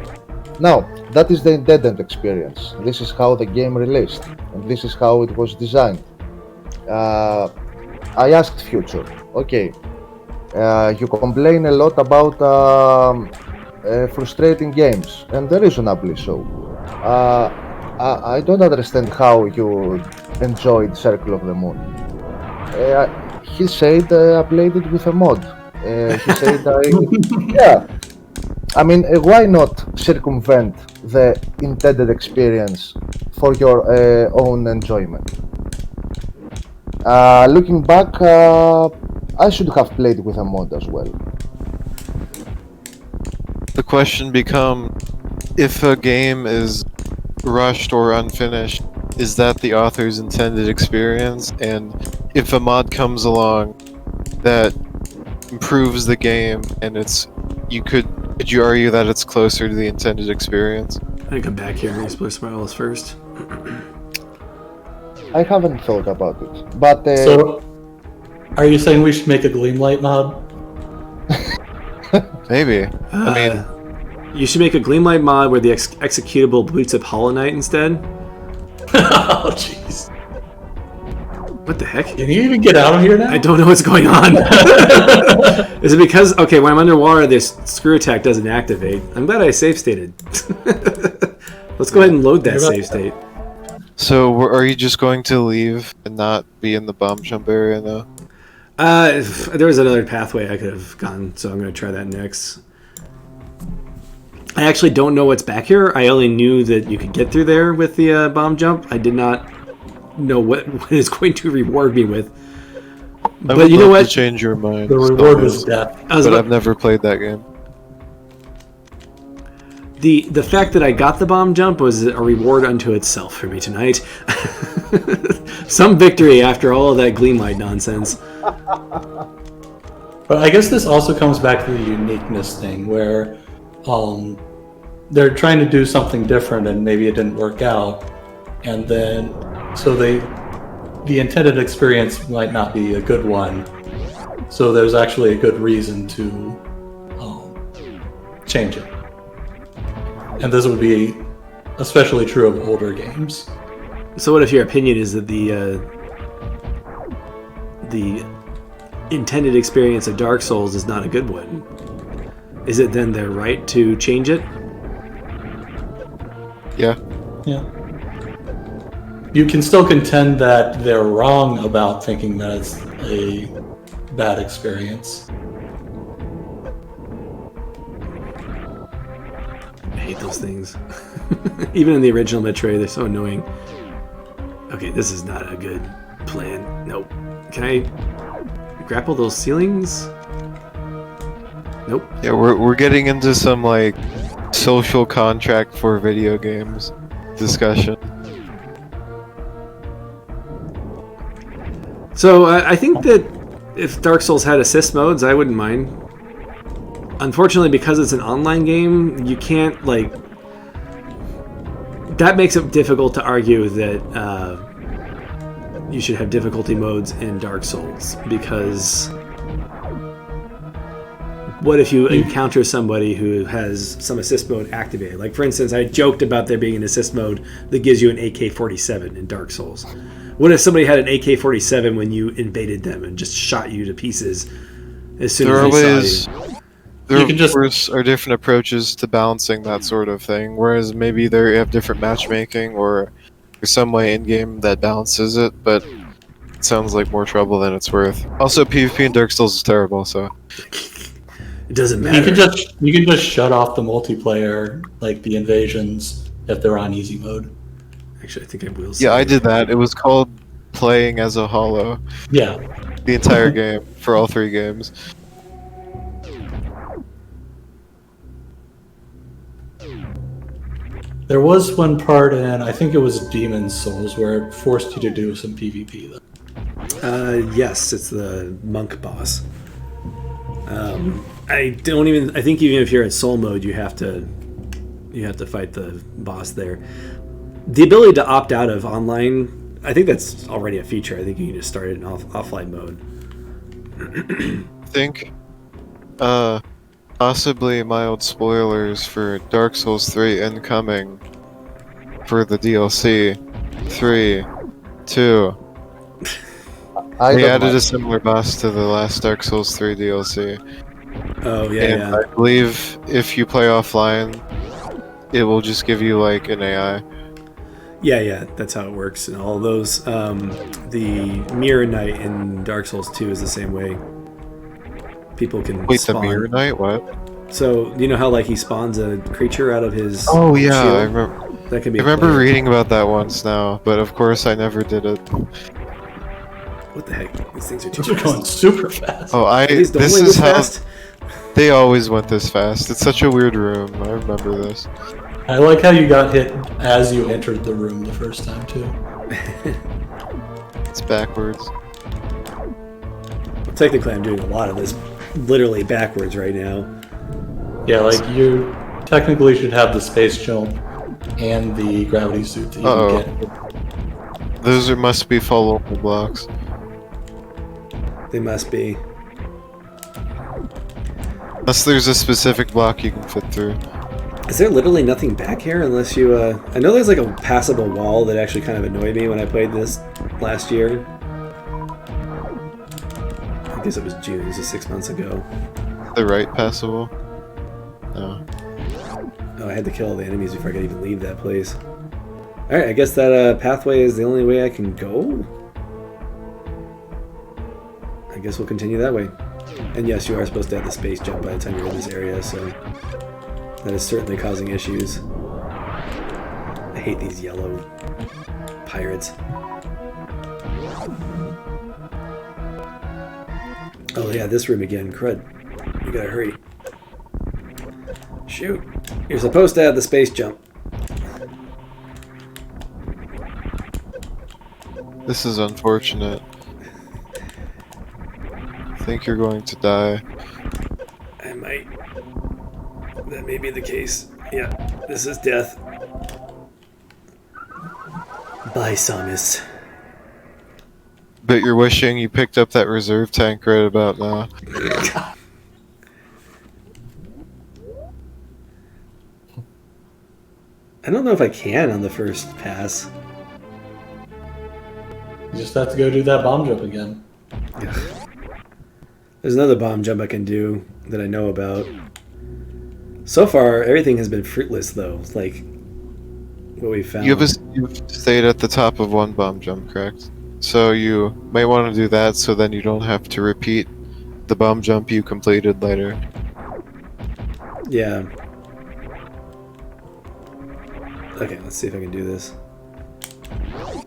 Now, that is the intended experience. This is how the game released, and this is how it was designed. I asked Future, okay, you complain a lot about frustrating games, and reasonably so. I don't understand how you enjoyed Circle of the Moon. He said I played it with a mod. He said yeah. I mean, why not circumvent the intended experience for your own enjoyment? Looking back, I should have played with a mod as well. The question becomes, if a game is rushed or unfinished, is that the author's intended experience? And if a mod comes along that improves the game, and could you argue that it's closer to the intended experience? I think I'm back here and explore Spirals first. I haven't thought about it, but So, are you saying we should make a Gleamlight mod? Maybe. I mean, You should make a Gleamlight mod where the executable boots up Hollow Knight instead. Oh, jeez. What the heck? Can you even get out of here now? I don't know what's going on. Is it because, okay, when I'm underwater, this screw attack doesn't activate? I'm glad I save stated. Let's go ahead and load that save state. so are you just going to leave and not be in the bomb jump area now? There was another pathway I could have gone, so I'm going to try that next. I actually don't know what's back here. I only knew that you could get through there with the bomb jump. I did not know what it's going to reward me with. But you know what? To change your mind. The reward is death. But I've never played that game. The fact that I got the bomb jump was a reward unto itself for me tonight. Some victory after all of that Gleamlight nonsense. But I guess this also comes back to the uniqueness thing, where they're trying to do something different and maybe it didn't work out, and then so the intended experience might not be a good one, so there's actually a good reason to change it. And this would be especially true of older games. So what if your opinion is that the intended experience of Dark Souls is not a good one? Is it then their right to change it? Yeah. Yeah. You can still contend that they're wrong about thinking that it's a bad experience. I hate those things. Even in the original Metroid, they're so annoying. Okay, this is not a good plan. Nope. Can I grapple those ceilings? Nope. Yeah, we're getting into some like social contract for video games discussion. So I think that if Dark Souls had assist modes, I wouldn't mind. Unfortunately, because it's an online game, you can't like. That makes it difficult to argue that you should have difficulty modes in Dark Souls, because what if you encounter somebody who has some assist mode activated? Like, for instance, I joked about there being an assist mode that gives you an AK-47 in Dark Souls. What if somebody had an AK-47 when you invaded them and just shot you to pieces as soon as they saw you? There You can just- of course are different approaches to balancing that sort of thing, whereas maybe they have different matchmaking or some way in-game that balances it, but it sounds like more trouble than it's worth. Also, PvP in Dark Souls is terrible, so It doesn't You matter. can just shut off the multiplayer, like the invasions, if they're on easy mode. Actually, I think I will. yeah, I did that. It was called playing as a hollow Yeah. the entire game for all 3 games. There was one part in, I think it was Demon's Souls, where it forced you to do some PvP, though. Yes, it's the monk boss. I don't even. I think even if you're at soul mode, you have to fight the boss there. The ability to opt out of online, I think that's already a feature. I think you can just start it in offline mode. I think, possibly mild spoilers for Dark Souls 3 incoming for the DLC. 3, 2. I They don't added mind. a similar boss to the last Dark Souls 3 DLC. Oh yeah, And yeah. I believe if you play offline, it will just give you like an AI. Yeah, that's how it works. And all those, the Mirror Knight in Dark Souls 2 is the same way. People can Wait, spawn. the Mirror Knight? What? So you know how like he spawns a creature out of his Oh yeah, shield? I remember. That can be. I remember reading about that once now, but of course I never did it. What the heck? These things are too Those are fast. going super fast. Oh, Are these this normally is this how fast? they always went this fast. It's such a weird room. I remember this. I like how you got hit as you entered the room the first time, too. It's backwards. Technically, I'm doing a lot of this literally backwards right now. Yeah, like you technically should have the space jump and the gravity suit that you Uh-oh. can get. Those must be followable blocks. They must be. Unless there's a specific block you can fit through. Is there literally nothing back here unless you, I know there's like a passable wall that actually kind of annoyed me when I played this last year. I guess it was June, this was 6 months ago. The right passable? No. Oh, I had to kill all the enemies before I could even leave that place. Alright, I guess that pathway is the only way I can go? I guess we'll continue that way. And yes, you are supposed to have the space jump by the time you're in this area, so that is certainly causing issues. I hate these yellow pirates. Oh yeah, this room again. Crud. We gotta hurry. Shoot. You're supposed to have the space jump. This is unfortunate. I think you're going to die. I might. That may be the case. Yeah, this is death. Bye, Samus. But you're wishing you picked up that reserve tank right about now. I don't know if I can on the first pass. You just have to go do that bomb jump again. There's another bomb jump I can do that I know about. So far, everything has been fruitless, though. Like what we found. You've stayed at the top of one bomb jump, correct? So you might want to do that so then you don't have to repeat the bomb jump you completed later. Yeah. Okay, let's see if I can do this.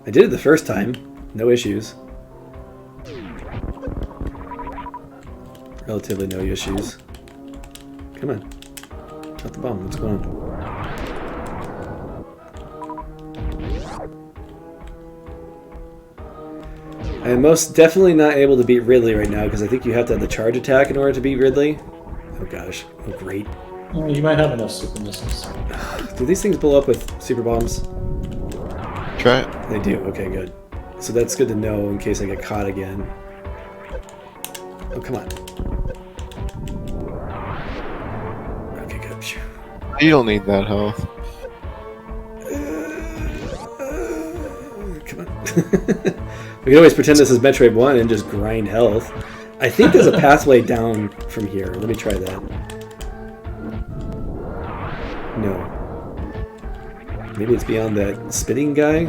I did it the first time. No issues. Relatively no issues. Come on. Got the bomb. What's going on? I am most definitely not able to beat Ridley right now because I think you have to have the charge attack in order to beat Ridley. Oh gosh. Oh great. Oh, you might have enough super missiles. Do these things blow up with super bombs? Try it. They do. Okay, good. So that's good to know in case I get caught again. Oh, come on. Okay, good. Phew. You don't need that health. Come on. We can always pretend this is Metroid 1 and just grind health. I think there's a pathway down from here. Let me try that. No. Maybe it's beyond that spitting guy?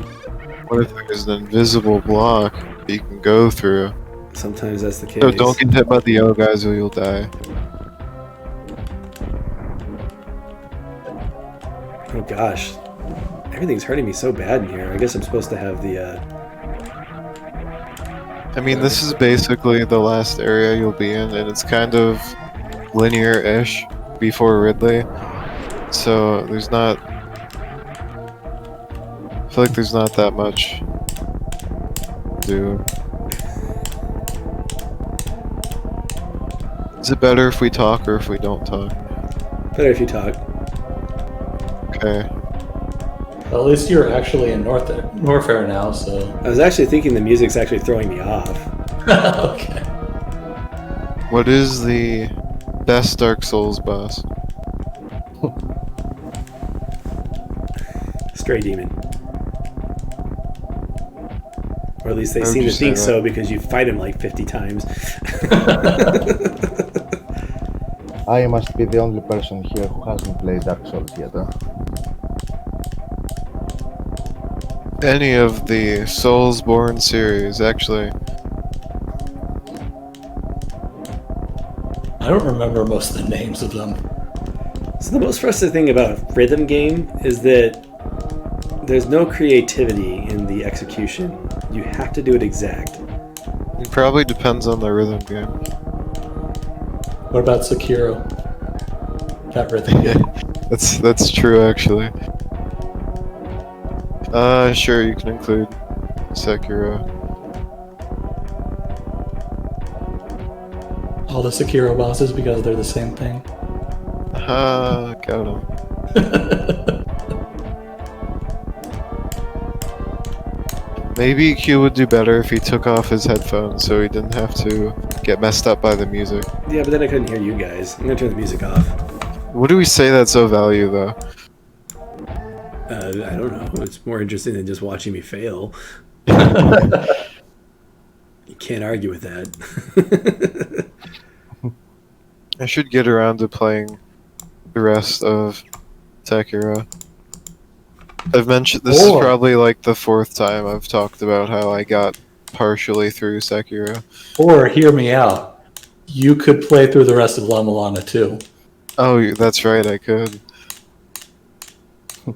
What if there's an invisible block? you can go through. Sometimes that's the case. So don't get hit by the yellow guys or you'll die. Oh gosh. Everything's hurting me so bad in here. I guess I'm supposed to have the, I mean, this is basically the last area you'll be in, and it's kind of linear-ish before Ridley. So there's not... I feel like there's not that much to do. Is it better if we talk or if we don't talk? better if you talk. Okay. Well, at least you're actually in Norfair now, so. I was actually thinking the music's actually throwing me off. Okay. What is the best Dark Souls boss? Stray Demon. Or at least they How would seem you to say think that? so because you fight him like 50 times. I must be the only person here who hasn't played Dark Souls yet. Huh? Any of the Soulsborne series, actually. I don't remember most of the names of them. So the most frustrating thing about a rhythm game is that there's no creativity in the execution. You have to do it exact. It probably depends on the rhythm game. What about Sekiro? That rhythm game. That's true, actually. Sure, you can include Sekiro. All the Sekiro bosses because they're the same thing. Got him. Maybe Q would do better if he took off his headphones so he didn't have to get messed up by the music. Yeah, but then I couldn't hear you guys. I'm gonna turn the music off. What do we say that's of value, though? I don't know. It's more interesting than just watching me fail. You can't argue with that. I should get around to playing the rest of Sekiro. I've mentioned this is probably like the 4th time I've talked about how I got partially through Sekiro. Or, hear me out, you could play through the rest of La Milana too. Oh, that's right, I could. I'd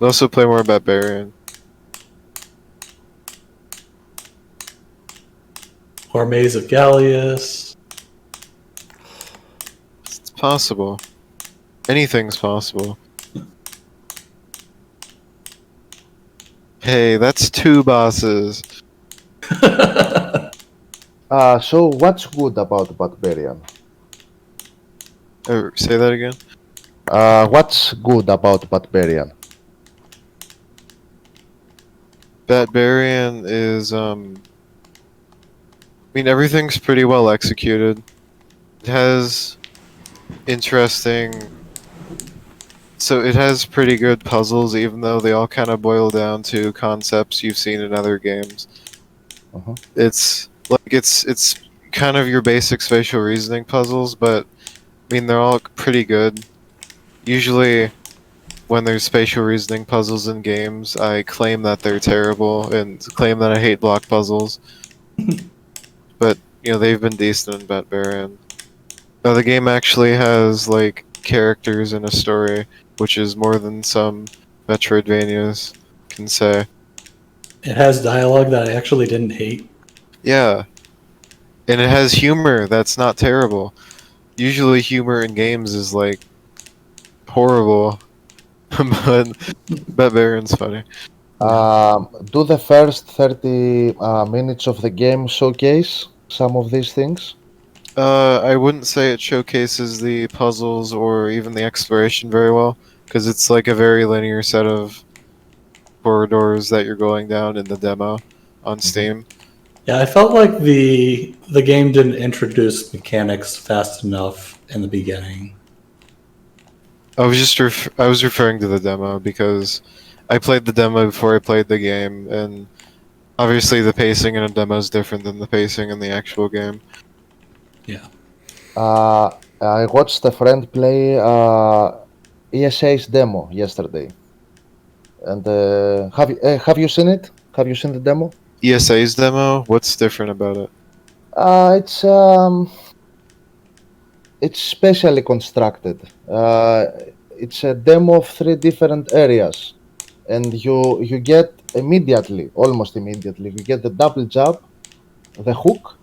also play more Barbarian. Or Maze of Gallius. It's possible. Anything's possible. Hey, that's 2 bosses. So what's good about Barbarian? Say that again? What's good about Barbarian? Barbarian is, I mean, everything's pretty well executed. It has interesting... So it has pretty good puzzles, even though they all kind of boil down to concepts you've seen in other games. Uh-huh. It's kind of your basic spatial reasoning puzzles, but I mean they're all pretty good. Usually, when there's spatial reasoning puzzles in games, I claim that they're terrible and claim that I hate block puzzles. But you know they've been decent in Barbarian. Now the game actually has like characters and a story, which is more than some Metroidvanias can say. It has dialogue that I actually didn't hate. Yeah. And it has humor that's not terrible. Usually humor in games is like horrible. But Barbarian's funny. Do the first 30 minutes of the game showcase some of these things? I wouldn't say it showcases the puzzles or even the exploration very well, because it's like a very linear set of corridors that you're going down in the demo on Steam. Yeah, I felt like the game didn't introduce mechanics fast enough in the beginning. I was referring to the demo because I played the demo before I played the game, and obviously the pacing in a demo is different than the pacing in the actual game. Yeah. I watched a friend play ESA's demo yesterday. And have you seen it? Have you seen the demo? ESA's demo? What's different about it? Uh, it's um, it's specially constructed. It's a demo of 3 different areas, and you get immediately, almost immediately, you get the double jump, the hook,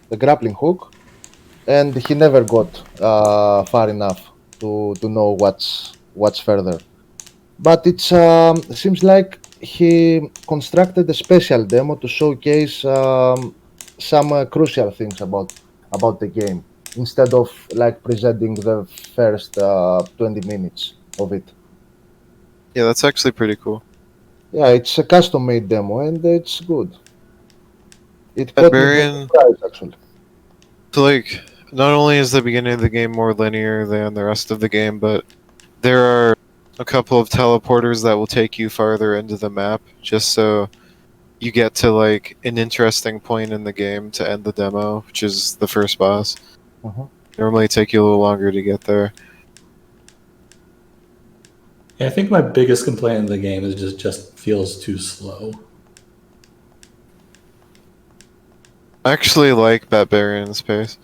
the grappling hook, and he never got far enough to know what's further. But it's seems like he constructed a special demo to showcase some crucial things about the game instead of like presenting the first 20 minutes of it. Yeah, that's actually pretty cool. Yeah, it's a custom made demo and it's good. It caught me by Barbarian, surprise actually. so like, not only is the beginning of the game more linear than the rest of the game, but there are a couple of teleporters that will take you farther into the map, just so you get to like an interesting point in the game to end the demo, which is the first boss. Mhm. Normally take you a little longer to get there. Yeah, I think my biggest complaint in the game is just feels too slow. I actually like Barbarian's pace.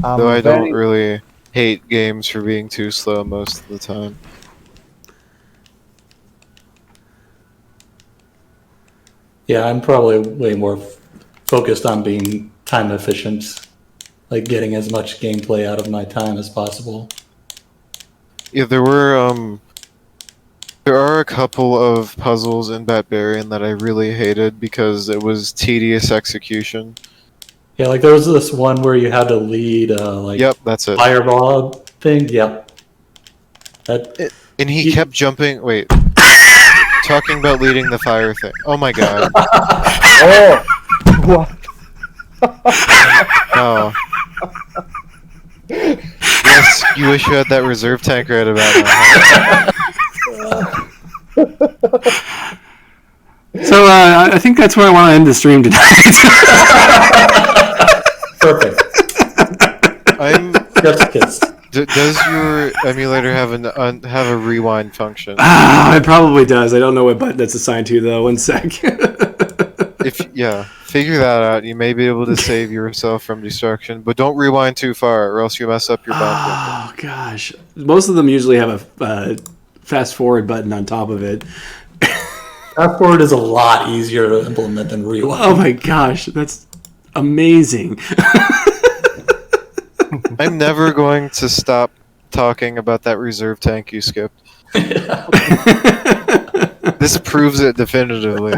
Though I don't really hate games for being too slow most of the time. Yeah, I'm probably way more focused on being time efficient, like getting as much gameplay out of my time as possible. Yeah, there are a couple of puzzles in Barbarian that I really hated because it was tedious execution. Yeah, like there was this one where you had to lead like Yep, that's it. fireball thing. Yep. That And he You- kept jumping. Wait. Talking about leading the fire thing. Oh my god. Oh, what? Oh. Yes, you wish you had that reserve tank right about now. So I think that's where I want to end the stream tonight. perfect. I'm. Just kiss. Does your emulator have have a rewind function? It probably does. I don't know what button that's assigned to though. One sec. Figure that out. You may be able to save yourself from destruction, but don't rewind too far, or else you mess up your bump. Oh gosh, most of them usually have a fast forward button on top of it. Fast forward is a lot easier to implement than rewind. Oh my gosh, that's amazing. I'm never going to stop talking about that reserve tank you skipped. This proves it definitively.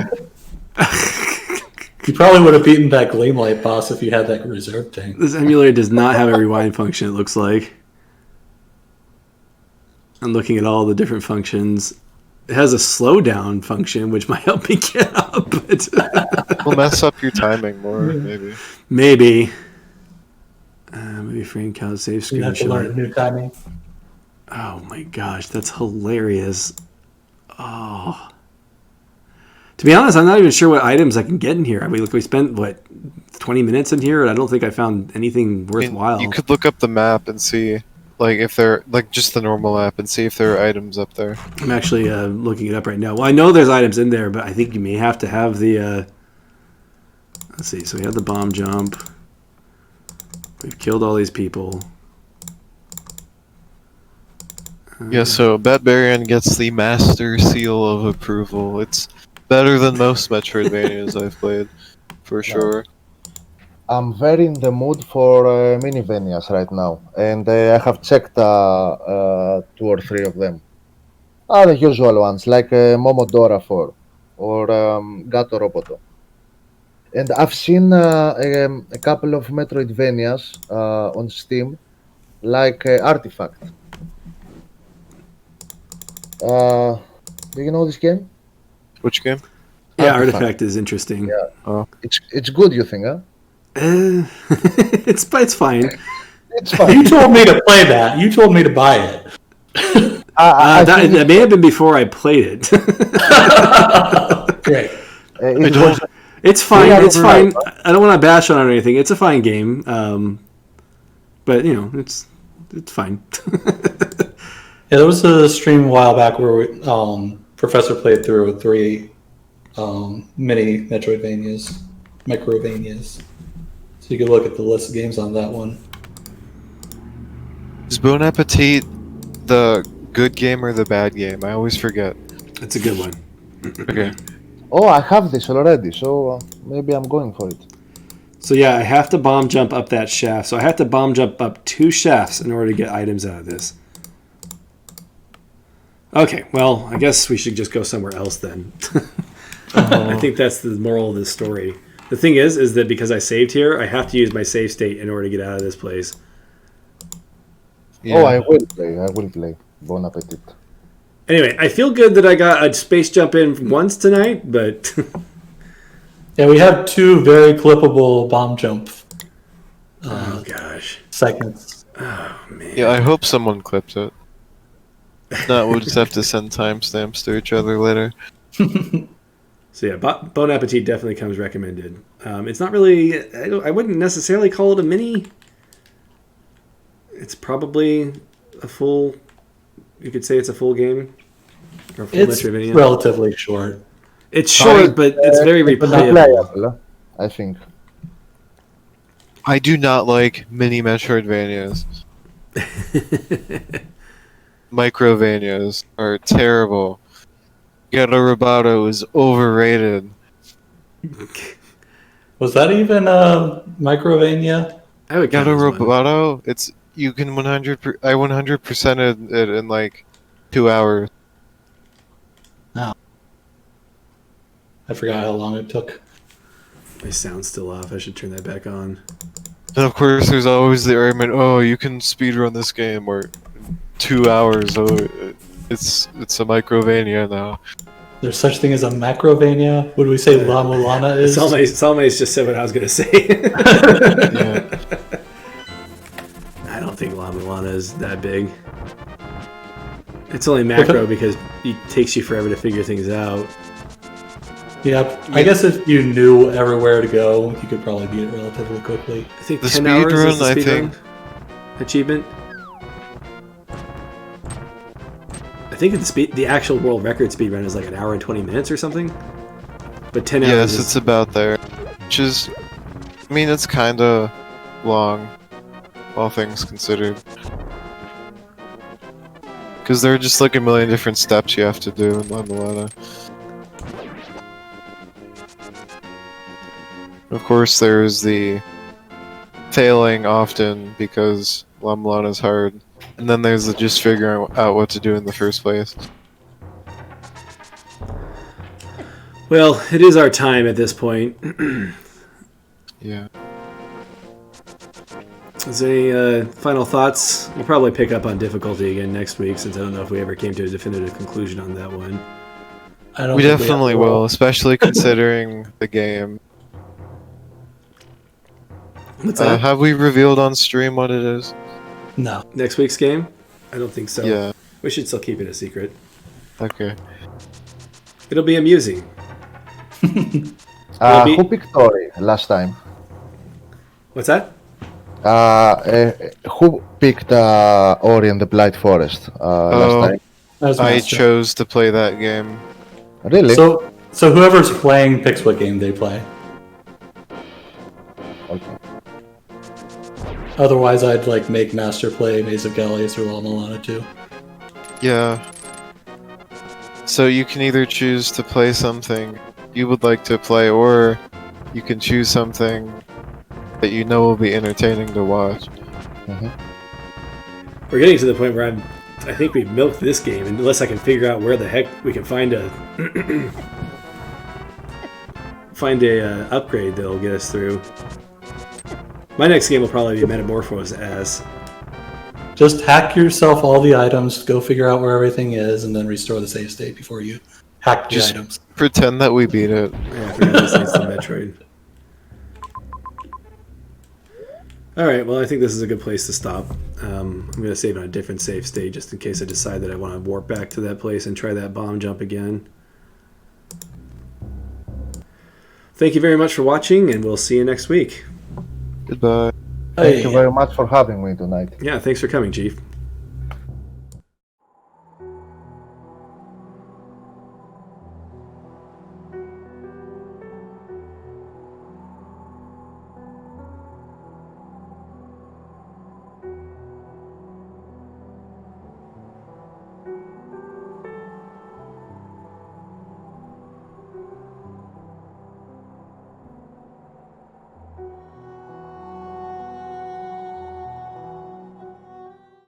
You probably would have beaten that Gleamlight boss if you had that reserve tank. This emulator does not have a rewind function, it looks like. I'm looking at all the different functions. It has a slowdown function, which might help me get up. But Will mess up your timing more, maybe. maybe. Maybe frame count, save You have to learn screenshot. new timing. Oh my gosh, that's hilarious. Oh. To be honest, I'm not even sure what items I can get in here. I mean, look, we spent, 20 minutes in here, and I don't think I found anything worthwhile. You could look up the map and see, like, if they're, like, just the normal map and see if there are items up there. I'm actually looking it up right now. Well, I know there's items in there, but I think you may have to have the... let's see, so we have the bomb jump. We've killed all these people. Yeah, so Barbarian gets the Master Seal of Approval. It's better than most Metroidvanias I've played, for sure. I'm very in the mood for minivanias right now, and I have checked 2 or 3 of them. The usual ones like Momodora 4 or Gato Roboto. And I've seen a couple of Metroidvanias on Steam, like Artifact. Do you know this game? Which game? Yeah, Artifact. Artifact is interesting. Yeah. It's good, you think, huh? It's fine. It's fine. You told me to play that. You told me to buy it. I think That may have been before I played it. Great. it don't- was It's fine. Yeah, It's fine. right. I don't want to bash on it or anything. It's a fine game. But it's fine. Yeah, there was a stream a while back where Professor played through 3 mini Microvanias. So you could look at the list of games on that one. Is Bon Appetit the good game or the bad game? I always forget. That's a good one. Okay. Oh, I have this already, so maybe I'm going for it. So yeah, I have to bomb jump up that shaft. So I have to bomb jump up 2 shafts in order to get items out of this. Okay, well, I guess we should just go somewhere else then. I think that's the moral of this story. The thing is that because I saved here, I have to use my save state in order to get out of this place. Yeah. Oh, I will play. Bon appetit. Anyway, I feel good that I got a space jump in once tonight, but... Yeah, we have 2 very clippable bomb jump oh, gosh. segments. Oh, man. Yeah, I hope someone clips it. If not, we'll just have to send timestamps to each other later. So yeah, Bon Appetit definitely comes recommended. It's not really... I wouldn't necessarily call it a mini. It's probably a full... You could say it's a full game. Or a full It's Metroidvania. relatively short. It's short, but it's very But not replayable. playable, I think. I do not like mini Metroidvanias. Microvanias are terrible. Ghetto Roboto is overrated. Was that even a Microvania? I would count Ghetto as one. Roboto, it's you can 100. I 100%ed it in like 2 hours. I forgot how long it took. My sound's still off. I should turn that back on. And of course, there's always the argument, oh, you can speedrun this game, or 2 hours, oh, it's a Microvania now. There's such thing as a Macrovania. Would we say La Mulana is? Salme's just said what I was going to say. Yeah. I don't think La Mulana is that big. It's only macro because it takes you forever to figure things out. Yeah, I guess if you knew everywhere to go, you could probably beat it relatively quickly. I think The 10 hours is speedrun, the I speedrun think. achievement. I think the actual world record speedrun is like 1 hour and 20 minutes or something. But 10 hours Yes, is... it's about there. Which is, I mean, it's kind of long, all things considered. Because there are just like a million different steps you have to do in La Mulana. Of course, there's the failing often because La Mulana is hard. And then there's the just figuring out what to do in the first place. Well, it is our time at this point. Yeah. Is there any final thoughts? We'll probably pick up on difficulty again next week since I don't know if we ever came to a definitive conclusion on that one. I don't We think definitely have will, especially considering the game. What's that? Have we revealed on stream what it is? No. Next week's game? I don't think so. Yeah. We should still keep it a secret. Okay. It'll be amusing. Who picked Ori last time? What's that? Who picked Ori and the Blight Forest last time? That was I Master. chose to play that game. Really? So whoever's playing picks what game they play. Okay. Otherwise, I'd like make Master play Maze of Gallius or La Mulana too. Yeah. So you can either choose to play something you would like to play, or you can choose something that you know will be entertaining to watch. We're getting to the point where I think we've milked this game unless I can figure out where the heck we can find a upgrade that'll get us through. My next game will probably be Metamorphose as. Just hack yourself all the items, go figure out where everything is, and then restore the save state before you hack the Just items. pretend that we beat it. Yeah, I forgot this is the Metroid. Alright, well I think this is a good place to stop. I'm going to save on a different save state just in case I decide that I want to warp back to that place and try that bomb jump again. Thank you very much for watching, and we'll see you next week. Goodbye. Thank you very much for having me tonight. Yeah, thanks for coming, Chief.